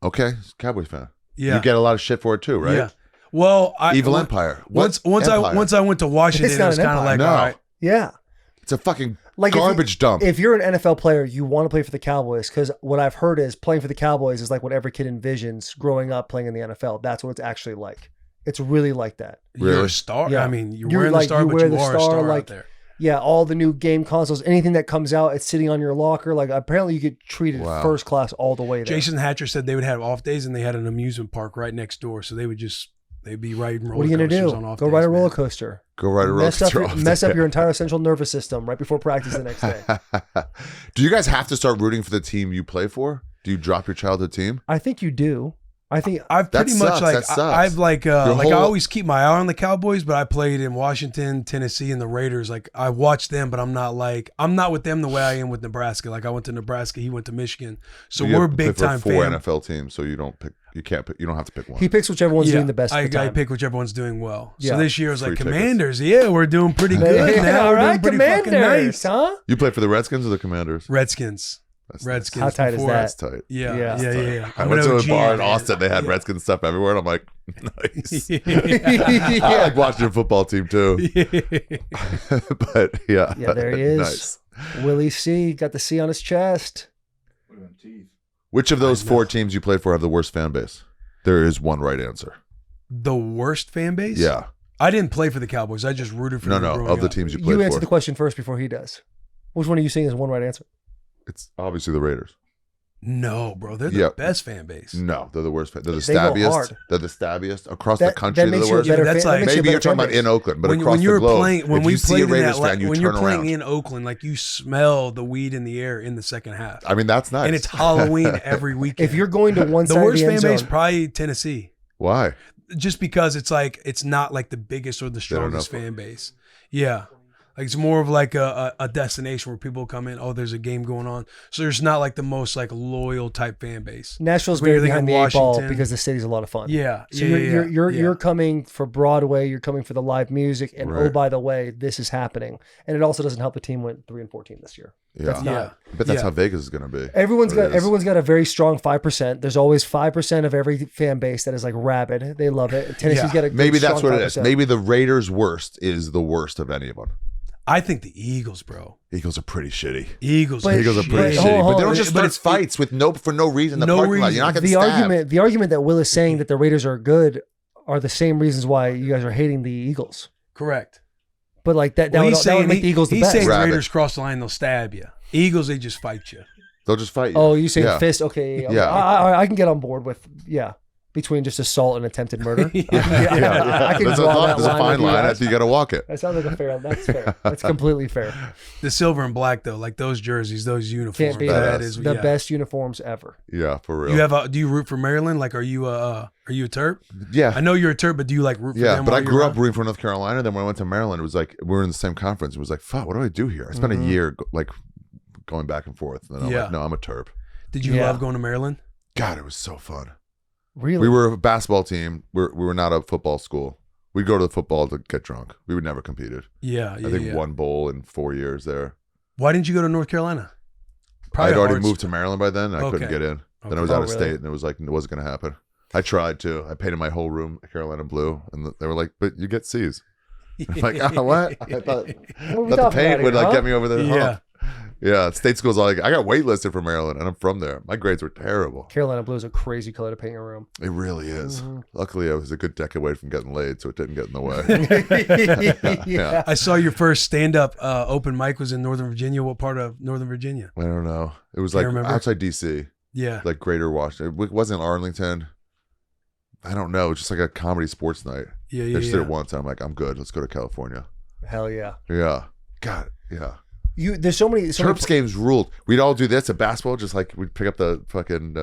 Okay, Cowboys fan. Yeah. You get a lot of shit for it too, right? Yeah. Well, Evil Empire. What Once empire? I went to Washington, It's it not was an kind of empire. like, No. all right. yeah. It's a fucking Like if you- garbage dump. If you're an NFL player, you want to play for the Cowboys because what I've heard is playing for the Cowboys is like what every kid envisions growing up playing in the NFL. That's what it's actually like. It's really like that. You're Really? a star. Yeah. I mean, you're You're wearing like- the star, you but wear you the are a star, star like- out there. Yeah, all the new game consoles, anything that comes out, it's sitting on your locker. Like apparently you get treated Wow. first class all the way there. Jason Hatcher said they would have off days and they had an amusement park right next door. So they'd be riding roller What are you gonna coasters do? on off Go days, ride a man. roller coaster. Go ride a roller Mess up, coaster. your, off mess the- up your entire central nervous system right before practice the next day. Do you guys have to start rooting for the team you play for? Do you drop your childhood team? I think you do. I think I've That pretty much sucks, like that sucks. I've like I whole- always keep my eye on the Cowboys, but I played in Washington, Tennessee, and the Raiders. Like I watched them, but I'm not with them the way I am with Nebraska. Like I went to Nebraska, he went to Michigan, so You we're have to play big for time 4 fan. NFL teams, so you don't pick. You can't. Pick, you don't have to pick one. he picks whichever one's doing the best. I at the time. pick whichever one's doing well. Yeah. So this year I was like Free tickets. Commanders. Yeah, we're doing pretty good Yeah, now. all We're right, doing pretty fucking Commanders, nice. huh? You play for the Redskins or the Commanders? Redskins. That's Redskins. How tight is before- that? That's tight. Yeah, Yeah. yeah. I I'm went an to a OG, bar in man. Austin. They had Yeah. Redskins stuff everywhere, and I'm like, nice. Yeah. I like watching your football team too. But yeah, Yeah, there he is. Nice. Willie C got the C on his chest. Which of those 4 teams you played for have the worst fan base? There is one right answer. The worst fan base? Yeah. I didn't play for the Cowboys. I just rooted for No, them no. growing Of the up. teams you played You answer for, the question first before he does. Which one are you saying is one right answer? it's obviously the Raiders. No, bro. They're the Yeah. best fan base. No, they're the worst. They're the They go stabbiest. hard. They're the stabbiest across That- the country. that They're makes the you a worst. better That's fan- like- that makes you a Maybe you're better talking fan about base. in Oakland, but when across you the were globe, playing, when if we you see played a in Raiders that, like, fan, you when turn you're playing around. in Oakland, like you smell the weed in the air in the second half, I mean, that's nice. and it's Halloween every weekend. If you're going to one the side worst of the fan end base, zone, probably Tennessee, Why? just because it's like it's not like the biggest or the strongest enough. fan base. Yeah. Like it's more of like a destination where people come in. Oh, there's a game going on, so there's not like the most like loyal type fan base. Nashville's Where very you're behind the thinking 8 ball Washington. because the city's a lot of fun. Yeah, So yeah, you're coming for Broadway, you're coming for the live music, and oh Right. by the way, this is happening. And it also doesn't help the team went 3-14 this year. Yeah. That's not. Yeah. But that's Yeah. how Vegas is going to be. Everyone's Or it got is. everyone's got a very strong 5%. There's always 5% of every fan base that is like rabid. They love it. Tennessee's Yeah. got a good, Maybe that's strong what it is. 5%. Maybe the Raiders' worst is the worst of any of them. I think the Eagles, bro. Eagles are pretty shitty. Eagles, But- Eagles are pretty shitty. hold shitty, on, but they hold don't on. just But start it's- fights with for no reason. in The No parking lot. You're not reason. getting the stabbed. argument that Will is saying that the Raiders are good are the same reasons why you guys are hating the Eagles. Correct. But like that Well, would make the Eagles the he's best. saying Rabbit. Raiders cross the line, they'll stab you. Eagles, they just fight you. They'll just fight you. Oh, you saying Yeah. fist? Okay, okay. Yeah. I can get on board with between just assault and attempted murder. I can There's draw that there's a line. fine with you line. guys. After you got to walk it. That sounds like a fair. That's fair. That's completely fair. The silver and black though, like those jerseys, those uniforms. Can't be that badass. is the yeah. best uniforms ever. Yeah, for real. You have do you root for Maryland? Like, are you a Terp? yeah. I know you're a Terp, but do you like root for Yeah, them? but while I you're grew up around? rooting for North Carolina. Then when I went to Maryland, it was like we were in the same conference. It was like, fuck, what do I do here? I spent a year like going back and forth. And then I'm Yeah. like, no, I'm a Terp. Did you Yeah. love going to Maryland? God, it was so fun. Really? We were a basketball team. We were not a football school. We'd go to the football to get drunk. We would never competed. Yeah, I think one bowl in 4 years there. Why didn't you go to North Carolina? I'd already hard moved to Maryland by then. And I couldn't Okay. get in. Then Okay. I was out Oh, of really? state, and it was like it wasn't going to happen. I tried to. I painted my whole room Carolina blue, and they were like, "But you get C's." I'm like, oh, what? I thought What are we that the talking paint about would here, like huh? get me over there. Yeah. Yeah, state schools. I got waitlisted for Maryland, and I'm from there. My grades were terrible. Carolina blue is a crazy color to paint your room. It really is. Mm-hmm. Luckily, I was a good deck away from getting laid, so it didn't get in the way. Yeah. I saw your first stand-up open mic was in Northern Virginia. What part of Northern Virginia? I don't know. It was Can't like remember. outside DC, Yeah. like Greater Washington. It wasn't Arlington. I don't know. Just like a comedy sports night. Yeah, I yeah, just did yeah. it once. I'm like, I'm good. Let's go to California. Hell yeah. Yeah. God. Yeah. There's so many. Terps games ruled. We'd all do this at basketball, just like we'd pick up the fucking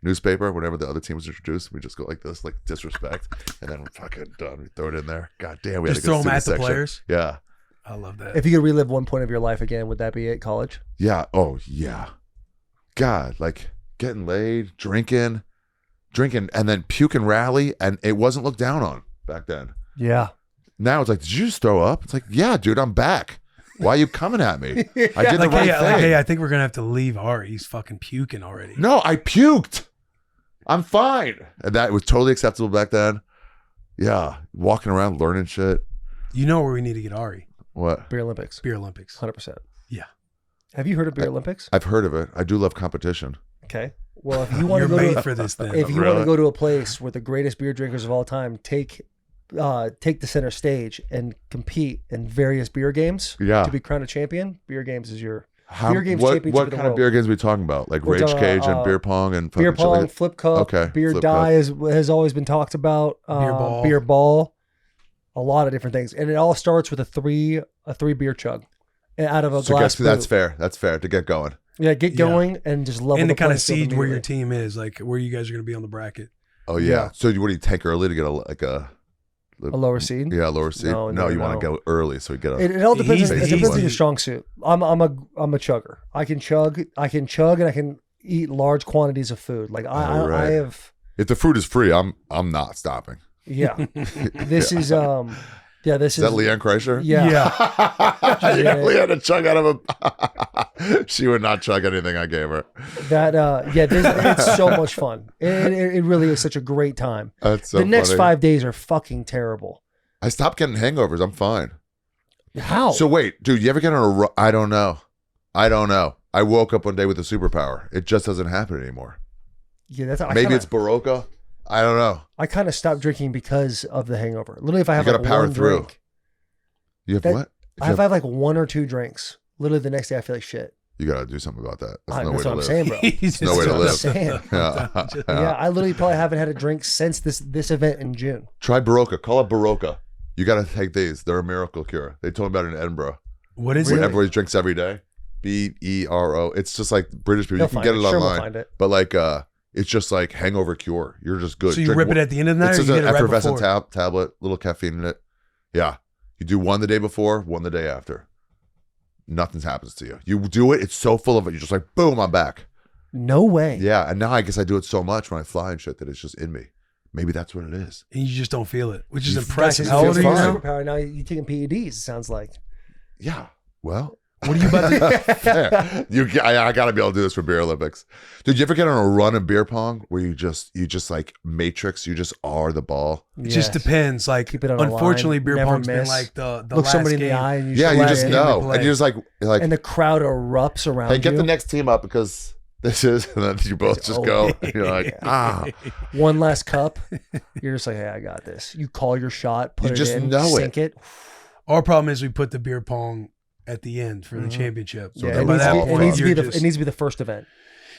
newspaper whenever the other team was introduced. We'd just go like this, like disrespect, and then we're fucking done. We throw it in there. God damn, we Just had a good throw 'em at the student section. players? Yeah. I love that. If you could relive one point of your life again, would that be at college? Yeah. Oh, yeah. God, like getting laid, drinking, and then puke and rally, and it wasn't looked down on back then. Yeah. Now it's like, did you just throw up? It's like, yeah, dude, I'm back. Why are you coming at me? I did the like, right hey, thing. hey, I think we're gonna have to leave Ari. He's fucking puking already. No, I puked. I'm fine. And that was totally acceptable back then. Yeah. Walking around learning shit. You know where we need to get Ari? What? Beer Olympics. Beer Olympics. 100%. Yeah. Have you heard of Beer Olympics? I've heard of it. I do love competition. Okay. Well, if you want You're to go made to for this thing. if you want Really? to go to a place where the greatest beer drinkers of all time take the center stage and compete in various beer games Yeah. to be crowned a champion, beer games is your How, games what championship what of the kind of world. beer games are we talking about? Like We're Rage talking Cage about, and beer pong and beer fucking shit like pong, that? flip cup, Okay, beer flip die has always been talked about. ball. Beer ball, a lot of different things, and it all starts with a three beer chug out of a So glass. that's boot. fair. That's fair to get going. Yeah, get Yeah. going and just level And the to kind playing of field siege where your immediately. team is, like where you guys are going to be on the bracket. Oh yeah. So what do you take early to get a lower seed. Yeah, lower seed. No, No, no, you want no. to go early so you get a. It all depends. Easy, It depends on easy. your strong suit. I'm a chugger. I can chug, and I can eat large quantities of food. Like I Right. have. If the food is free, I'm not stopping. Yeah. This is this Is that Leanne Kreischer? Yeah. Yeah, Leanne to chug out of a. She would not chug anything I gave her. That it's so much fun. It really is such a great time. That's so The next funny. 5 days are fucking terrible. I stopped getting hangovers. I'm fine. How? So wait, dude, you ever get on I don't know. I woke up one day with a superpower. It just doesn't happen anymore. Yeah, that's Maybe it's Barocca. I don't know. I kind of stopped drinking because of the hangover. Literally, if I have You gotta like power one througll drink, You have That- what? If if you, I have like 1 or 2 drinks, literally the next day I feel like shit. you gotta do something about that. That's That's no way what to I'm live. saying, bro. No way to I'm live. saying. Yeah. Yeah, I literally probably haven't had a drink since this event in June. Try Barocca. Call it Barocca. You gotta take these. They're a miracle cure. They told me about it in Edinburgh. What is Where it? everybody drinks every day. BERO. It's just like British people. They'll You can find get it. it Sure, we'll online. find it. But like it's just like hangover cure. You're just good. So you Drink rip it one- at the end of the night, It's or just you an get it right effervescent before? tablet, little caffeine in it. Yeah. You do one the day before, one the day after. Nothing happens to you. You do it, it's so full of it. You're just like, boom, I'm back. No way. Yeah. And now I guess I do it so much when I fly and shit that it's just in me. Maybe that's what it is. And you just don't feel it, which is You impressive. fucking How old are feel you fine. now? Superpower. Now you're taking PEDs. It sounds like. Yeah. Well, What are you about to yeah. I gotta be able to do this for Beer Olympics. Dude, you ever get on a run of beer pong where you just like matrix, you just are the ball? It just depends. Like, Keep it on a unfortunately, line, beer never pong's been miss. like the Look last somebody in game. the eye and you Yeah, you let just it in. know. play. And you're just like And the crowd erupts around hey, get you. the next team up because this is, and then you both just go. And you're like, One last cup. You're just like, hey, I got this. You call your shot, put You it just in, know sink it. Our problem is we put the beer pong at the end for the championship. So Yeah, then it by needs, that to be, it, point, needs to be you're the, just- it needs to be the first event.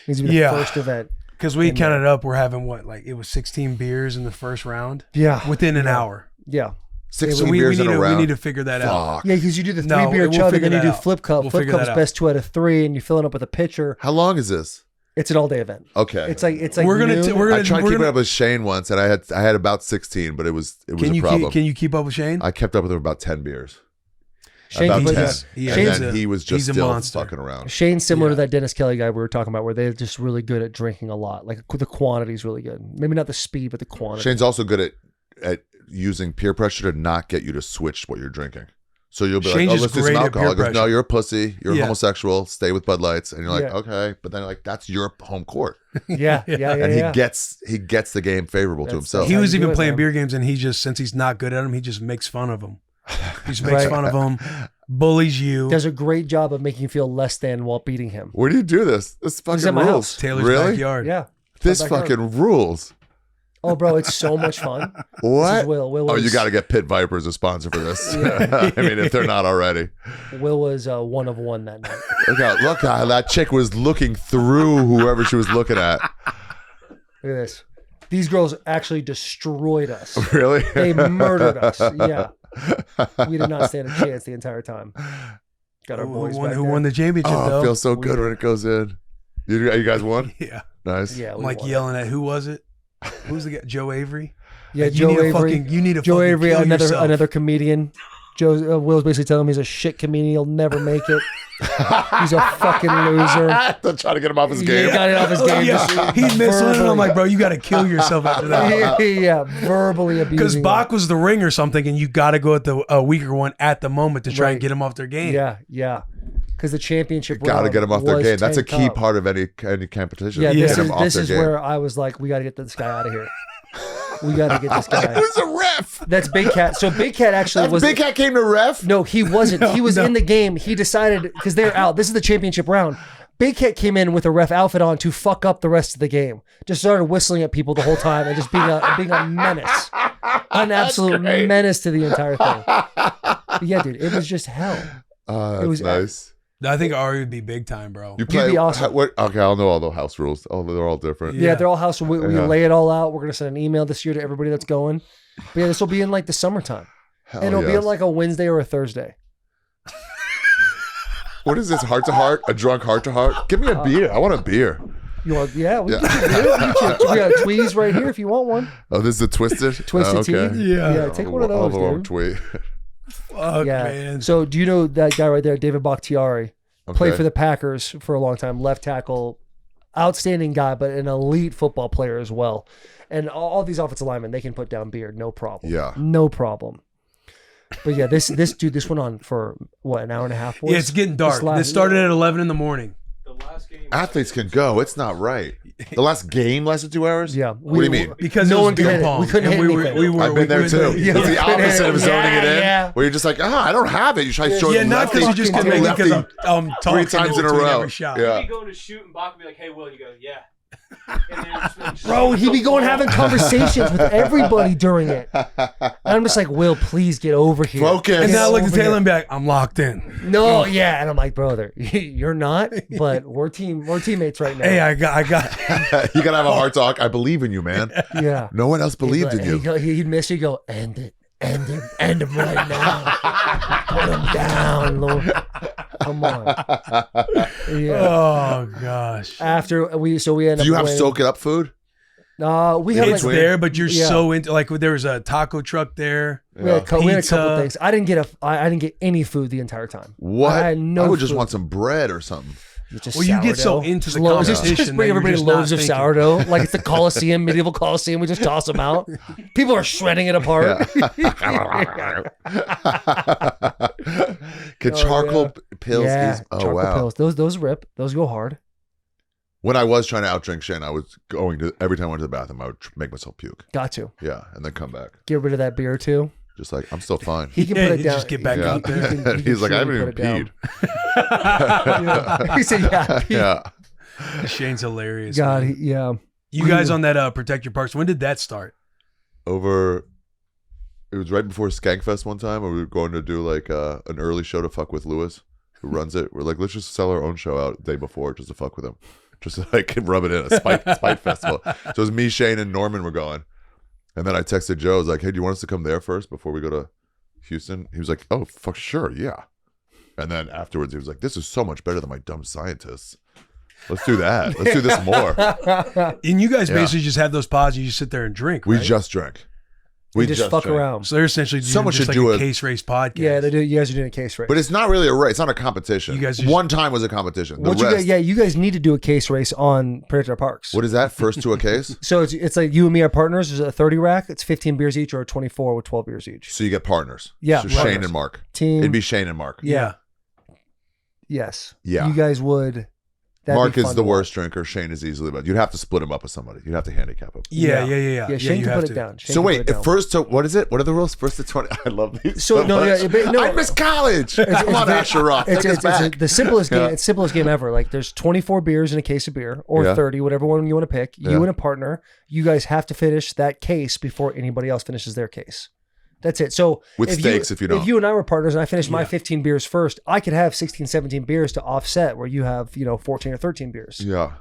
It needs to be the Yeah. first event. because we in counted up, we're having what, like it was 16 beers in the first round Yeah. within an hour. Yeah. 16 So we beers need in a to round. we need to figure that out. Fuck. Yeah, because you do the 3 No, beer we'll chug and figure then you that do out. flip cup. We'll Flip figure cup's that out. best 2 out of 3, and you fill it up with a pitcher. How long is this? It's an all day event. Okay. It's like We're gonna noon. we're I gonna tried we're keeping gonna, up with Shane once, and I had about 16, but it was can a you problem. can you keep up with Shane? I kept up with him about 10 beers. Shane about can 10. put- Yeah, and he's then a- he was just he's a still monster. fucking around. Shane's similar to Yeah. that Dennis Kelly guy we were talking about, where they're just really good at drinking a lot. Like the quantity is really good. Maybe not the speed, but the quantity. Shane's also good at using peer pressure to not get you to switch what you're drinking. So you'll be Shane's like, oh, just let's do great some at alcohol. He peer goes, no, pressure. you're a pussy. You're Yeah. homosexual. Stay with Bud Lights. And you're like, Yeah. okay. But then like, that's your home court. Yeah, yeah, And yeah. he gets the game favorable to That's- himself. He how was you do even it, playing man. beer games, and he just, since he's not good at them, he just makes fun of them. He just makes Right. fun of them, bullies you. Does a great job of making you feel less than while beating him. Where do you do this? This at fucking my rules. house. Taylor's really? backyard. Yeah. This My backyard. fucking rules. Oh, bro, it's so much fun. This What? is Will. Will Oh, was, you got to get Pit Viper as a sponsor for this. I mean, if they're not already. Will was 1 of 1 that night. Look how that chick was looking through whoever she was looking at. Look at this. These girls actually destroyed us. Really? They murdered us. Yeah. We did not stand a chance the entire time. Got our boys back Who there. won the championship, Oh, though? it feels so good when it goes in. You guys won? Yeah. Nice. Yeah, I'm we like won. yelling at, who was it? Who's the guy? Joe Avery? Yeah, Like, Joe you need Avery. To fucking, you need to Joe fucking Avery, kill another yourself. another comedian. Will's basically telling him he's a shit comedian. He'll never make it. He's a fucking loser. They're trying to get him off his He game. got it off his Oh, game. yeah. He missed one, and I'm like, bro, you got to kill yourself after that. Yeah, verbally abusing. Because him. Bach was the ring or something, and you got to go at the weaker one at the moment to try Right. and get him off their game. Yeah, yeah. Because the championship Got to round get them off their was game. That's a 10 key top. part of any competition. Yeah, Get this them is off this their is game. where I was like, we got to get this guy out of here. We got to get this guy. Who's a ref? That's Big Cat. So Big Cat actually was. Big Cat came to ref? No, he wasn't. He was in the game. He decided because they're out. This is the championship round. Big Cat came in with a ref outfit on to fuck up the rest of the game. Just started whistling at people the whole time and just being a menace. An absolute menace to the entire thing. But yeah, dude, it was just hell. It was nice. I think Ari would be big time, bro. You play be awesome. Okay, I'll know all the house rules. Oh, they're all different. Yeah, they're all house. We Yeah. lay it all out. We're gonna send an email this year to everybody that's going. But yeah, this will be in like the summertime, and it'll be on like a Wednesday or a Thursday. What is this? Heart to heart? A drunk heart to heart? Give me a beer. I want a beer. You want? Yeah, we can get you beer. We got a tweeze right here if you want one. Oh, this is a twisted. Twisted tea. Okay. Yeah, take one of I'll those, have a dude. tweet. Fuck, Yeah. man. So do you know that guy right there, David Bakhtiari? Played Okay. for the Packers for a long time, left tackle, outstanding guy, but an elite football player as well. And all these offensive linemen, they can put down beer, no problem. Yeah. No problem. But yeah, this dude, this went on for what, an hour and a half? Yeah, it's getting dark. This started at 11 in the morning. Athletes can go. It's not right. The last game lasted 2 hours? Yeah. What do you mean? Because No it was one could beer hit it. pong. We couldn't and hit we were, anything. we were, I've been there too. Yeah, It's the opposite of zoning it in, yeah. where you're just like, I don't have it. You try to show Yeah, not because you just can make it because I'm talking 3 times in a between row. every shot. Yeah. He'd be going to shoot, and Bach would be like, "Hey, Will," you go, "Yeah." And then just like, Bro, he'd be going having conversations with everybody during it. And I'm just like, Will, please get over here. Focus. And Get now I look at over Taylor here. and be like, I'm locked in. No, yeah. And I'm like, brother, you're not, but we're teammates right now. Hey, I got. You gotta have a hard talk. I believe in you, man. Yeah. No one else believed in you. He'd miss you, go, end it. End him right now. Put him down, Lord. Come on. Yeah. Oh gosh. After we end up Do you have winning. soak it up food? We have It's like, there, but you're Yeah. so into like there was a taco truck there. we had a couple Pizza. things. I didn't get any food the entire time. What? I had no I would just food. want some bread or something. Just Well, you get so sourdough. into the Loaves- competition Just that bring you're everybody just not loaves of thinking. sourdough, like it's the Coliseum, medieval Coliseum. We just toss them out. People are shredding it apart. Could Oh, charcoal pills? Yeah, Oh charcoal wow! pills. Those rip. Those go hard. When I was trying to outdrink Shane, I was going to every time I went to the bathroom, I would make myself puke. Got to Yeah, and then come back. get rid of that beer too. Just like I'm still fine. He can Yeah, put it you down. just get back Yeah. out there. He can He's like, I haven't truly even put it peed. down. He said, "Yeah, Pete." Yeah. Shane's hilarious. God, man. yeah." You guys on that Protect Your Parks, when did that start? It was right before Skankfest one time where we were going to do like an early show to fuck with Lewis, who runs it. We're like, let's just sell our own show out the day before just to fuck with him. Just to like rub it in, a spite festival. So it was me, Shane, and Norman were going. And then I texted Joe, I was like, hey, do you want us to come there first before we go to Houston? He was like, oh, fuck, sure, yeah. And then afterwards, he was like, this is so much better than my dumb scientists. Let's do that. Let's do this more. And you guys Yeah. basically just have those pods and you just sit there and drink, We right? just drank. We just fuck drank. around. So they're essentially doing Someone just should like do a a- case race podcast. Yeah, they do. You guys are doing a case race. But it's not really a race. It's not a competition. You guys just- One time was a competition. The What you rest, guys, yeah, you guys need to do a case race on Predator Parks. what is that? First to a case? So it's like you and me are partners. There's a 30 rack. It's 15 beers each, or a 24 with 12 beers each. So you get partners. Yeah, So Shane partners. and Mark. Team. It'd be Shane and Mark. Yeah. Yes. Yeah. You guys would. that'd Mark be is fun the to worst drinker. Shane is easily better. You'd have to split him up with somebody. You'd have to handicap him. Yeah. Yeah, Shane you can have put to. it down. Shane So can wait, put it down. first to what is it? What are the rules? First to 20. I love these. So, no, much. yeah, but no. I miss college. Come on, very- Asher Roth. Take us back. the simplest game. Yeah. It's simplest game ever. Like there's 24 beers in a case of beer, or Yeah. 30, whatever one you want to pick. You Yeah. and a partner. You guys have to finish that case before anybody else finishes their case. That's it. So With stakes if you don't. If you and I were partners and I finished my Yeah. 15 beers first, I could have 16, 17 beers to offset where you have 14 or 13 beers. Yeah.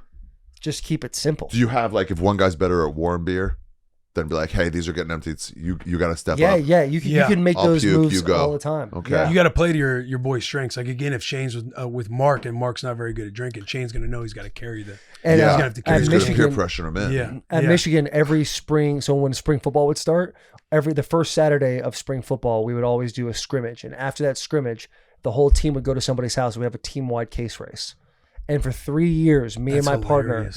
Just keep it simple. Do you have like if one guy's better at warm beer, then be like, hey, these are getting empty. You got to step Yeah, up. yeah. You Yeah. can make I'll those puke, moves you go. all the time. Okay. Yeah. You got to play to your boy's strengths. Like again, if Shane's with Mark and Mark's not very good at drinking, Shane's going to know he's got to carry the. And Yeah. He's gonna have to carry at He's the- going to peer Michigan, pressure him in. Yeah. At yeah. Michigan, every spring, so when spring football would start, the first Saturday of spring football, we would always do a scrimmage. And after that scrimmage, the whole team would go to somebody's house. We'd have a team-wide case race. And for 3 years, me That's and my hilarious.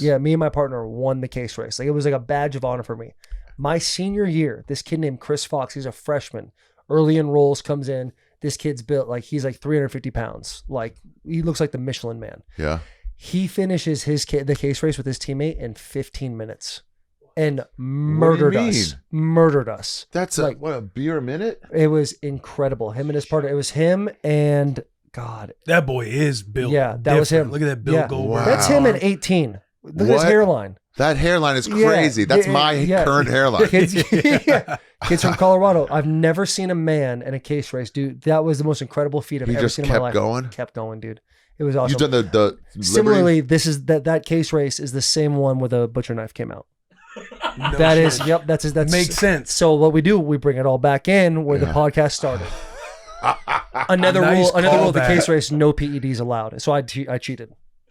partner won the case race. Like it was like a badge of honor for me. My senior year, this kid named Chris Fox, he's a freshman, early enrolls, comes in. This kid's built like he's like 350 pounds. Like he looks like the Michelin Man. Yeah. He finishes the case race with his teammate in 15 minutes and murdered us. Murdered us. That's Like- what, a beer a minute? It was incredible. Him and his partner. It was him and God. That boy is built. Yeah, that was different. him. Look at that Bill Yeah. Goldberg. Wow. That's him at 18. Look at his What? hairline. That hairline is crazy. That's my current hairline. Kids from Colorado. I've never seen a man in a case race, dude. That was the most incredible feat I've He ever just seen in my kept life. going? Kept going, dude. It was awesome. You've done the Similarly, Liberty? this is that case race is the same one where the butcher knife came out. No That shit. is, yep, that's Makes sense. So what we do, we bring it all back in where the podcast started. Another Nice rule of the callback. case race: no PEDs allowed. So I cheated.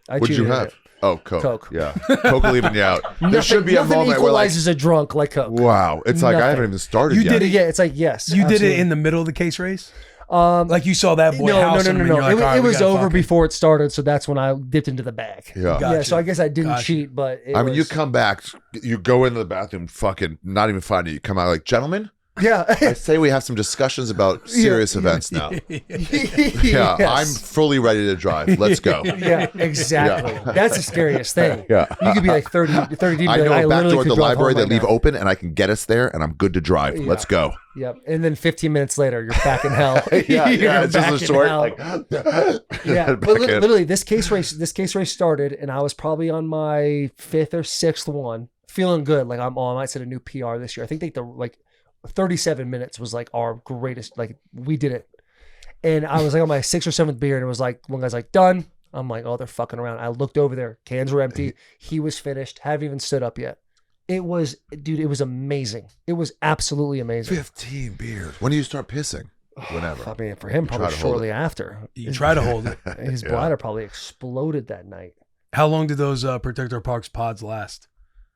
What'd you cheated at have? it. Oh, Coke. Coke. Yeah. Coke leaving you out. There should be a nothing moment where like, equalizes a drunk like Coke. wow. It's like I Nothing. haven't even started You yet. did it. Yeah, it's like yes. You did it absolutely. in the middle of the case race? Um, Like you saw that boy house him and you're like, It, all right, it we was gotta over fuck it. before it started, so that's when I dipped into the bag. Yeah. Gotcha. Yeah, so I guess I didn't Gotcha. cheat, but it I mean, you was- come back, you go into the bathroom, fucking not even find it. You come out like, gentlemen, yeah. I say we have some discussions about serious events now. Yeah, I'm fully ready to drive. Let's go. Yeah, exactly. Yeah. That's the scariest thing. Yeah. You could be like 30 deep. I and be know like, a back literally door at could the drive library home they right leave now. open, and I can get us there, and I'm good to drive. Yeah. Let's go. Yep. And then 15 minutes later, you're back in hell. Yeah, You're yeah. It's back just a in short. hell. Like, Yeah, back but in. literally, this case race started, and I was probably on my 5th or 6th one, feeling good. Like I might set a new PR this year. I think the 37 minutes was like our greatest. Like we did it, and I was like on my 6th or 7th beer, and it was like one guy's like done. I'm like, oh, they're fucking around. I looked over there, cans were empty. He was finished. Haven't even stood up yet. It was, dude. It was amazing. It was absolutely amazing. 15 beers. When do you start pissing? Whenever. I mean, for him, Try probably to hold shortly after. You try to hold it. His Yeah. bladder probably exploded that night. How long did those Protect Our Parks pods last?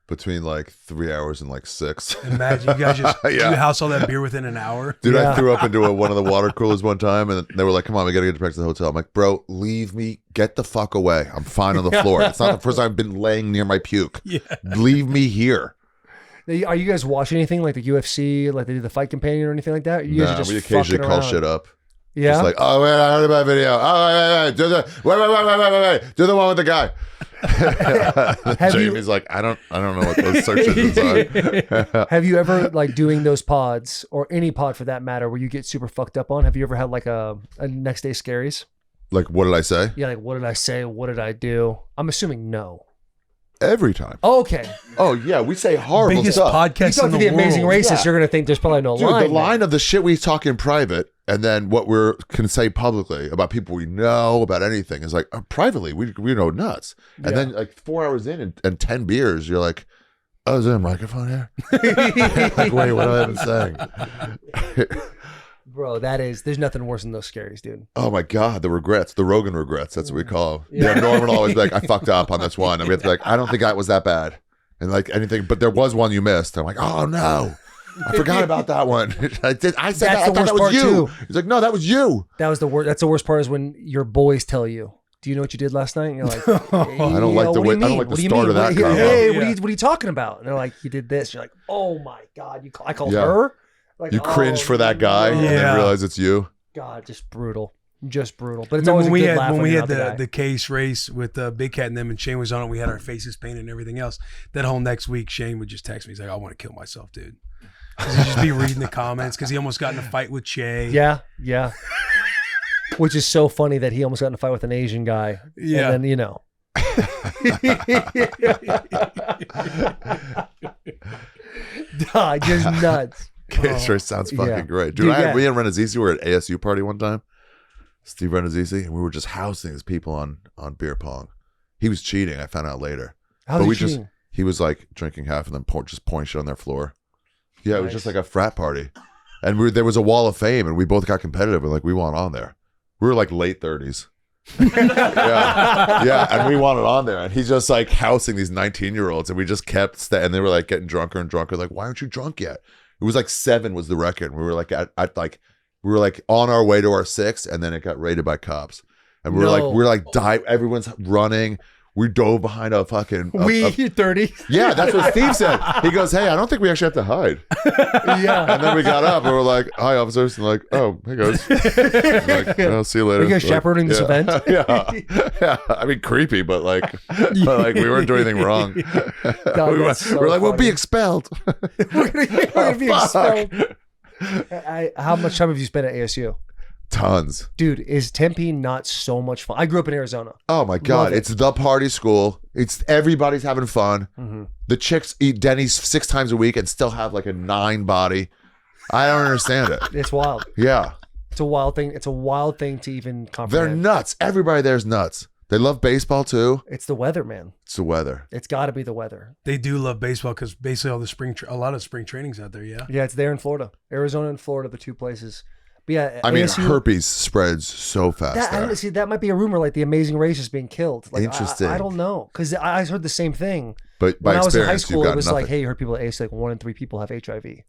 Between like 3 hours and like 6. Imagine you guys just Yeah. you house all that beer within an hour. Dude, Yeah. I threw up into one of the water coolers one time, and they were like, come on, we got to get back to the hotel. I'm like, bro, leave me. Get the fuck away. I'm fine on the floor. It's not the first time I've been laying near my puke. Yeah. Leave me here. Are you guys watching anything like the UFC, like they do the Fight Companion or anything like that? You guys Nah, are just we occasionally fucking call around? shit up. Yeah. It's like, oh, wait, I heard about video. Oh, wait, do the, wait. Do the one with the guy. Have you- Jamie's like, I don't know what those search engines are. Have you ever like doing those pods or any pod for that matter where you get super fucked up on? Have you ever had like a next day scaries? Like, what did I say? Yeah, like what did I say? What did I do? I'm assuming no. Every time. Okay. Oh, yeah, we say horrible Biggest stuff. You podcast talk in to the the Amazing world. Racist, Yeah. you're gonna think there's probably no Dude, line. the line of the shit we talk in private and then what we can say publicly about people we know, about anything is like, privately, we know nuts. And Yeah. then like 4 hours in and 10 beers, you're like, oh, is there a microphone here? Like, wait, what have I been saying? Bro, there's nothing worse than those scaries, dude. Oh my God, the regrets, the Rogan regrets. That's what we call them. Yeah, Norman will always be like, I fucked up on this one. And we have to be like, I don't think that was that bad. And like anything, but there was one you missed. I'm like, oh no, I forgot about that one. I said That's that. I the thought worst that was part, you. too. He's like, no, that was you. That was the worst. That's the worst part is when your boys tell you, "Do you know what you did last night?" And you're like, I don't like the way. I don't like the start of that combo. Hey, Yeah. what are you talking about? And they're like, "You did this." You're like, "Oh my god, I called Yeah. her." Like, You cringe for that guy and then Yeah. realize it's you. God, just brutal, But it's Remember always a when we good had laugh when we you're had not the guy. the case race with Big Cat and them, and Shane was on it. We had our faces painted and everything else. That whole next week, Shane would just text me. He's like, "I want to kill myself, dude." 'Cause he'd just be reading the comments because he almost got in a fight with Che. Yeah. Which is so funny that he almost got in a fight with an Asian guy. Yeah. And then, just nuts. Case race sounds fucking yeah. great, Dude, dude. yeah. We and Renazizi were at ASU party one time. Steve Renazizi, and we were just housing these people on beer pong. He was cheating. I found out later. How's But he we cheating? he was like drinking half and then just pouring shit on their floor. Yeah, it was just Nice. like a frat party, and there was a wall of fame, and we both got competitive. And like, we want on there. We were like late 30s. yeah, and we wanted on there, and he's just like housing these 19-year-olds, and we just kept and they were like getting drunker and drunker. Like, why aren't you drunk yet? It was like 7 was the record. We were like at like we were like on our way to our 6th, and then it got raided by cops, and we were like dive. Everyone's running. We dove behind a fucking. You're 30. Yeah, that's what Steve said. He goes, "Hey, I don't think we actually have to hide." Yeah. And then we got up and we're like, "Hi, officers," and like, "Oh, hey guys." Like, "I'll see you later." Are you guys Like, chaperoning this event? yeah. I mean, creepy, but like we weren't doing anything wrong. God, we're that's so like, we'll be funny. expelled. We're gonna be Fuck. expelled. How much time have you spent at ASU? Tons. Dude, is Tempe not so much fun? I grew up in Arizona. Oh my God. Love it. It's the party school. It's everybody's having fun. Mm-hmm. The chicks eat Denny's 6 times a week and still have like a 9 body. I don't understand it. It's wild. Yeah. It's a wild thing. It's a wild thing to even They're comprehend. nuts. Everybody there's nuts. They love baseball too. It's the weather, man. It's the weather. It's got to be the weather. They do love baseball because basically all the a lot of spring training's out there. Yeah. Yeah, it's there in Florida. Arizona and Florida, the 2 places. But yeah, I mean, ASU herpes spreads so fast That, I there. don't see. That might be a rumor, like the Amazing Race is being killed. Like, Interesting. I don't know, because I heard the same thing. But by When I was in high experience, school, you've it got was nothing. like, hey, you heard people at ASU, like 1 in 3 people have HIV. And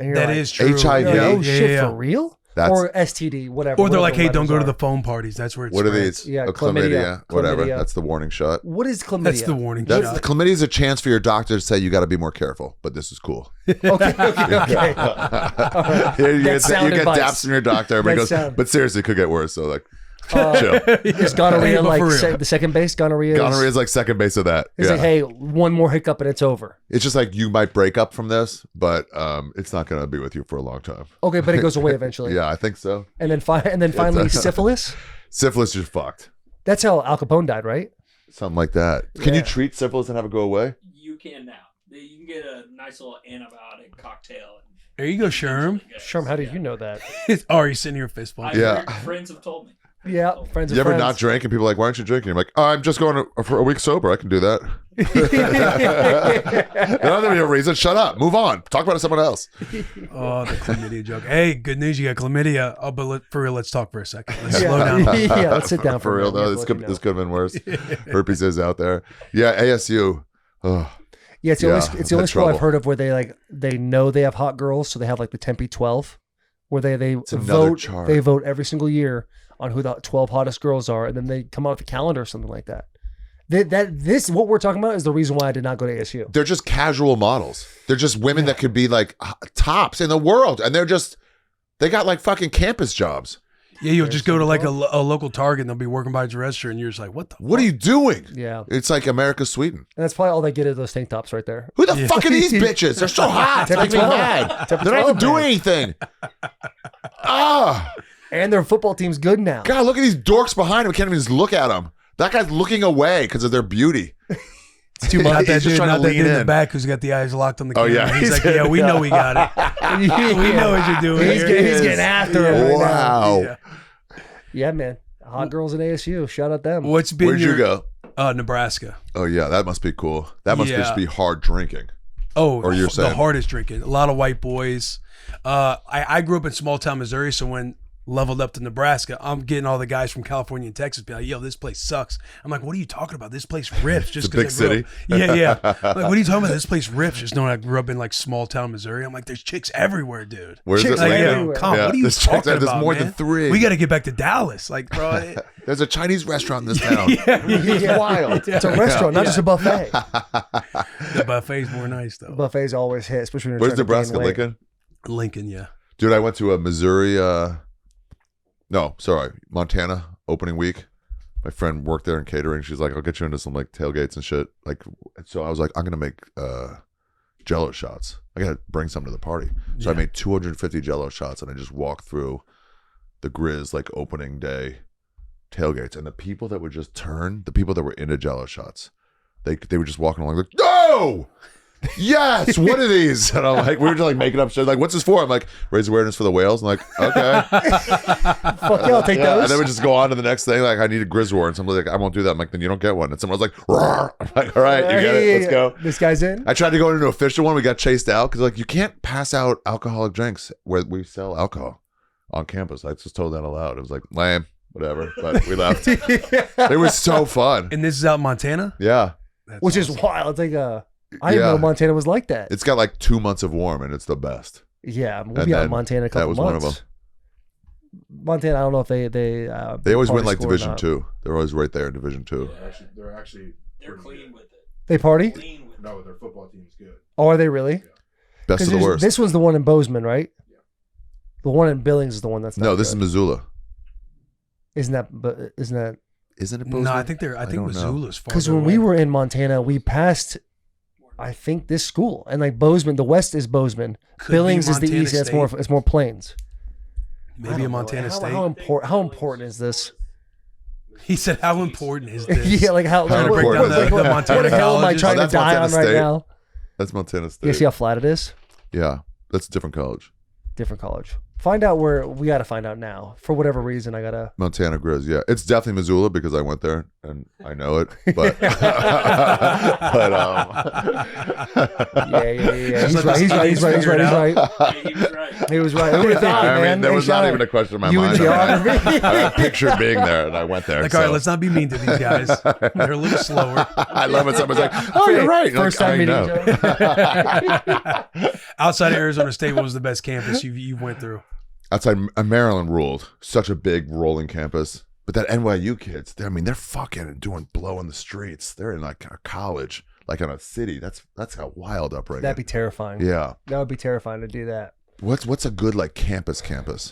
you're That like, is true. HIV. you're like, oh Yeah, shit, for real? That's- Or STD, whatever. Or they're whatever like, hey, don't letters go to are. the phone parties. That's where it's What are these? Yeah, A chlamydia, whatever. chlamydia. That's the warning shot. What is chlamydia? That's the warning That's shot. the chlamydia is a chance for your doctor to say you got to be more careful, but this is cool. Okay. All right. Here you That's sound get advice. daps from your doctor. Everybody That's goes, sound. but seriously, it could get worse. So like, chill. Is gonorrhea But like for real. the second base? Gonorrhea. Gonorrhea is like second base of that. It's Yeah. like, hey, one more hiccup and it's over. It's just like you might break up from this, but it's not going to be with you for a long time. Okay, but it goes away eventually. Yeah, I think so. And then finally syphilis. Syphilis, you're fucked. That's how Al Capone died, right? Something like that. Can you Yeah. treat syphilis and have it go away? You can now. You can get a nice little antibiotic cocktail. There you go, Sherm. Sherm, how did you know that? Ari sitting here fist bump. Yeah. Friends have told me. Yeah, friends of You ever friends. not drink and people are like, why aren't you drinking? You're like, oh, I'm just going for a week sober. I can do that. Another real reason. Shut up. Move on. Talk about someone else. Oh, the chlamydia joke. Hey, good news. You got chlamydia. Oh, but for real, let's talk for a second. Let's Yeah. slow down. Yeah, let's sit down For real a minute. though, this could have been worse. Herpes is out there. Yeah, ASU. Oh, Yeah, it's the Yeah, only it's the only had school I've trouble. heard of where they know they have hot girls, so they have like the Tempe 12, where they another vote chart. they vote every single year on who the 12 hottest girls are, and then they come out with a calendar or something like that. This what we're talking about is the reason why I did not go to ASU. they're just casual models. They're just women that could be like tops in the world, and they got like fucking campus jobs. Yeah, you'll just go to like a local Target and they'll be working by its register and you're just like, what the What are you doing? Yeah, It's like America's Sweden. and that's probably all they get is those tank tops right there. Who the fuck are these bitches? They're so hot. They make me 12. mad. They're Tempe not even 12, doing man. anything. Ah, And their football team's good now. God, look at these dorks behind him. I can't even just look at them. That guy's looking away because of their beauty. It's too much. Not that He's just dude, trying to not that lean dude in the in. back who's got the eyes locked on the Oh, camera. yeah. He's like, yeah, we know we got it. We know what you're doing. He's, here. he's getting after it right now. Wow. Yeah. Yeah, man. Hot girls at ASU. Shout out them. What's been Where'd you go? Nebraska. Oh, yeah, that must be cool. That must Yeah. just be hard drinking. Oh, Or you're the saying- hardest drinking. A lot of white boys. I grew up in small town Missouri, so when leveled up to Nebraska, I'm getting all the guys from California and Texas be like, yo, this place sucks. I'm like, what are you talking about? This place rips. Just It's a big 'cause I grew city. up- Yeah. Like, what are you talking about? This place rips. Just knowing I grew up in like small town Missouri. I'm like, there's chicks everywhere, dude. Where's Chicks it? Like, Like, yo, everywhere. come on, Yeah, what are you there's chicks talking there. There's about, more man? than 3. We got to get back to Dallas. Like, bro. There's a Chinese restaurant in this town. It's wild. It's a restaurant, not just a buffet. The buffet's more nice, though. Buffets always hit, especially when you're Where's trying to gain Nebraska, weight. Lincoln? Lincoln, yeah. Dude, I went to a Missouri, Montana opening week. My friend worked there in catering. She's like, I'll get you into some like tailgates and shit. Like, so I was like, I'm gonna make Jello shots. I gotta bring some to the party. So I Yeah. made 250 Jello shots, and I just walked through the Grizz like opening day tailgates, and the people that would just turn, the people that were into Jello shots, they were just walking along like, no. Yes, what are these? And I'm like, we were just like making up shit. Like, what's this for? I'm like, raise awareness for the whales. I'm like, okay. Fuck yeah, I'll take Yeah, those. and then we just go on to the next thing. Like, I need a Grizz war. And somebody's like, I won't do that. I'm like, then you don't get one. And someone was like, roar. I'm like, all right, you get it. Let's go. This guy's in. I tried to go into an official one. We got chased out because like you can't pass out alcoholic drinks where we sell alcohol on campus. I just told that aloud. It was like lame, whatever. But we left. It was so fun. And this is out in Montana? Yeah, That's Which is awesome. wild. It's like I didn't Yeah. know Montana was like that. it's got like 2 months of warm, and it's the best. Yeah, we'll And be out in then Montana in a that couple was one months. of them. Montana, I don't know if they They always win party like school or Division not. 2. They're always right there in Division 2. They're actually They're clean with it. They party? Clean with it. no, their football team's good. Oh, are they really? Best of the worst. This one's the one in Bozeman, right? The one in Billings is the one that's not No, this is good. Missoula. Isn't that Isn't it Bozeman? No, I think don't know. Missoula's far. because when we were in Montana, we passed, I think, this school, and like Bozeman, the west is Bozeman, Billings is the east, and it's more plains. Maybe a Montana State. How important is this? He said, "How important is this?" Yeah, like how Trying to break down the Montana what the hell am I colleges. trying to that's die Montana on right State. now? That's Montana State. You see how flat it is? Yeah, that's a different college. Different college. Find out where we got to find out now. For whatever reason, I gotta. Montana Grizz, yeah, it's definitely Missoula because I went there and I know it. But, but Yeah. Just He's let right. the He's right. He's right. He's figure it right. out. He's right. He was right. Who would have thought, I man? mean, there Hey, was shout not out. even a question in my You and mind. geography. I pictured being there, and I went there. Like, all right, so. let's not be mean to these guys. They're a little slower. I love when someone's like, "Oh, you're right." First Like, time meeting I know. Joe. Outside of Arizona State, what was the best campus you went through? Outside, Maryland ruled. Such a big rolling campus. But that NYU kids, they're fucking blowing the streets. They're in like a college, like in a city. That's how wild upbringing. That'd be terrifying. Yeah. That would be terrifying to do that. What's a good like campus?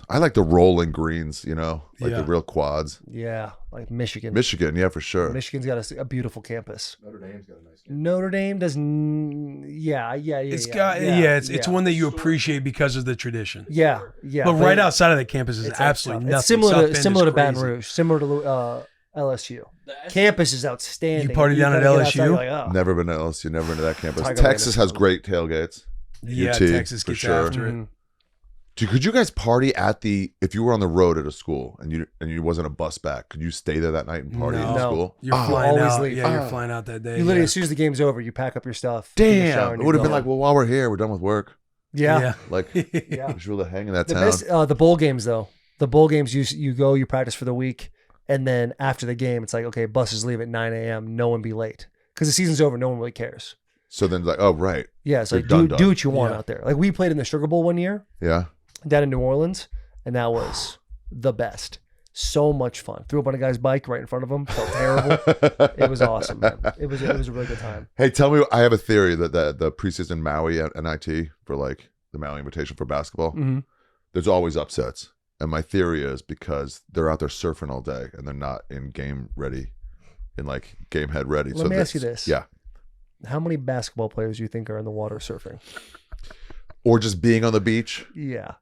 I like the rolling greens, like Yeah. the real quads. Yeah, like Michigan. Michigan, yeah, for sure. Michigan's got a beautiful campus. Notre Dame's got a nice game. Notre Dame does. Yeah. It's one that you appreciate because of the tradition. Yeah. But right outside of the campus is it's absolutely it's nothing. similar South to Bend similar is to Baton crazy. Rouge, similar to LSU. Campus is outstanding. You party down at gotta get outside, LSU? you're like, oh. Never been to LSU, never been to that campus. Tiger Texas Raiders. has great tailgates. Yeah, UT, Texas for gets sure. after it. Mhm. Could you guys party if you were on the road at a school and you wasn't a bus back? Could you stay there that night and party at the No. school? You're Oh, flying always out. leave. Yeah, you're flying out that day. You literally, yeah. as soon as the game's over, you pack up your stuff. take a shower, damn! and It you would have go. been like, well, while we're here, we're done with work. Yeah. Like, Yeah. we should really hang in that The town. best, the bowl games though. The bowl games, you go, you practice for the week, and then after the game, it's like, okay, buses leave at 9 a.m. No one be late because the season's over. No one really cares. So then, like, oh right, Yeah, it's You're like done. do what you want Yeah. out there. Like we played in the Sugar Bowl one year yeah. down in New Orleans, and that was the best. So much fun. Threw up on a guy's bike right in front of him. Felt terrible. It was awesome, man. It was a really good time. Hey, tell me, I have a theory that the preseason Maui at NIT for like the Maui Invitation for basketball, Mm-hmm. there's always upsets. And my theory is because they're out there surfing all day and they're not in game ready, in like game head ready. Let me ask you this. Yeah. How many basketball players do you think are in the water surfing? Or just being on the beach. Yeah.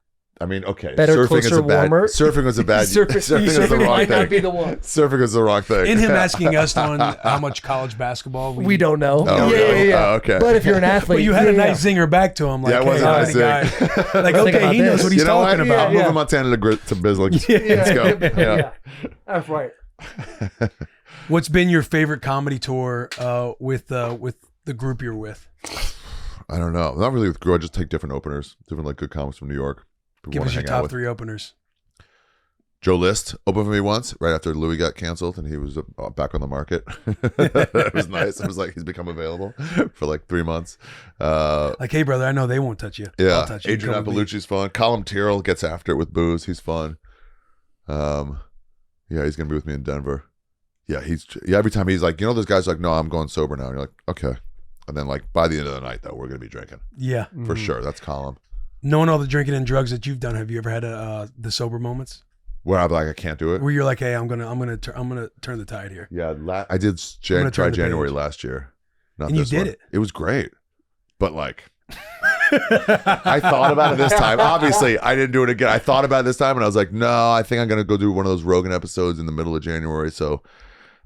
I mean, okay. Better, surfing closer, is a bad. warmer. Surfing is a bad. surfing is the Surfing wrong might not be thing. the one. Surfing is the wrong thing. In him asking us on how much college basketball We don't know. Oh, really? Oh, okay. But if you're an athlete, But you had a yeah, nice zinger back to him. Like, Yeah, it was hey, a I'm nice the guy. Like, Think okay, about he knows this. what he's You know talking what? about. I'm moving Montana to Bislick. Let's go. Yeah. That's right. What's been your favorite comedy tour with the group you're with? I don't know. Not really with Grow. I just take different openers, different like good comics from New York. People Give wanna us your hang out top with. 3 openers. Joe List opened for me once, right after Louis got canceled, and he was back on the market. It was nice. It was like he's become available for like 3 months. Like, hey, brother, I know they won't touch you. I'll Yeah, touch you. Adrian Come with me. Appalucci's fun. Colin Tyrrell gets after it with booze. He's fun. Yeah, he's gonna be with me in Denver. Yeah, every time he's like, those guys are like, no, I'm going sober now. And you're like, okay. And then like by the end of the night though, we're gonna be drinking Yeah. for sure. That's Colin. Knowing all the drinking and drugs that you've done, have you ever had the sober moments Where I'm like, I can't do it. where you're like, hey, I'm gonna turn the tide here? Yeah, I did gonna turn try the January page. last year. Not And you this did one. it. It was great, but like. I thought about it this time. Obviously, I didn't do it again. I thought about it this time, and I was like, no, I think I'm gonna go do one of those Rogan episodes in the middle of January. So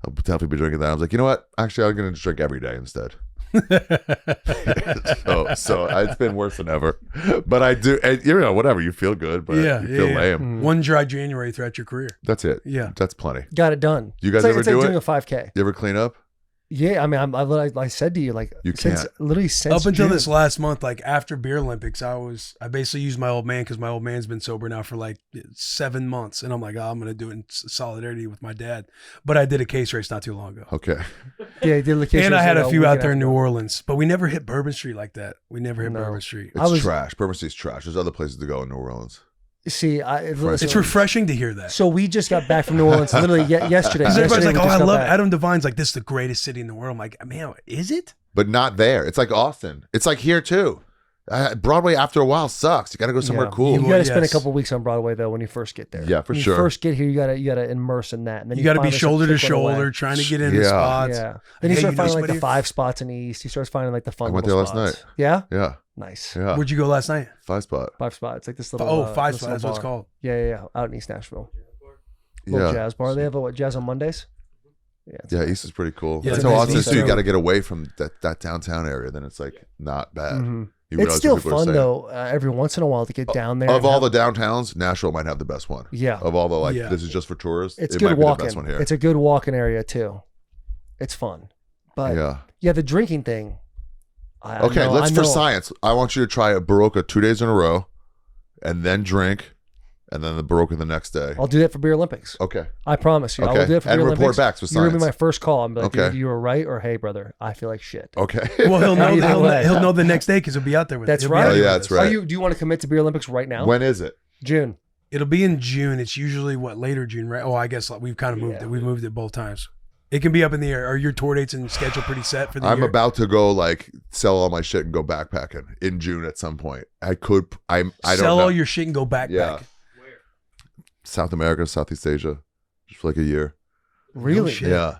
I'll definitely be drinking that. I was like, you know what? Actually, I'm gonna just drink every day instead. so it's been worse than ever. But I do, and, whatever. You feel good, but Yeah, you feel yeah. lame. One dry January throughout your career. That's it. Yeah. That's plenty. Got it done. You guys It's like- ever it's like do doing it? a 5K. You ever clean up? Yeah, I mean, I said to you, like, You since can't. literally since Up until June. this last month, like after Beer Olympics, I basically used my old man because my old man's been sober now for like 7 months, and I'm like, I'm gonna do it in solidarity with my dad. But I did a case race not too long ago, Okay. Yeah, did the case and I race had a like few week out and there in a New half ago. Orleans, but we never hit Bourbon Street like that. We never hit No. Bourbon Street. It's was- trash. Bourbon Street's trash. There's other places to go in New Orleans. See, listen, It's refreshing to hear that. so we just got back from New Orleans literally yesterday. Because everybody's Yesterday like, we oh, just I got love back. Adam Devine's like, this is the greatest city in the world. I'm like, man, is it? But not there. It's like Austin. It's like here too. Broadway after a while sucks. You got to go somewhere cool. You got to spend a Yes. couple weeks on Broadway though when you first get there. Yeah, for when sure. You first get here, you gotta immerse in that, and then You got to be finally shoulder start to chipping away. shoulder, trying to get into Yeah. spots. Yeah. Then you Hey, start you know finding like the somebody- 5 spots in the East. He starts finding like the fun. I went little there last spots. night. Yeah. Yeah. Nice. Yeah. Where'd you go last night? 5 spot. 5 spots. Like this little. Oh, this 5 little spots. That's what it's bar. called. Yeah. Out in East Nashville. Little Yeah. jazz bar. They have a jazz on Mondays. Yeah. it's Yeah, nice. East is pretty cool. Yeah, That's it's how nice Austin is East too. You too. got to get away from that downtown area. Then it's like not bad. Mhm. You It's realize still what people are fun saying. though. Every once in a while to get down there. Of and all have- the downtowns, Nashville might have the best one. Yeah. Of all the like, Yeah. this is just for tourists. It's it good might be the walking. best one here. It's a good walking area too. It's fun, but yeah. the drinking thing. Okay, let's for science. I want you to try a Baroka 2 days in a row, and then drink, and then the Baroka the next day. I'll do that for Beer Olympics. Okay. I promise you. I will Okay. do it for And Beer report Olympics. back with You're gonna be science. my first call. I'm like, Okay. dude, you were right, or hey, brother, I feel like shit. Okay. Well, he'll know. Either way. He'll know the next day because he'll be out there with. That's he'll be right. out Oh, there yeah, with that's us. right. Do you want to commit to Beer Olympics right now? When is it? June. It'll be in June. It's usually later June, right? Oh, I guess we've kind of moved it. We've moved it both times. It can be up in the air. Are your tour dates and schedule pretty set for the I'm year? about to go like sell all my shit and go backpacking in June at some point. I don't sell know. all your shit and go backpack. Yeah. South America, Southeast Asia, just for like a year. Really? shit. Yeah.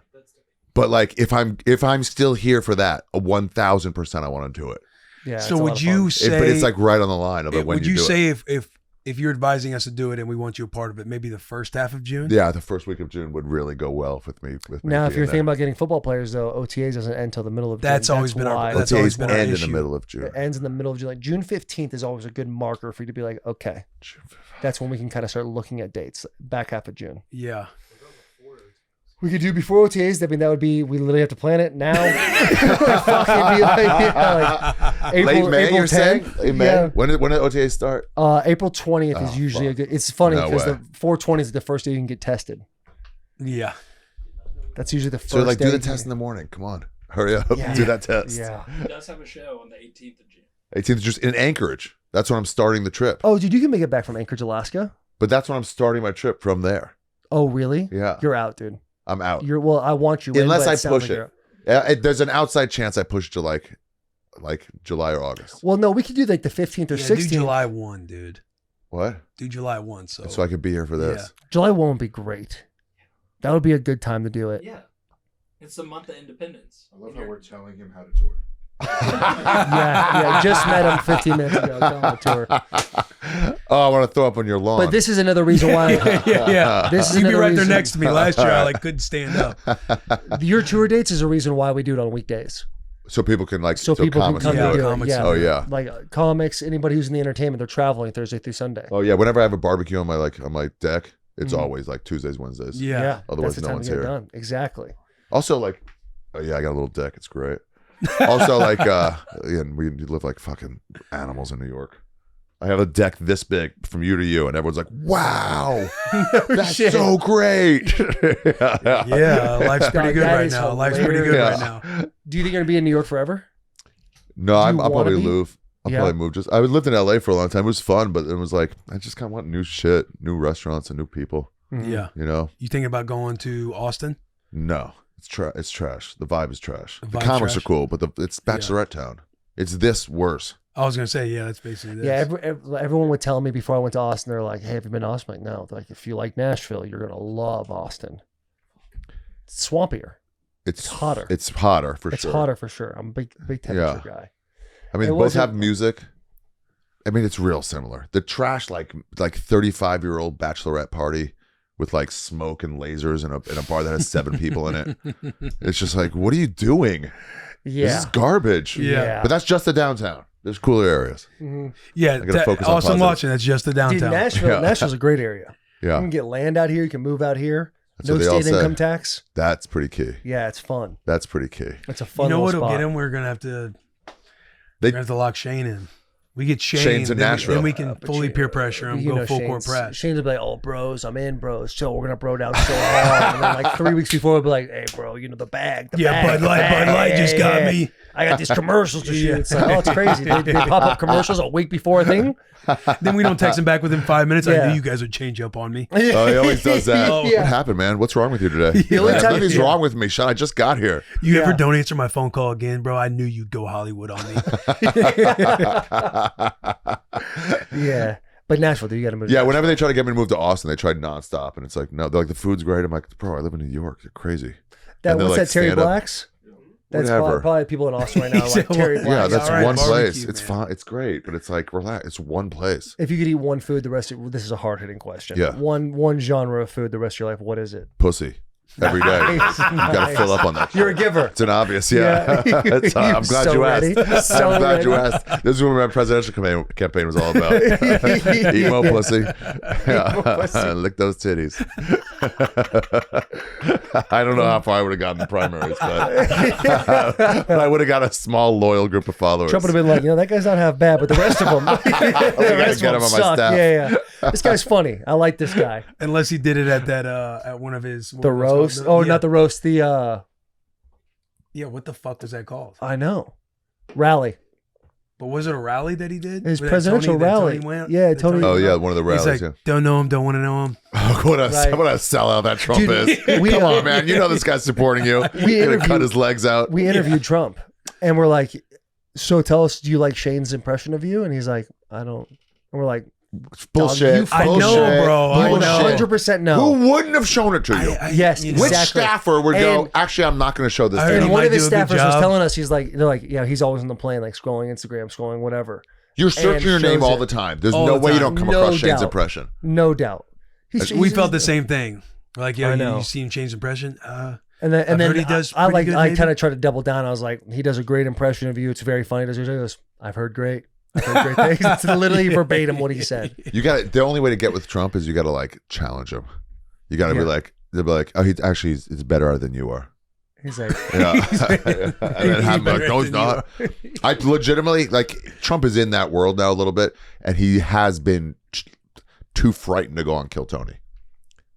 But like if I'm still here for that, 1,000% I want to do it. Yeah. So it's a lot would of you fun. say? But it's like right on the line of when would you you do say it. if you're advising us to do it and we want you a part of it, maybe the first half of June? Yeah, the first week of June would really go well with me. Now, if being you're there. thinking about getting football players, though, OTAs doesn't end until the middle of June. That's always been our- why. that's always OTAs been our end in issue. the middle of June. It ends in the middle of June. Like June 15th is always a good marker for you to be like, okay, that's when we can kind of start looking at dates. Back half of June. Yeah. We could do before OTAs. I mean, that would be, we literally have to plan it now. Fucking be like April, Late May, April you're 10th. saying? Late May? Yeah. When did OTAs start? April 20th is Oh, usually a fuck. good, it's funny No because way. the 420 is the first day you can get tested. Yeah. That's usually the first So like day do the you can- test in the morning. Come on. Hurry up. Yeah. Do that test. Yeah. He does have a show on the 18th of June. 18th just in Anchorage. That's when I'm starting the trip. Oh, dude, you can make it back from Anchorage, Alaska. But that's when I'm starting my trip from there. Oh, really? Yeah. You're out, dude. I'm out. Well, I want you in, Unless but I sounds push like it. you're- There's an outside chance I push it to like July or August. Well, no, we could do like the 15th or Yeah, do 16th. July 1, dude. What? Do July 1. So, So I could be here for this. July 1 would be great. That would be a good time to do it. Yeah. It's the month of independence. I love how we're telling him how to tour. Yeah. Just met him 15 minutes ago. Going on a tour. Oh, I want to throw up on your lawn. But this is another reason why yeah. This is You'd be another right there reason- next to me. Last year, I couldn't stand up. your tour dates is a reason why we do it on weekdays. so people can like So people can comics come can Yeah, and do do it. it. comics Yeah. and Oh yeah. Like comics, anybody who's in the entertainment, they're traveling Thursday through Sunday. Oh yeah. Whenever I have a barbecue on my deck, it's Mhm. always like Tuesdays, Wednesdays. Yeah. Otherwise, that's the no time one's to get it here. done. Exactly. Also, like, oh yeah, I got a little deck. It's great. Also, like, and we live like fucking animals in New York. I have a deck this big from you to you, and everyone's like, "Wow, that's shit. so great." Yeah, life's pretty good That right is now. Life's pretty good hilarious. right now. Do you think you're gonna be in New York forever? No, Do I'll you wanna probably be? move. I'll Yeah. probably move. I lived in LA for a long time. It was fun, but it was like I just kind of want new shit, new restaurants, and new people. Mhm. Yeah. You know? You thinking about going to Austin? No, it's It's trash. The vibe is trash. The The vibe's comics trash? are cool, but it's Bachelorette Town. It's this worse. I was gonna say, yeah, that's basically this. Yeah, everyone would tell me before I went to Austin, they're like, "Hey, have you been to Austin?" I'm like, no. They're like, if you like Nashville, you're gonna love Austin. It's swampier. It's hotter. It's hotter for It's sure. hotter for sure. I'm a big temperature guy. I mean, It both wasn't- have music. I mean, it's real similar. The trash, like 35-year-old bachelorette party with like smoke and lasers in a bar that has 7 people in it. It's just like, what are you doing? Yeah. This is garbage. Yeah. But that's just the downtown. There's cooler areas. Yeah, I gotta focus on Austin positive. watching. That's just the Dude, downtown. Nashville. Yeah. Nashville's a great area. You Yeah, can get land out here. You can move out here. That's No what they all state say. income tax. That's pretty key. Yeah, it's fun. That's pretty key. It's a fun You know little what'll spot. get him? We're gonna have to. They- We're gonna have to lock Shane in. We get Shane. Shane's in then Nashville. then we can fully peer pressure him, go full court press. Shane's will be like, oh, bros, I'm in, bros. So we're going to bro down so hard. And then like 3 weeks before, we'll be like, hey, bro, you know, the bag. Bud Light just got me. I got these commercials to shoot. It's like, oh, it's crazy. They pop up commercials a week before a thing. Then we don't text him back within 5 minutes. Yeah. I knew you guys would change up on me. Oh, he always does that. Oh. What happened, man? What's wrong with you today? Nothing's wrong with me, Sean. I just got here. You ever don't answer my phone call again, bro? I knew you'd go Hollywood on me. Yeah. But Nashville, dude, you got to move. Yeah, whenever they try to get me to move to Austin, they tried nonstop, and it's like, no, they're like, the food's great. I'm like, bro, I live in New York. You're crazy. That, they're what's like, that, Terry stand up. Black's? That's Whatever. probably people in Austin right now like Terry Black's. Yeah, that's All right, one barbecue, place. It's man. fine. It's great, but it's like, relax. It's one place. If you could eat one food the rest of this is a hard-hitting question. Yeah. One genre of food the rest of your life, what is it? Pussy. Every day. Nice, You got to nice. fill up on that. You're a shit. giver. It's an obvious, yeah. Yeah. It's, I'm glad So you ready. asked. So I'm glad you ready. asked. This is what my presidential campaign was all about. Emo pussy. Yeah. Lick those titties. I don't know how far I would have gotten in primaries, but I would have got a small, loyal group of followers. Trump would have been like, that guy's not half bad, but the rest of them, the rest get of him them on my suck. staff. Yeah. This guy's funny. I like this guy. Unless he did it at that at one of his The roast. Oh, not the roast. The yeah. What the fuck was that called? I know. Rally. But was it a rally that he did? His Where that presidential that rally. went? Yeah, That Tony- Oh, yeah, one of the He's rallies. like, Yeah. don't know him, don't want to know him. What Right. a sellout that Trump Dude, is. we, Come on, man. You know this guy's supporting you. We He's gonna cut interviewed- his legs out. We interviewed Trump, and we're like, so tell us, do you like Shane's impression of you? And he's like, I don't. And we're like, Bullshit. I know, Bullshit. bro. you I would know. 100% know. Who wouldn't have shown it to you? Yes, you know, Which exactly. staffer would go, And- actually, I'm not going to show this I to heard And you. he one might of his do a good staffers was job. telling us, they're like, yeah, he's always on the plane, like scrolling Instagram, scrolling whatever. You're searching your name shows all it. the time. There's All no the way you time. don't come No across Shane's doubt. impression. No doubt. We felt the same thing. We're like, yo, I know. you seen Shane's impression? And I've then heard he does I pretty good, I maybe. kind of tried to double down. I was like, he does a great impression of you. It's very funny. He goes, I've heard great. I've heard great things. It's literally verbatim what he said. You got the only way to get with Trump is you got to like challenge him. You got to be like, they'll be like, oh, he's better than you are. He's like, Yeah. And then have him like, no, he's not. I legitimately, like, Trump is in that world now a little bit, and he has been too frightened to go on Kill Tony.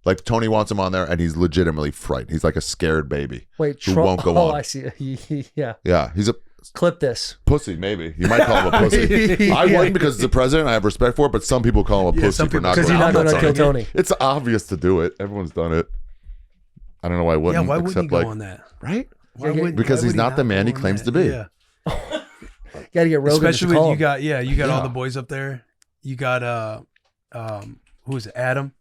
Like, Tony wants him on there, and he's legitimately frightened. He's like a scared baby wait, who Trump. won't go Oh, on. I see. Yeah. Yeah, he's a Clip this. pussy, maybe. You might call him a pussy. I wouldn't because it's the president. I have respect for it, but some people call him a Yeah, pussy some for people- not Because going you're on. not going to I'm kill sorry. Tony. It's obvious to do it. Everyone's done it. I don't know why I Yeah, wouldn't. why wouldn't he except go like, on that? right? Why Yeah, wouldn't- because why he's would not the man go he on claims that? to be. Yeah. Got to get Rogan Especially to with call you him. got all Yeah. the boys up there. You got who is it? Adam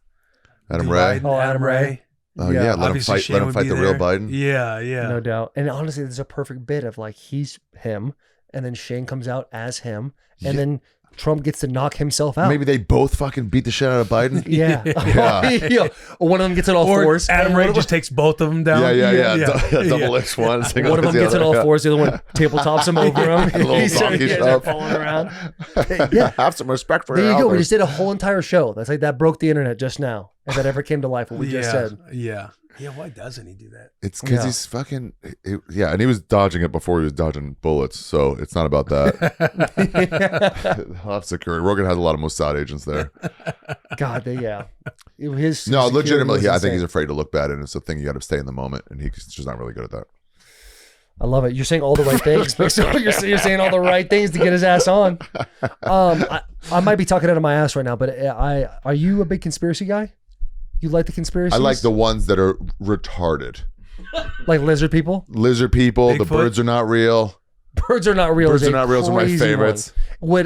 Adam Joe Ray. Biden, Oh, Adam Ray. Oh yeah, let him Obviously, fight. Shane Let him would fight be the real there. Biden. Yeah, yeah. No doubt. And honestly, there's a perfect bit of like he's him, and then Shane comes out as him, and then Trump gets to knock himself out. Maybe they both fucking beat the shit out of Biden. Yeah. Yeah. Yeah. One of them gets it all Or fours. Adam and Ray one of just takes both of them down. Yeah. Double Yeah. X one. Single One of X them the gets it other. all Yeah. fours. The other one tabletops him over him. A little He's donkey they're shove. falling around. Yeah. Have some respect for There you go. We elders. just did a whole entire show. That's like that broke the internet just now. If that ever came to life, what we just said. Yeah. Yeah, why doesn't he do that? It's because Yeah. he's fucking yeah, and he was dodging it before he was dodging bullets, so it's not about that. He'll have security. Rogan has a lot of Mossad agents there. God, his No, security legitimately, was I think insane. he's afraid to look bad, and it's a thing you got to stay in the moment, and he's just not really good at that. I love it. You're saying all the right things. You're saying all the right things to get his ass on. I might be talking out of my ass right now, but are you a big conspiracy guy? You like the conspiracies? I like the ones that are retarded. like lizard people. Lizard people, the Bigfoot? birds are not real. Birds are not real. Birds is are a not real. Are my crazy favorites. one. Would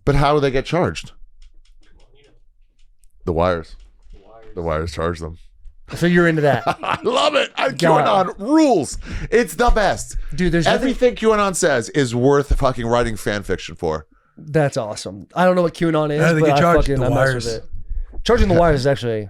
But how do they get charged? The wires. The wires charge them. so you're into that, I love it. God. QAnon rules. It's the best. dude? There's nothing. Everything QAnon says is worth fucking writing fan fiction for. That's awesome. I don't know what QAnon is, How do they but get I charged? fucking The I mess wires. with it. Charging the wires is actually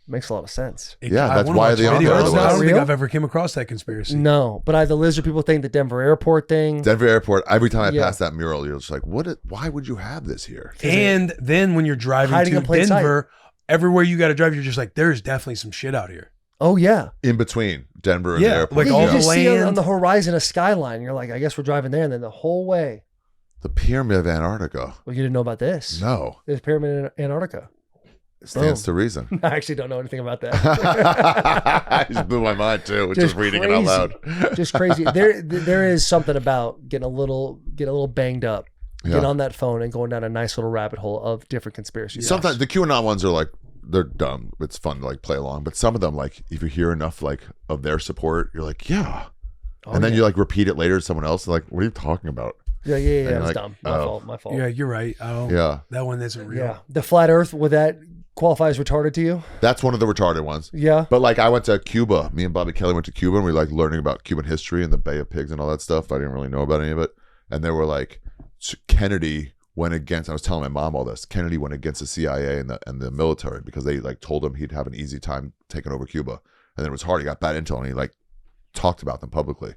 makes a lot of sense. Yeah, I that's wanna why watch they the on video. there I don't otherwise. think Real? I've ever came across that conspiracy. No, but the lizard people think the Denver airport thing. Denver Airport. Every time I Yeah. pass that mural, you're just like, why would you have this here? And then when you're driving Hiding to in plain sight. Denver, everywhere you got to drive, you're just like, there's definitely some shit out here. Oh yeah, In between Denver and Yeah, the airport. like yeah, all you the just see on land. the horizon a skyline. You're like, I guess we're driving there, and then the whole way, The Pyramid of Antarctica. Well, you didn't know about this. No. There's a pyramid in Antarctica. It stands to reason. I actually don't know anything about that. It just blew my mind too, just reading it out loud. Just crazy. There is something about getting a little banged up, getting on that phone and going down a nice little rabbit hole of different conspiracies. Sometimes the QAnon ones are like, they're dumb. It's fun to like play along, but some of them, like if you hear enough like of their support, you're like, yeah. And then you like repeat it later to someone else, like, what are you talking about? Yeah. It was like, dumb. My fault. Yeah, you're right. Oh, Yeah. that one isn't real. Yeah. The flat Earth, would that qualify as retarded to you? That's one of the retarded ones. Yeah. But like I went to Cuba. Me and Bobby Kelly went to Cuba and we like learning about Cuban history and the Bay of Pigs and all that stuff. I didn't really know about any of it. And they were like, Kennedy went against, I was telling my mom all this, Kennedy went against the CIA and the military because they like told him he'd have an easy time taking over Cuba. And then it was hard. He got bad intel and he like talked about them publicly.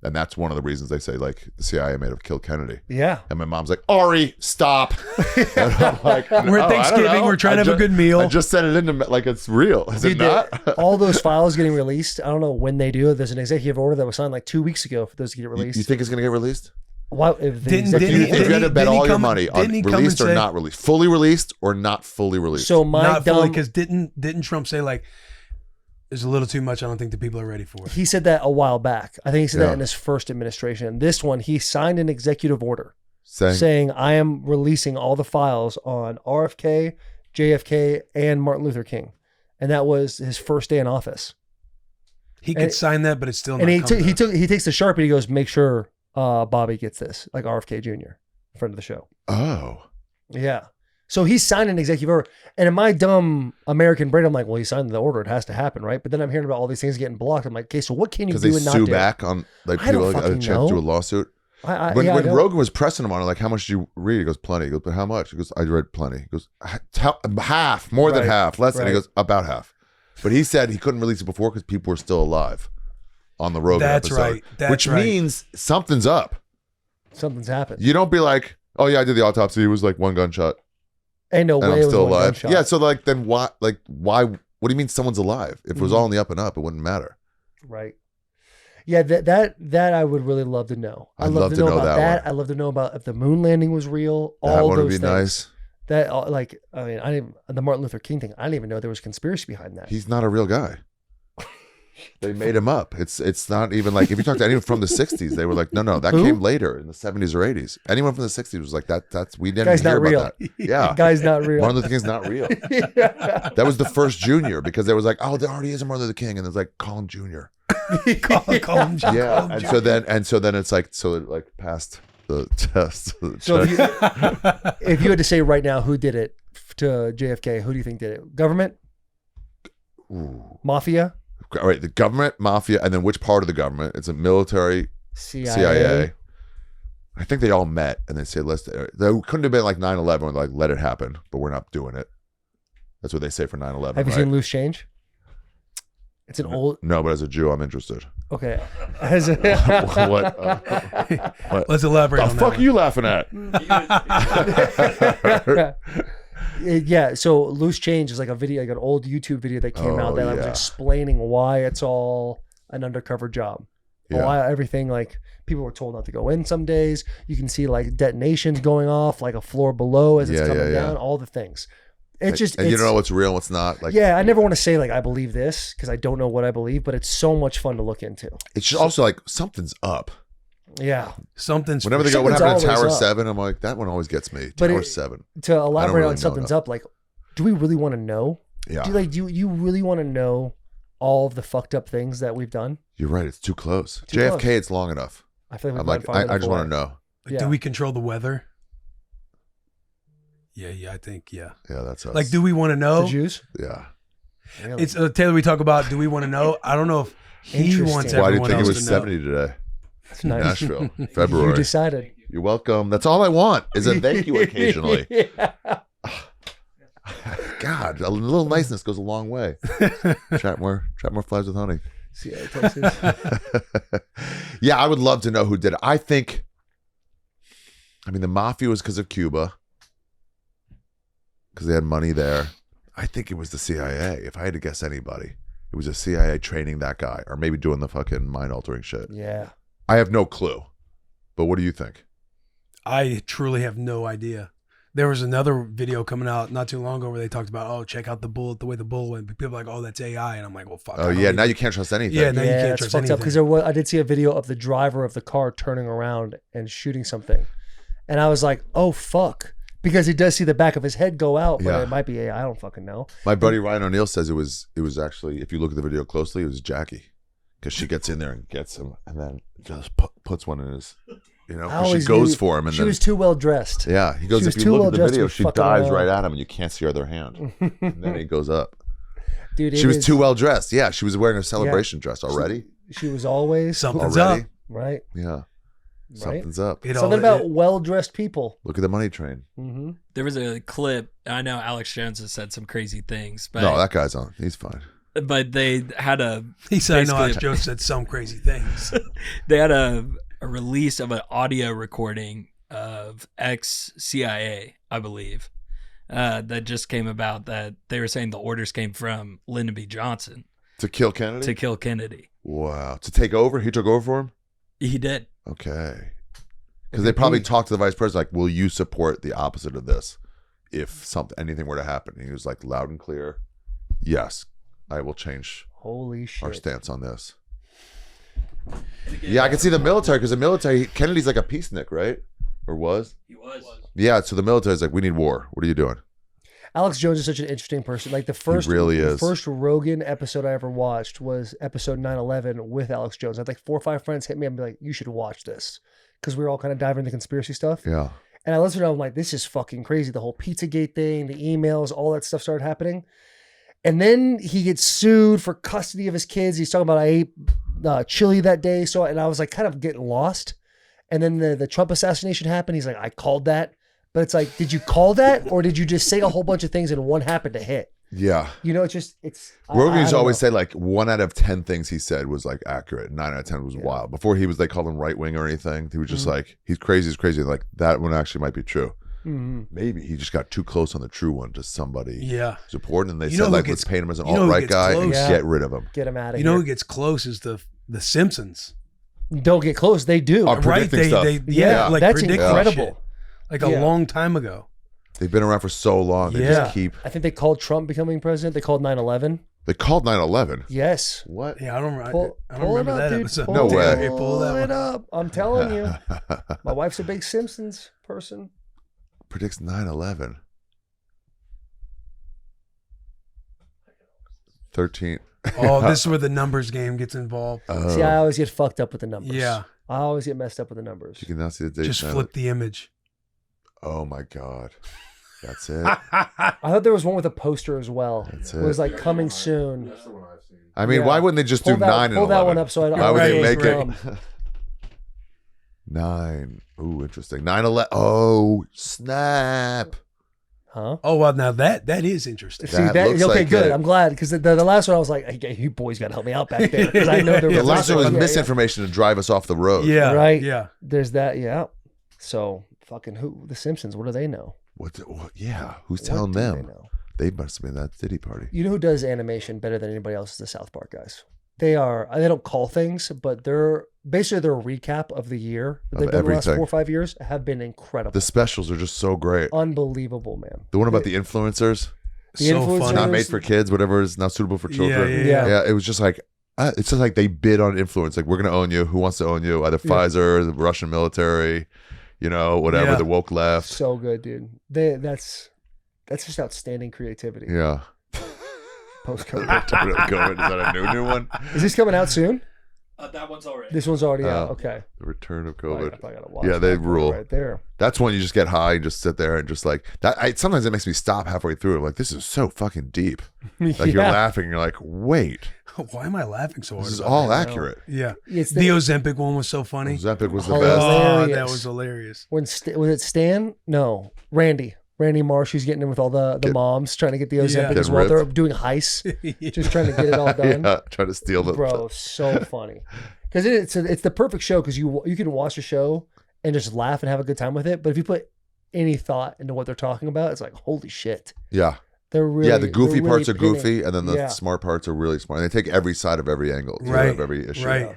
And that's one of the reasons they say like the CIA may have killed Kennedy. Yeah. And my mom's like, Ari, stop. And I'm like, We're at Thanksgiving. We're trying to have a good meal. I just sent it into like it's real. Is it not? All those files getting released. I don't know when they do. There's an executive order that was signed like 2 weeks ago for those to get released. You think it's going to get released? Why? If the Didn't- executive If you had to bet all your money on didn't he come released and or say- not released, fully released or not fully released. So my Not fully, dumb. because didn't Trump say like, there's a little too much. I don't think the people are ready for it. He said that a while back. I think he said Yeah. that in his first administration. This one, he signed an executive order saying, saying, I am releasing all the files on RFK, JFK, and Martin Luther King. And that was his first day in office. He could sign that, but it's still not. And he coming out. takes the Sharpie, he goes, make sure Bobby gets this, like RFK Jr., friend of the show. oh, Yeah. So he signed an executive order. And in my dumb American brain, I'm like, well, he signed the order. It has to happen, right? But then I'm hearing about all these things getting blocked. I'm like, okay, so what can you because do they and not sue do? back on like I people don't like, had a fucking chance to do a know. lawsuit. I When don't- Rogan was pressing him on it, like, how much did you read? He goes, plenty. He goes, but how much? He goes, I read plenty. He goes, half, more than Right, half, less than. He right. goes, about half. But he said he couldn't release it before because people were still alive on the Rogan That's episode. right. That's which right. means something's up. Something's happened. You don't be like, oh yeah, I did the autopsy. It was like one gunshot. Ain't no And way I'm it was still one alive. gunshot. Yeah, so like then why what do you mean someone's alive? If it was all in the up and up, it wouldn't matter. Right. Yeah, that I would really love to know. I'd love to know about that one. I'd love to know about if the moon landing was real. That all one those would be things. nice. That like, I mean, I didn't the Martin Luther King thing. I didn't even know there was conspiracy behind that. He's not a real guy. They made him up. It's not even like if you talk to anyone from the 60s, they were like, no, that Who? came later in the 70s or 80s. Anyone from the 60s was like that's we didn't Guy's hear not about real. that. Yeah. Guy's not real. Martin Luther King's not real. Yeah. That was the first junior because there was like, oh, there already is a Martin Luther King, and it's like call him Junior. call him. Yeah, and so then it's like so it like passed the test. So if you had to say right now who did it to JFK, who do you think did it? Government? Mafia? All right, the government, mafia, and then which part of the government? It's a military, CIA. I think they all met and they said, let's. There couldn't have been like 9/11 where like let it happen, but we're not doing it. That's what they say for 9/11. Have you right? seen Loose Change? It's an old. No, but as a Jew, I'm interested. Okay. What? What? Let's elaborate The on fuck that. are you laughing at? Yeah, so Loose Change is like a video, like an old YouTube video that came out that I was yeah. explaining why it's all an undercover job. Yeah. Why everything, like, people were told not to go in some days. You can see like detonations going off, like a floor below as it's Yeah, coming yeah, yeah. down, all the things. It's just, and you it's, don't know what's real and what's not. Like, yeah, I never want to say like I believe this because I don't know what I believe, but it's so much fun to look into. it's just also like something's up. Yeah. Something's Whenever they go, what Something's happened to Tower always up. 7? I'm like, that one always gets me. But Tower it- 7. To elaborate really on know something's enough. up, like, do we really want to know? Yeah, Do you really want to know all of the fucked up things that we've done? you're right. It's too close. Too JFK, close. it's long enough. I feel like I'm we've like, gone far I enough just want away. to know. Like, Yeah. do we control the weather? Yeah, I think, yeah. Yeah, that's us. Like, do we want to The know? Jews? Yeah. Really? It's Taylor. We talk about. Do we want to know? I don't know if he Interesting. wants Why do you everyone think it else was to know. 70 today? It's nice. Nashville, You February. decided. You're welcome. That's all I want is a thank you occasionally. Yeah. God, a little niceness goes a long way. Chat more flies with honey. See how it tastes. Yeah, I would love to know who did it. I mean, the mafia was because of Cuba, because they had money there. I think it was the CIA. If I had to guess anybody, it was the CIA training that guy, or maybe doing the fucking mind altering shit. Yeah. I have no clue. But what do you think? I truly have no idea. There was another video coming out not too long ago where they talked about, oh, check out the way the bull went. People are like, oh, that's AI. And I'm like, well, fuck. Oh, yeah. Now you can't trust anything. Yeah, now you Yeah, can't it's trust fucked up anything. because I did see a video of the driver of the car turning around and shooting something, and I was like, oh fuck, because he does see the back of his head go out, but Yeah. it might be AI. I don't fucking know. My buddy Ryan O'Neill says it was actually, if you look at the video closely, it was Jackie, because she gets in there and gets him, and then just puts one in his, I 'cause she always goes knew for him, and she then was too well dressed. yeah, he goes. she was If too you look well at the dressed to video, be she fucking dives around. right at him, and you can't see her other hand. And then he goes up. Dude, She was too well dressed. Yeah, she was wearing a celebration dress already. She was always Something's Already, up. right. yeah, Right. something's up. Something about well dressed people. Look at the money train. Mm-hmm. There was a clip. I know Alex Jones has said some crazy things, but No, that guy's on. He's fine. but they had a He said, I know Alex basically- Jones said some crazy things. they had a release of an audio recording of ex-CIA, I believe, that just came about, that they were saying the orders came from Lyndon B. Johnson To kill Kennedy. to kill Kennedy. Wow. To take over. He took over for him. He did. Okay. Because they probably talked to the vice president, like, will you support the opposite of this if anything were to happen? And he was like, loud and clear, yes, I will change Holy shit. our stance on this. Yeah, I can see the military, because the military, Kennedy's like a peacenik, right? Or was? He was. Yeah, so the military's like, we need war. What are you doing? Alex Jones is such an interesting person. Like the first, really the is. first Rogan episode I ever watched was episode 9/11 with Alex Jones. I had like 4 or 5 friends hit me and be like, "You should watch this," because we were all kind of diving into conspiracy stuff. Yeah. And I listened to it, I'm like, "This is fucking crazy." The whole Pizzagate thing, the emails, all that stuff started happening. And then he gets sued for custody of his kids. He's talking about, I ate chili that day, so and I was like kind of getting lost. And then the Trump assassination happened. He's like, "I called that." But it's like, did you call that, or did you just say a whole bunch of things and one happened to hit? Yeah. You know, it's. Rogan used to always say, say like 1 out of 10 things he said was like accurate. 9 out of 10 was wild. Before he was, they called him right wing or anything. He was just like, he's crazy. Like that one actually might be true. Maybe he just got too close on the true one to somebody Yeah. who's important, and they You know said who like, gets- let's paint him as an you know who alt-right gets guy and close? Yeah. get rid of him. get him out of You know here. who gets close is the Simpsons. Don't get close. They do. Oh, Right? predicting stuff. Yeah, like that's predicting incredible. shit. Like a Yeah. long time ago. They've been around for so long. They Yeah. just keep. I think they called Trump becoming president. They called 9/11. They called 9/11. Yes. What? Yeah, I don't Pull remember it up, that dude. episode. Pull No way. Pull that it one. up. I'm telling you. My wife's a big Simpsons person. Predicts 9/11. 13. Oh, this is where the numbers game gets involved. See, I always get fucked up with the numbers. Yeah. I always get messed up with the numbers. You can now see the date. Just now. flip the image. Oh my God. That's it. I thought there was one with a poster as well. That's It was it. like coming soon. I mean, Yeah. why wouldn't they just do Pull that, 9 and pull 11? that one up so I don't. Why would they Right, make right. it 9? Ooh, interesting. 9/11. Oh, snap. Huh? Oh, well, now that is interesting. See That that? looks Okay, like good. it. I'm glad because the last one I was like, hey, you boys got to help me out back there because I know there was The last one was Yeah, misinformation to drive us off the road. Yeah. Right. Yeah. There's that. Yeah. So fucking who? The Simpsons. What do they know? Yeah, who's What telling do they them? know? They must have been that Diddy Party. You know who does animation better than anybody else is the South Park guys. They don't call things, but they're basically their recap of the year that Of they've done the last everything. 4 or 5 years have been incredible. The specials are just so great. Unbelievable, man. The one about the influencers, The So influencers- funny. not made for kids, whatever is not suitable for children. Yeah. Yeah. It was just like, it's just like they bid on influence. Like, we're going to own you. Who wants to own you? Either Pfizer, the Russian military, whatever, Yeah. the woke left. So good, dude. That's just outstanding creativity. Yeah. Post COVID. Is that a new one? Is this coming out soon? That one's already. This one's already out. Oh. Okay. The return of I COVID. gotta watch Yeah, they that one rule. right there. That's when you just get high and just sit there and just like that. Sometimes it makes me stop halfway through. I'm like, this is so fucking deep. Like you're Yeah. laughing and you're like, wait, Why am I laughing so hard? this is about all that? accurate. Yeah. It's The Ozempic one was so funny. Ozempic was the Oh, best. Oh, Hilarious. that was hilarious. when was it Stan? No, Randy Marsh. Who's getting in with all the moms trying to get the Ozempic Yeah. as well. Getting They're ripped. doing heists, just trying to get it all done. Yeah, trying to steal the Bro, so funny. Because it's the perfect show because you can watch a show and just laugh and have a good time with it. But if you put any thought into what they're talking about, it's like, holy shit. Yeah. They're really Yeah, the goofy they're really parts are pinning- goofy, and then the Yeah. smart parts are really smart. And they take every side of every angle, Right, of every issue. right.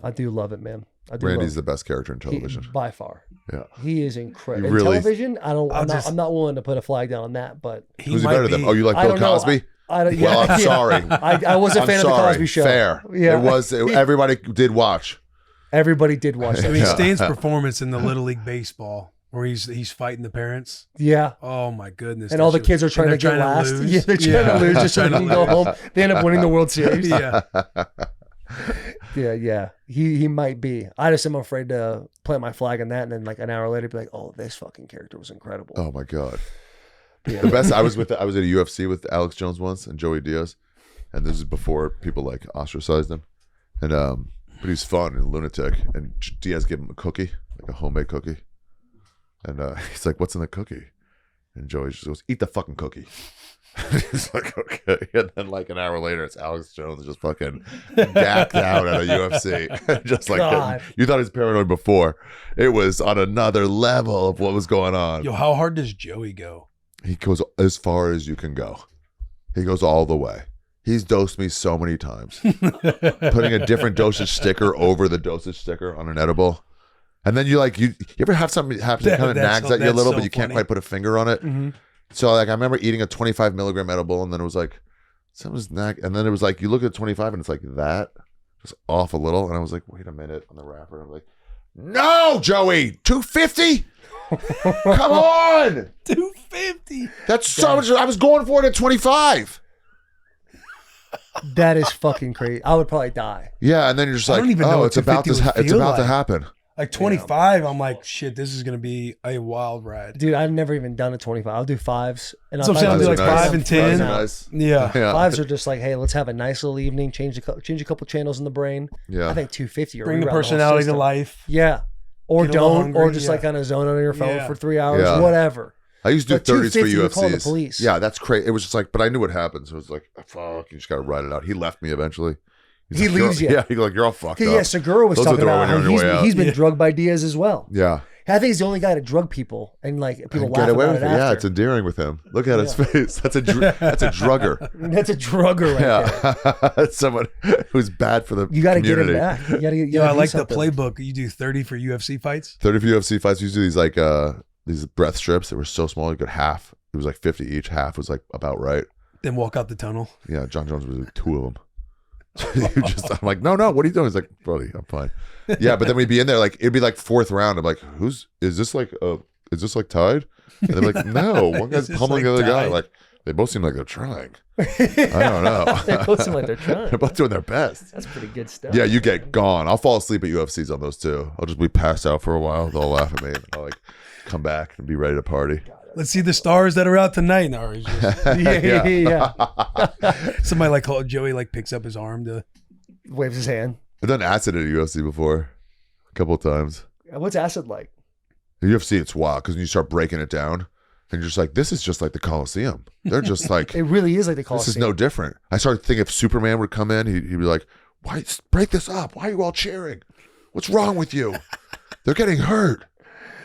I do love it, man. I do Randy's love the best character in television. by far. Yeah. He is incredible. You In really- television, just- I'm not willing to put a flag down on that, but Who's he better than? Oh, you like I Bill don't know. Cosby? I don't, Well, I'm sorry. I was a I'm fan of the sorry. Cosby Show. Fair. Yeah. It was. Everybody did watch. Everybody did watch that. I mean, Yeah. Stain's performance in the Little League baseball, where he's fighting the parents. Yeah. Oh my goodness! And that all the shit- kids are trying to and get they're last. lose. Yeah, they're trying to lose just so they Trying can to go lose. home. They end up winning the World Series. Yeah. Yeah. He might be. I just am afraid to plant my flag on that, and then like an hour later, be like, "Oh, this fucking character was incredible." Oh my god. Yeah. The best. I was at a UFC with Alex Jones once and Joey Diaz, and this is before people like ostracized him, and but he's fun and a lunatic, and Diaz gave him a cookie, like a homemade cookie, and he's like, "What's in the cookie?" And Joey just goes, "Eat the fucking cookie." He's like, "Okay," and then like an hour later, it's Alex Jones just fucking gacked out at a UFC, just like God. you thought he was paranoid before. It was on another level of what was going on. Yo, how hard does Joey go? He goes as far as you can go. He goes all the way. He's dosed me so many times. Putting a different dosage sticker over the dosage sticker on an edible. And then you ever have something happen that kind of That's nags at you a little, so but you can't funny. quite put a finger on it. Mm-hmm. So like I remember eating a 25 milligram edible, and then it was like something's nag, and then it was like you look at 25 and it's like that, just off a little, and I was like, wait a minute on the wrapper. And I'm like, no, Joey, 250. Come on. 250. That's so much. I was going for it at 25. That is fucking crazy. I would probably die. Yeah, and then you're just I like, don't even know oh, what it's about 250 to would it's feel about to like. happen. Like 25, I'm like, shit, this is gonna be a wild ride. Dude, I've never even done a 25. I'll do fives. And So I'm saying I'll do like Fives are 5 and nice. 10. Fives are nice. Yeah. Yeah. Fives are just like, hey, let's have a nice little evening. Change a couple channels in the brain. Yeah. I think 250. Or Bring the personality to life. Yeah. Or Get a little don't. hungry, Or just yeah. like on a zone on your phone Yeah. for 3 hours. Yeah. Whatever. I used to But do 30s for 250, you call the UFCs. police. Yeah, that's crazy. It was just like, but I knew what happened. So it was like, fuck, you just got to ride it out. He left me eventually. He's He like, "You're-" leaves you. Yeah, he's like, you're all fucked up. Yeah, Segura was Those are talking the about when how you're on your way out. he's been Yeah. drugged by Diaz as well. Yeah. I think he's the only guy to drug people and like people And laugh get away about with it it. after. Yeah, it's endearing with him. Look at his face. That's a drugger. That's a drugger right there. Yeah. That's someone who's bad for the You got to get him community. back. You got to Yo, I like the something. playbook. You do 30 for UFC fights. 30 for UFC fights. We used to do these like these breath strips that were so small you could half. It was like 50 each. Half was like about right. Then walk out the tunnel. Yeah, John Jones was like 2 of them. I'm like, no, what are you doing? He's like, buddy, I'm fine. Yeah, but then we'd be in there like it'd be like 4th round. I'm like, is this like tied? And they're like, no, one guy's Is this pummeling like the other guy. tied? Like they both seem like they're trying. I don't know. They both seem like they're trying. They're both doing their best. That's pretty good stuff. Yeah, you get gone. I'll fall asleep at UFCs on those too. I'll just be passed out for a while. They'll laugh at me. And I'll like come back and be ready to party. Let's see the stars that are out tonight. No, he's just, Yeah. somebody like called Joey like picks up his arm to. Waves his hand. I've done acid at a UFC before, a couple of times. What's acid like? The UFC, it's wild because when you start breaking it down, and you're just like, this is just like the Coliseum. They're just like, It really is like the this is Coliseum. no different. I started thinking if Superman would come in, he'd be like, why break this up? Why are you all cheering? What's wrong with you? They're getting hurt.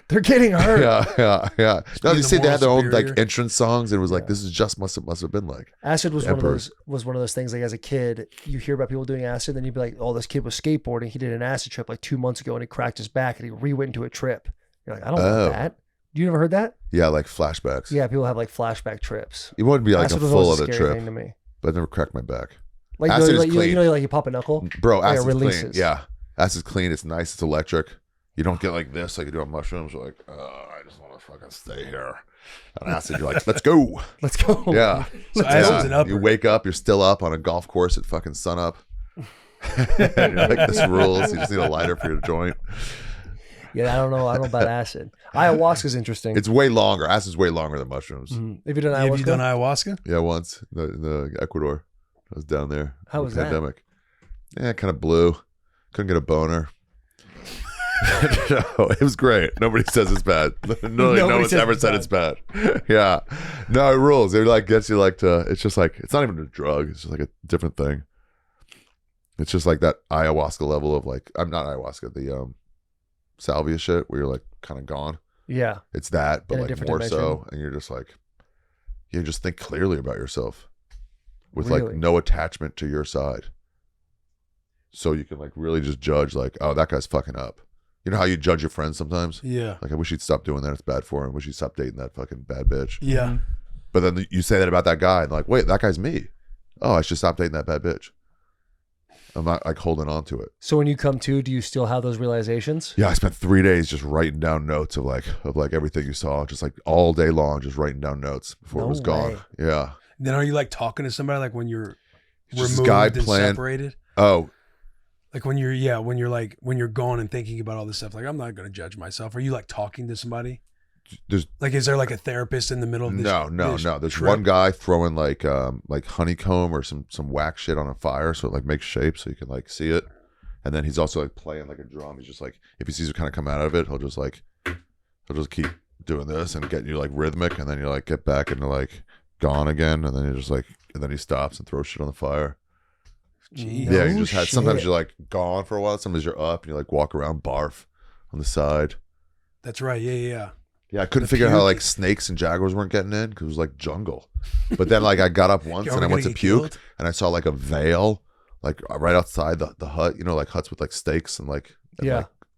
They're getting hurt. Yeah. No, be you the see, they had their moral own like superior. entrance songs, and it was like, this is just must have been like. Acid was Emperors. one of those things like as a kid, you hear about people doing acid, then you'd be like, oh, this kid was skateboarding. He did an acid trip like 2 months ago and he cracked his back and he re-went into a trip. You're like, I don't Oh. want that. You never heard that? Yeah, like flashbacks. Yeah, people have like flashback trips. It wouldn't be like Acid a was full always other scary trip, thing to me. but I never cracked my back. Like, Acid is you clean. know, like you pop a knuckle. Bro, Yeah, acid's clean. releases. Yeah. Acid's clean. It's nice. It's electric. You don't get like this like you do on mushrooms. You're like, I just want to fucking stay here. On acid, you're like, let's go. Let's go. Yeah. So acid's an upper. You wake up, you're still up on a golf course at fucking sunup. And you're like, this rules. You just need a lighter for your joint. Yeah, I don't know about acid. Ayahuasca's interesting. It's way longer. Acid's way longer than mushrooms. Mhm. Have you done ayahuasca? Have you done ayahuasca? Yeah, once in the Ecuador. I was down there. How in was the that? pandemic. Yeah, kind of blew. Couldn't get a boner. No, it was great. Nobody says it's bad. No one's says ever it's said bad. it's bad. Yeah. No, it rules. It like gets you like to, it's just like, it's not even a drug. It's just like a different thing. It's just like that ayahuasca level of like, I'm not ayahuasca, the salvia shit where you're like kind of gone. Yeah. It's that, but In a like different more dimension. so. And you're just like, you just think clearly about yourself with Really? like no attachment to your side. so you can like really just judge like, oh, that guy's fucking up. You know how you judge your friends sometimes? Yeah. Like, I wish he'd stop doing that. It's bad for him. I wish he'd stop dating that fucking bad bitch. Yeah. But then you say that about that guy and like, wait, that guy's me. Oh, I should stop dating that bad bitch. I'm not like holding on to it. So when you come to, do you still have those realizations? Yeah, I spent 3 days just writing down notes of like everything you saw, just like all day long, just writing down notes before it was gone. way. Yeah. Then are you like talking to somebody like when you're Just removed guy and playing- separated? Oh, Like when you're gone and thinking about all this stuff, like I'm not going to judge myself. Are you like talking to somebody? there's Like, is there like a therapist in the middle of this? no. this There's trip? one guy throwing like honeycomb or some wax shit on a fire, so it like makes shape so you can like see it. And then he's also like playing like a drum. He's just like, if he sees it kind of come out of it, he'll just keep doing this and getting you like rhythmic, and then you like get back into like gone again, and then you're just like, and then he stops and throws shit on the fire. Jeez. Yeah, you just had sometimes shit. you're like gone for a while, sometimes you're up and you like walk around barf on the side. That's right. Yeah. Yeah, I couldn't The figure out how puke. like snakes and jaguars weren't getting in because it was like jungle. But then like I got up once Are and we I went to gonna get puke killed? and I saw like a veil like right outside the hut, you know, like huts with like stakes and like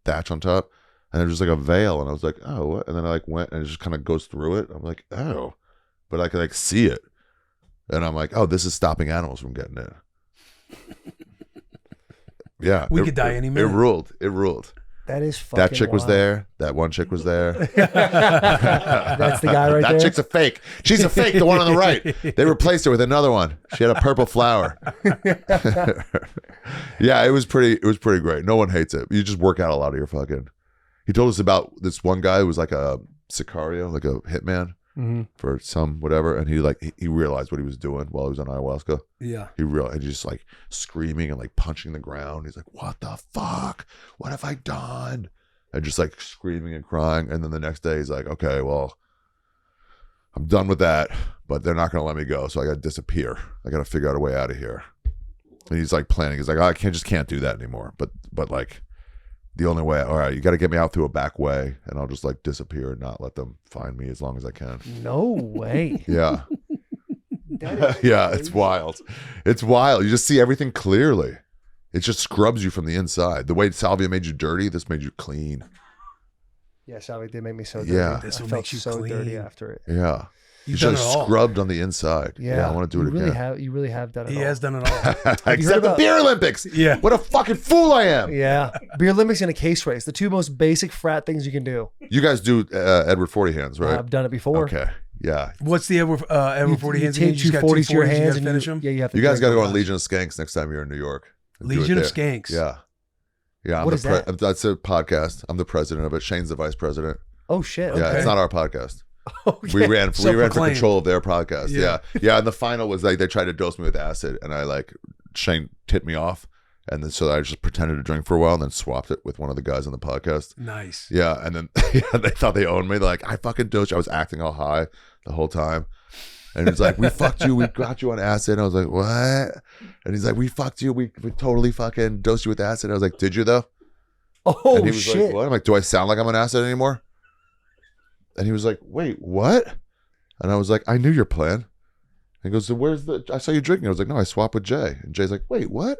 thatch on top. And there was like a veil and I was like, oh, what? And then I like went and it just kind of goes through it. I'm like, oh, but I could like see it. And I'm like, oh, this is stopping animals from getting in. Yeah. We could die any minute. It ruled. It ruled. That is fucking That chick was wild. there. That one chick was there. That's the guy right that there. chick's a fake. She's a fake, the one on the right. They replaced her with another one. She had a purple flower. Yeah, it was pretty great. No one hates it. You just work out a lot of your fucking. He told us about this one guy who was like a sicario, like a hitman for some whatever, and he realized what he was doing while he was on ayahuasca. Yeah. He realized he's just like screaming and like punching the ground. He's like, "What the fuck? What have I done?" And just like screaming and crying. And then the next day he's like, "Okay, well, I'm done with that, but they're not gonna let me go, so I gotta disappear. I gotta figure out a way out of here." And he's like planning. He's like, "I just can't do that anymore." But like the only way, all right, you got to get me out through a back way, and I'll just like disappear and not let them find me as long as I can. No way. Yeah. Yeah, it's wild. It's wild. You just see everything clearly. It just scrubs you from the inside. The way salvia made you dirty, this made you clean. Yeah, Salvi did make me so dirty. Yeah. This I will felt make you so clean. dirty after it. Yeah. You've You're done it just all. scrubbed on the inside. Yeah, I want to do it you again. You really have done it He all. has done it all. you heard Except the about- Beer Olympics. Yeah. What a fucking fool I am. Yeah. Beer Olympics and a case race. The two most basic frat things you can do. You guys do Edward 40 hands, right? I've done it before. Okay. Yeah. What's the Edward 40 hands again? take You just got 240s to your 240s, you hands gotta and finish you, them? yeah, you have to You guys got to drink go on them. Legion of Skanks next time you're in New York. Do it Legion of there. Skanks. Yeah. Yeah. What is that? That's a podcast. I'm the president of it. Shane's the vice president. Oh shit. Yeah. Okay. It's not our podcast. Okay. We ran for Self-proclaimed. control of their podcast. Yeah. Yeah. And the final was like they tried to dose me with acid, and I like Shane tipped me off, and then so I just pretended to drink for a while, and then swapped it with one of the guys on the podcast. Nice. Yeah, and then they thought they owned me. They're like, I fucking dosed you. I was acting all high the whole time. And it's like, we fucked you. We got you on acid. And I was like, what? And he's like, we fucked you. We totally fucking dosed you with acid. I was like, did you though? Oh And he was shit. like, what? I'm like, do I sound like I'm on acid anymore? And he was like, wait, what? And I was like, I knew your plan. And he goes, so where's I saw you drinking. I was like, no, I swapped with Jay. And Jay's like, wait, what?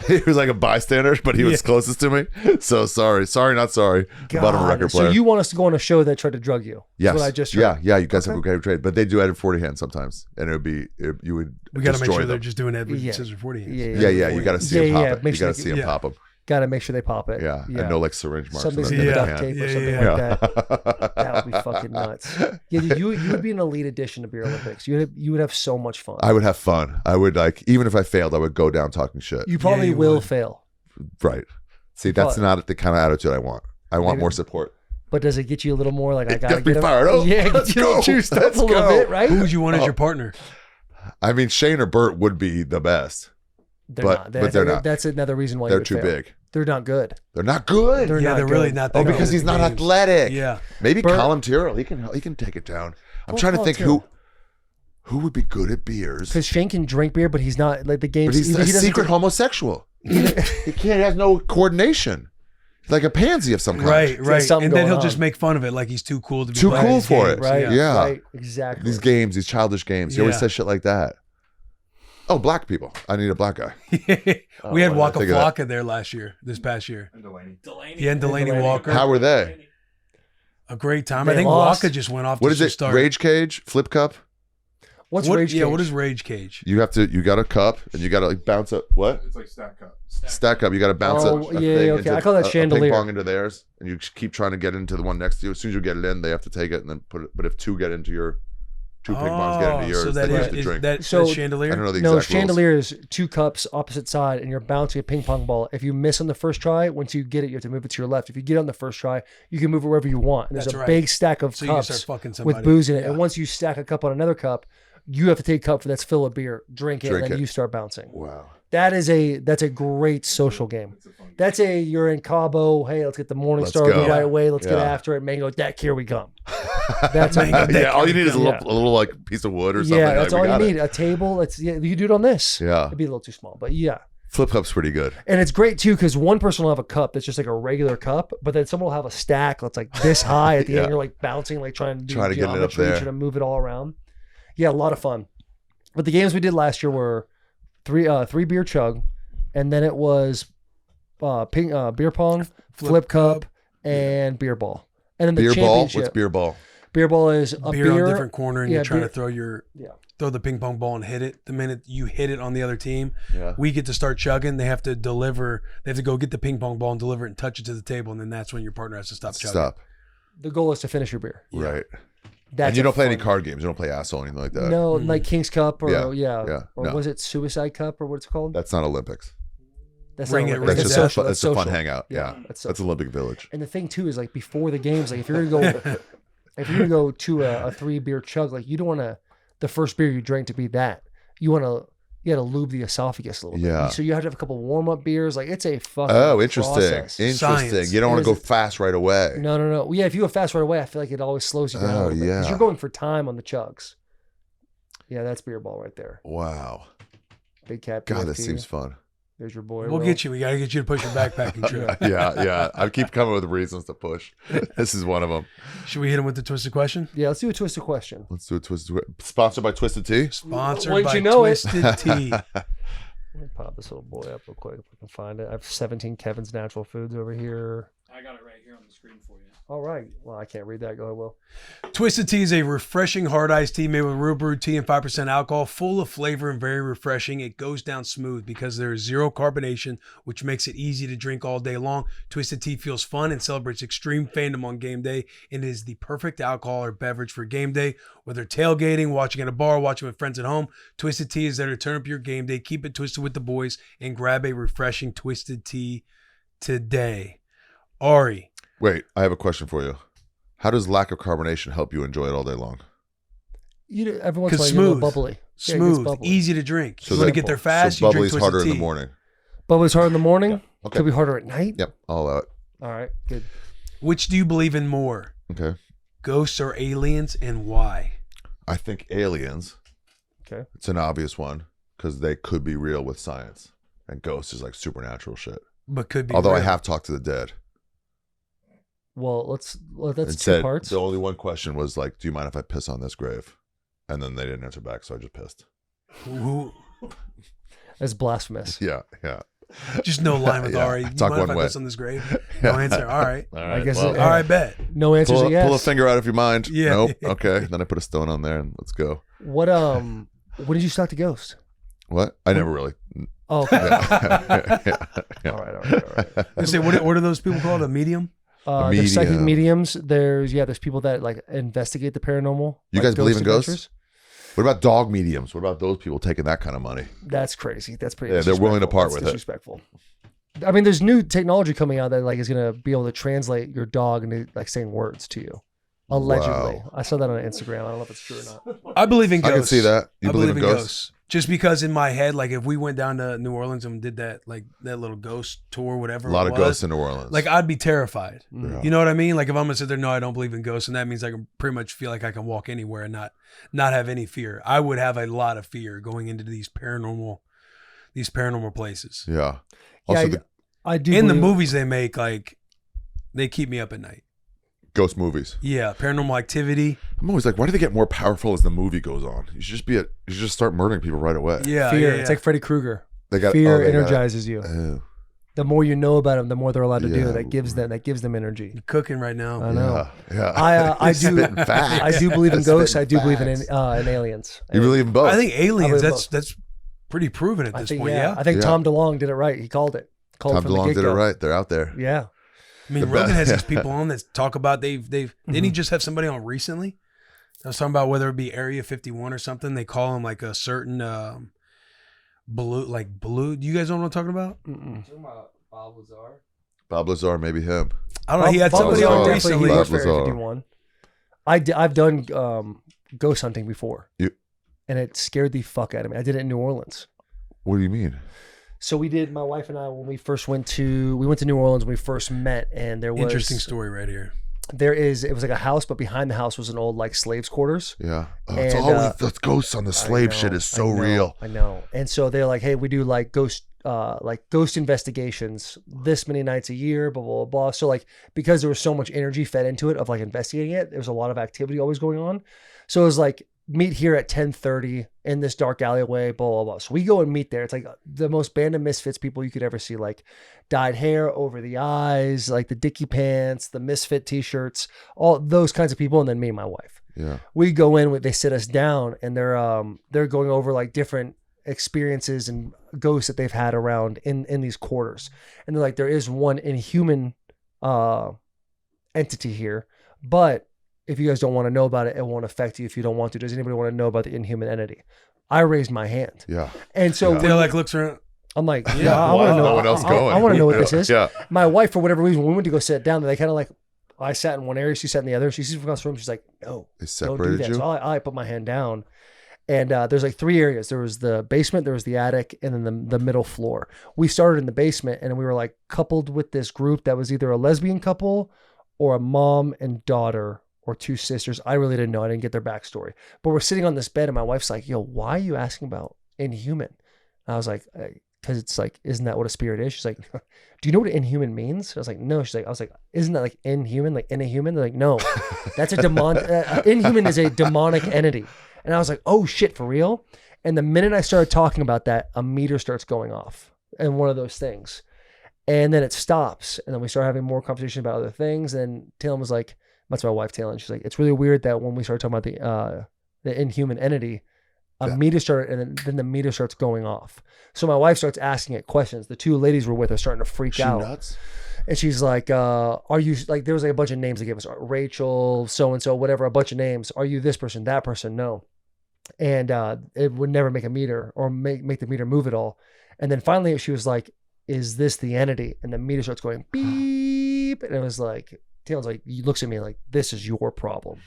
He was like a bystander, but he was closest to me. So sorry, not sorry. Bottom God. record So player. you want us to go on a show that tried to drug you? Yes. That's what I just heard. Yeah. You guys Okay. have a great trade, but they do Edward 40 hands sometimes, and you would. We got to make destroy sure they're them. just doing Edward Yeah. Scissor 40 hands. Yeah. You got to see him pop it. Make You sure got to see him yeah. pop them. Got to make sure they pop it. Yeah. And no like syringe marks. Something's on in the the duct hand. tape or Yeah, something yeah. like that. That would be fucking nuts. Yeah, you would be an elite addition to Beer Olympics. You would have so much fun. I would have fun. I would like, even if I failed, I would go down talking shit. You probably you will would. fail, Right. See, that's But- not the kind of attitude I want. I want Maybe- more support. but does it get you a little more like I gotta Gets me get 'em- fired up. Yeah, it Let's gets you a little go. juiced up Let's a little go. bit, right? Who would you want as Oh. your partner? I mean, Shane or Bert would be the best. They're but- not. but they're not. That's another reason why They're you would too fail. big. They're not good. They're not good. They're Yeah, not they're really good. not that Oh, good because at he's the not games. athletic. Yeah. Maybe Bert- Colin Tyrrell. He can take it down. I'm Well, trying to Colin think who would be good at beers. Because Shane can drink beer, but he's not like the games. But he's he a doesn't secret do- homosexual. He has no coordination. He's like a pansy of some kind. Right. something And then going he'll just on. make fun of it like he's too cool to be Too playing cool these for games. it. Right. Yeah. Right. Exactly. These games, these childish games. He always Yeah. says shit like that. Oh, black people. I need a black guy. We had I Waka think of that. Flocka there this past year. And Delaney. He and Delaney Walker. How were they? A great time. They I think lost. Waka just went off. What to is it? start. Rage cage, flip cup. What's What? Rage Yeah. Cage? What is Rage Cage? You got a cup and you got to like bounce up. What? It's like stack up. Stack up. You got to bounce Oh, a yeah, thing okay. into I call that a chandelier. ping pong into theirs, and you just keep trying to get into the one next to you. As soon as you get it in, they have to take it and then put it. But if two get into your, two ping pongs get into yours, so then that you is, have to is drink. that So- chandelier? I don't know the No, exact rules. chandelier is 2 cups opposite side, and you're bouncing a ping pong ball. If you miss on the first try, once you get it, you have to move it to your left. If you get it on the first try, you can move it wherever you want. And there's That's a right. big stack of So you can cups start fucking somebody. with booze in it. Yeah. And once you stack a cup on another cup, you have to take a cup that's full of beer, drink it, Drink and then it. you start bouncing. Wow. That's a great social game. That's you're in Cabo. Hey, let's get the morning Let's started go. the right way. Let's get Yeah. after it. Mango deck, here we come. That's how you do it. Yeah, all you need is a Yeah. little like piece of wood or something. Yeah, like, that's we all you got it. need. A table. You do it on this. Yeah. It'd be a little too small, but yeah. Flip cup's pretty good. And it's great too because one person will have a cup that's just like a regular cup, but then someone will have a stack that's like this high at the Yeah. end. You're like bouncing, like trying to do Trying to get it up geometry, there. trying to move it all around. Yeah, a lot of fun. But the games we did last year were three beer chug, and then it was beer pong, flip cup, and beer ball. And then the Beer ball? championship. What's beer ball? Beer ball is a beer, beer on a different corner, and yeah, you're trying beer- to throw the ping pong ball and hit it. The minute you hit it on the other team, Yeah. we get to start chugging. They have to deliver. They have to go get the ping pong ball and deliver it and touch it to the table, and then that's when your partner has to stop chugging. Stop. The goal is to finish your beer. Right. That's And you a don't play any fun- card games. You don't play asshole or anything like that. No, like King's Cup or Yeah, or no. was it Suicide Cup or what's it called? That's not Olympics. That's Ring not it, Olympics. ring That's it. just social. it's a fun hangout. Yeah. That's That's social. Olympic Village. And the thing too is like before the games, like if you're gonna go, if you're gonna go to a 3 beer chug, like you don't want to the first beer you drink to be that. You got to lube the esophagus a little bit. Yeah. So you have to have a couple warm up beers. Like it's a fucking Oh, interesting. process. Interesting. Science. You don't want It to go is- fast right away. No. Yeah, if you go fast right away, I feel like it always slows you down. Oh, a little bit, 'cause yeah. you're going for time on the chugs. Yeah, that's beer ball right there. Wow. Big cat. God, this PFT. seems fun. There's your boy. We'll Will. get you. We got to get you to push your backpacking trip. Yeah. I keep coming with reasons to push. This is one of them. Should we hit him with the twisted question? Yeah, let's do a twisted question. Let's do a Twisted. Sponsored by Twisted Tea. Sponsored Wouldn't by you know it? Twisted Tea. Let me pop this little boy up real quick if I can find it. I have 17 Kevin's Natural Foods over here. I got it right here on the screen for you. All right. Well, I can't read that. Go ahead, Will. Twisted Tea is a refreshing hard iced tea made with real brewed tea and 5% alcohol, full of flavor and very refreshing. It goes down smooth because there is zero carbonation, which makes it easy to drink all day long. Twisted Tea feels fun and celebrates extreme fandom on game day. And it is the perfect alcohol or beverage for game day. Whether tailgating, watching at a bar, watching with friends at home, Twisted Tea is there to turn up your game day. Keep it twisted with the boys and grab a refreshing Twisted Tea today. Ari. Wait, I have a question for you. How does lack of carbonation help you enjoy it all day long? Every once in a while, Because you get a little smooth. bubbly. Yeah, it gets Smooth, bubbly. easy to drink. So You want to that- get there fast, so you drink bubbly's Twisted harder in Tea. the morning. Bubbly's hard in the morning. Okay. Could be harder at night. Yep, I'll allow it. All right. Good. Which do you believe in more? Okay. Ghosts or aliens, and why? I think aliens. Okay. It's an obvious one because they could be real with science, and ghosts is like supernatural shit. But could be. Although I real. have talked to the dead. Well, that's and two said parts. the only one question was like, "Do you mind if I piss on this grave?" And then they didn't answer back, so I just pissed. Who- That's blasphemous. Yeah. just no line with Yeah, Ari. I You talk mind if one I way. piss on this grave? No answer. All right. All I guess well, it- All right, bet. No answers. pull, a yes. pull a finger out if you mind. Yeah. Nope. Okay. Then I put a stone on there and let's go. What when did you start the ghost? What? I never really. Oh, okay. Yeah. All right. I say, what are those people called? A medium? There's psychic medium. mediums. There's people that like investigate the paranormal. You like guys believe in ghost ghosts? What about dog mediums? What about those people taking that kind of money? That's crazy. That's pretty. Yeah, they're willing to disrespectful. part That's with it. disrespectful. I mean, there's new technology coming out that like is gonna be able to translate your dog into like saying words to you. Allegedly, Wow. I saw that on Instagram. I don't know if it's true or not. I believe in ghosts. I can see that. You I believe in ghosts? Just because in my head, like if we went down to New Orleans and did that little ghost tour, whatever. A lot it of was, ghosts in New Orleans. Like I'd be terrified. Yeah. You know what I mean? Like if I'm gonna sit there, no, I don't believe in ghosts, and that means I can pretty much feel like I can walk anywhere and not have any fear. I would have a lot of fear going into these paranormal places. Yeah. Yeah, Also, I do. In the believe- movies they make, like they keep me up at night. ghost movies. Yeah, Paranormal Activity. I'm always like, why do they get more powerful as the movie goes on? You should just start murdering people right away. Yeah, Fear. yeah. It's like Freddy Krueger. They got Fear they got it. energizes you. Oh, The more you know about them, the more they're allowed to do. Yeah. That gives them energy. You're cooking right now. I know. yeah. I do. Spitting facts. I do believe in ghosts. I do Spitting believe in facts. aliens. You believe in both? I think aliens. I believe That's pretty proven at I this think, point. yeah. Yeah. I think Yeah. Tom DeLonge did it right. He called it. Called Tom from the DeLonge did it get-go. right. They're out there. Yeah. I mean, Rogan has these people on that talk about didn't he just have somebody on recently? I was talking about whether it be Area 51 or something. They call him like a certain blue. You guys know what I'm talking about? Talking about Bob Lazar. Bob Lazar, maybe him. I don't know. He had Bob somebody Lazar on definitely recently. he works for Bob Area Lazar. 51. I've done ghost hunting before. And it scared the fuck out of me. I did it in New Orleans. What do you mean? So we did, my wife and I, when we first went to New Orleans when we first met, and there was Interesting story right here. it was like a house, but behind the house was an old like slaves quarters. Yeah. Oh, it's And, always the ghosts on the slave I shit know, is so I know, real. I know. And so they're like, hey, we do like ghost investigations this many nights a year, blah, blah, blah. So like, because there was so much energy fed into it of like investigating it, there was a lot of activity always going on. So it was like, meet here at 10:30 in this dark alleyway, blah, blah, blah. So we go and meet there. It's like the most band of misfits people you could ever see, like dyed hair over the eyes, like the Dickie pants, the misfit t-shirts, all those kinds of people. And then me and my wife. Yeah. We go in, they sit us down, and they're going over like different experiences and ghosts that they've had around in these quarters. And they're like, there is one inhuman entity here, but if you guys don't want to know about it, it won't affect you if you don't want to. Does anybody want to know about the inhuman entity? I raised my hand. Yeah. And so They're like, looks around. I'm like, Yeah, yeah, I want to know. No one else going. I want to know what this is. Yeah. My wife, for whatever reason, when we went to go sit down, they kind of like, I sat in one area, she sat in the other. She sees from across the room. She's like, no, They don't do separated that. you. So I put my hand down. And there's like 3 areas. There was the basement, there was the attic, and then the middle floor. We started in the basement, and we were like coupled with this group that was either a lesbian couple or a mom and daughter or 2 sisters. I really didn't know. I didn't get their backstory. But we're sitting on this bed, and my wife's like, yo, why are you asking about inhuman? And I was like, because it's like, isn't that what a spirit is? She's like, do you know what inhuman means? I was like, no. I was like, isn't that like inhuman, like in a human? They're like, no, that's a demon. Inhuman is a demonic entity. And I was like, oh shit, for real? And the minute I started talking about that, a meter starts going off and one of those things. And then it stops. And then we start having more conversation about other things. And Taylor was like, that's my wife, Taylor. And she's like, it's really weird that when we started talking about the inhuman entity, a meter started, and then the meter starts going off. So my wife starts asking it questions. The 2 ladies were with her starting to freak out. Nuts? And she's like, are you, like, there was like a bunch of names they gave us, Rachel, so-and-so, whatever, a bunch of names. Are you this person, that person? No. And it would never make a meter or make the meter move at all. And then finally she was like, is this the entity? And the meter starts going beep. And it was like, Taylor's like, he looks at me like, this is your problem.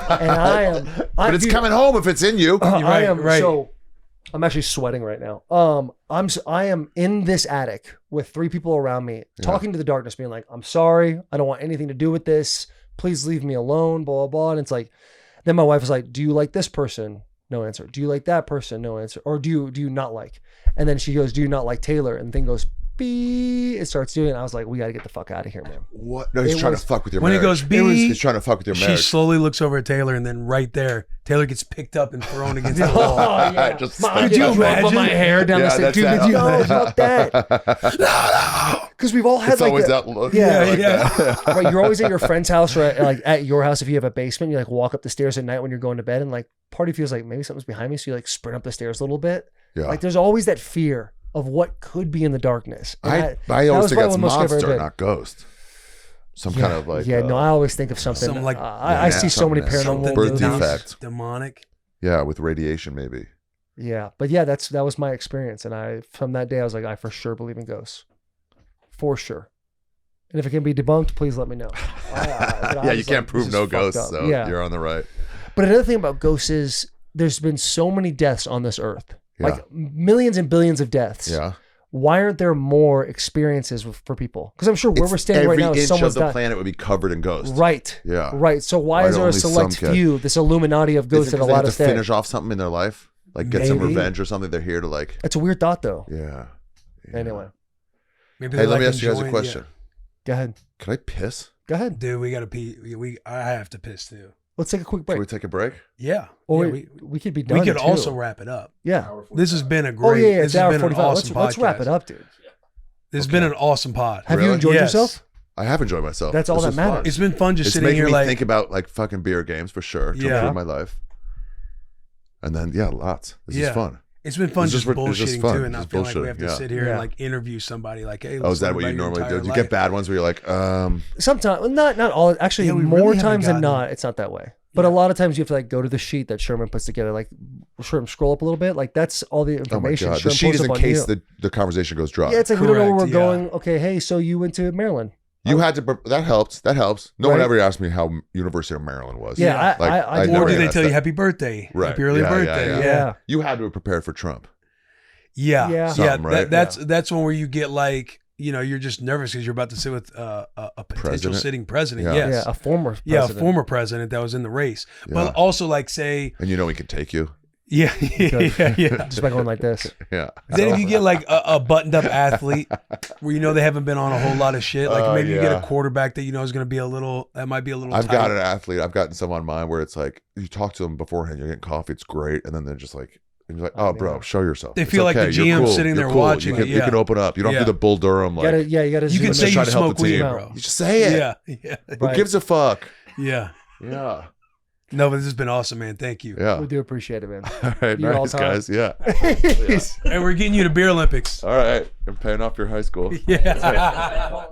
And but it's coming home if it's in you. I am right. So I'm actually sweating right now. I am in this attic with 3 people around me, talking to the darkness, being like, I'm sorry, I don't want anything to do with this. Please leave me alone, blah, blah, blah. And it's like, then my wife was like, do you like this person? No answer. Do you like that person? No answer. Or do you not like? And then she goes, do you not like Taylor? And the thing goes, beep. It starts doing it. I was like, we got to get the fuck out of here, man. What? No, he's trying to fuck with your when marriage. it goes beep, He's trying to fuck with your she marriage. slowly looks over at Taylor, and then right there, Taylor gets picked up and thrown against the Oh, wall. yeah. Just Could you imagine? Put my hair down the stairs. Dude, that's could you that. fuck that? Because we've all had It's like always the- that look. Yeah, like yeah. that. right, you're always at your friend's house or at your house if you have a basement. You like walk up the stairs at night when you're going to bed, and like part of you feels like maybe something's behind me, so you like sprint up the stairs a little bit. Yeah. Like there's always that fear of what could be in the darkness. And I that always was think probably that's one most scared I've monster, been. not ghost. Some kind of like no, I always think of something. Something like- I see so many something paranormal birth movies. defect. Demonic. Yeah, with radiation maybe. Yeah, but yeah, that was my experience, and from that day I was like, I for sure believe in ghosts, for sure. And if it can be debunked, please let me know. Yeah, you can't prove no ghosts, so you're on the right. But another thing about ghosts is there's been so many deaths on this earth, like millions and billions of deaths. Yeah. Why aren't there more experiences for people? Because I'm sure where we're standing right now, every is inch someone's of the died. planet would be covered in ghosts. Right. Yeah. Right. So why is there a only some select get? few, this Illuminati of ghosts Is it that 'cause allowed they have us to there? finish off something in their life? Like get some Maybe. revenge or something? They're here to like... That's a weird thought, though. Yeah. Anyway, Maybe Hey, they're let me like ask you guys a enjoying- question. go ahead. Can I piss? Go ahead. Dude, we gotta pee. I have to piss too. Let's take a quick Should break. we take a break? Yeah. Or yeah, we could be done. we could too. also wrap it up. Yeah. This has been a Oh great. yeah, this it's has hour been 45. an awesome Let's wrap podcast. it up, dude. This has been an awesome pod. Have you Really? enjoyed Yes. yourself? I have enjoyed myself. That's all This that was fun. matters. It's been fun just It's sitting making here me like think about like fucking beer games for sure. To Yeah. improve my life. And then lots. This is fun. It's been fun It's just just- it's just bullshitting fun. too, and not Just feeling like we have to bullshitting, sit here yeah. and like interview somebody. Like, hey, Oh, is that what you normally do? Do you get bad ones where you're like, Sometimes, not all. Actually, Yeah, we more really haven't times than gotten- not, it's not that way. But a lot of times you have to like go to the sheet that Sherman puts together. Like Sherman, scroll up a little bit. Like that's all the oh my information. god, the Sherman sheet posts is in up on case you. the conversation goes dry. Yeah, it's like we don't know where we're Correct, yeah. going. Okay, hey, so you went to Maryland. You had to. That helps. That helps. No one Right. ever asked me how University of Maryland was. Yeah, Like, I I do know Or that. do they that's tell you that. happy birthday? Right. Happy early Yeah, birthday. yeah, Yeah. Yeah. You had to have prepared for Trump. Yeah. Yeah. Something, right? That's one where you get like, you're just nervous because you're about to sit with a potential President? sitting president. Yeah. Yes. Yeah, a former Yeah, a president. former president that was in the race. Yeah. But also like say, And you know he can take you. yeah. Just by going like this. Yeah. Then if you get like a buttoned up athlete where they haven't been on a whole lot of shit, like maybe you get a yeah. quarterback that is going to be that might be a little I've tight. got an athlete. I've gotten some on mine where it's like you talk to them beforehand, you're getting coffee, it's great, and then they're just like, and you're like, oh, bro, show yourself. They It's feel like the okay. You're GM cool. sitting You're there cool. watching You it, can, you can open up. You don't Yeah. have to do the Bull Durham like. You gotta. You can zoom say in. try you to help smoke the weed, team. bro. You just say it. Yeah. Who Right. gives a fuck? Yeah. Yeah. No, but this has been awesome, man. Thank you. Yeah. We do appreciate it, man. All right, You all nice time. guys. Yeah. And we're getting you to Beer Olympics. All right. I'm paying off your high school. Yeah.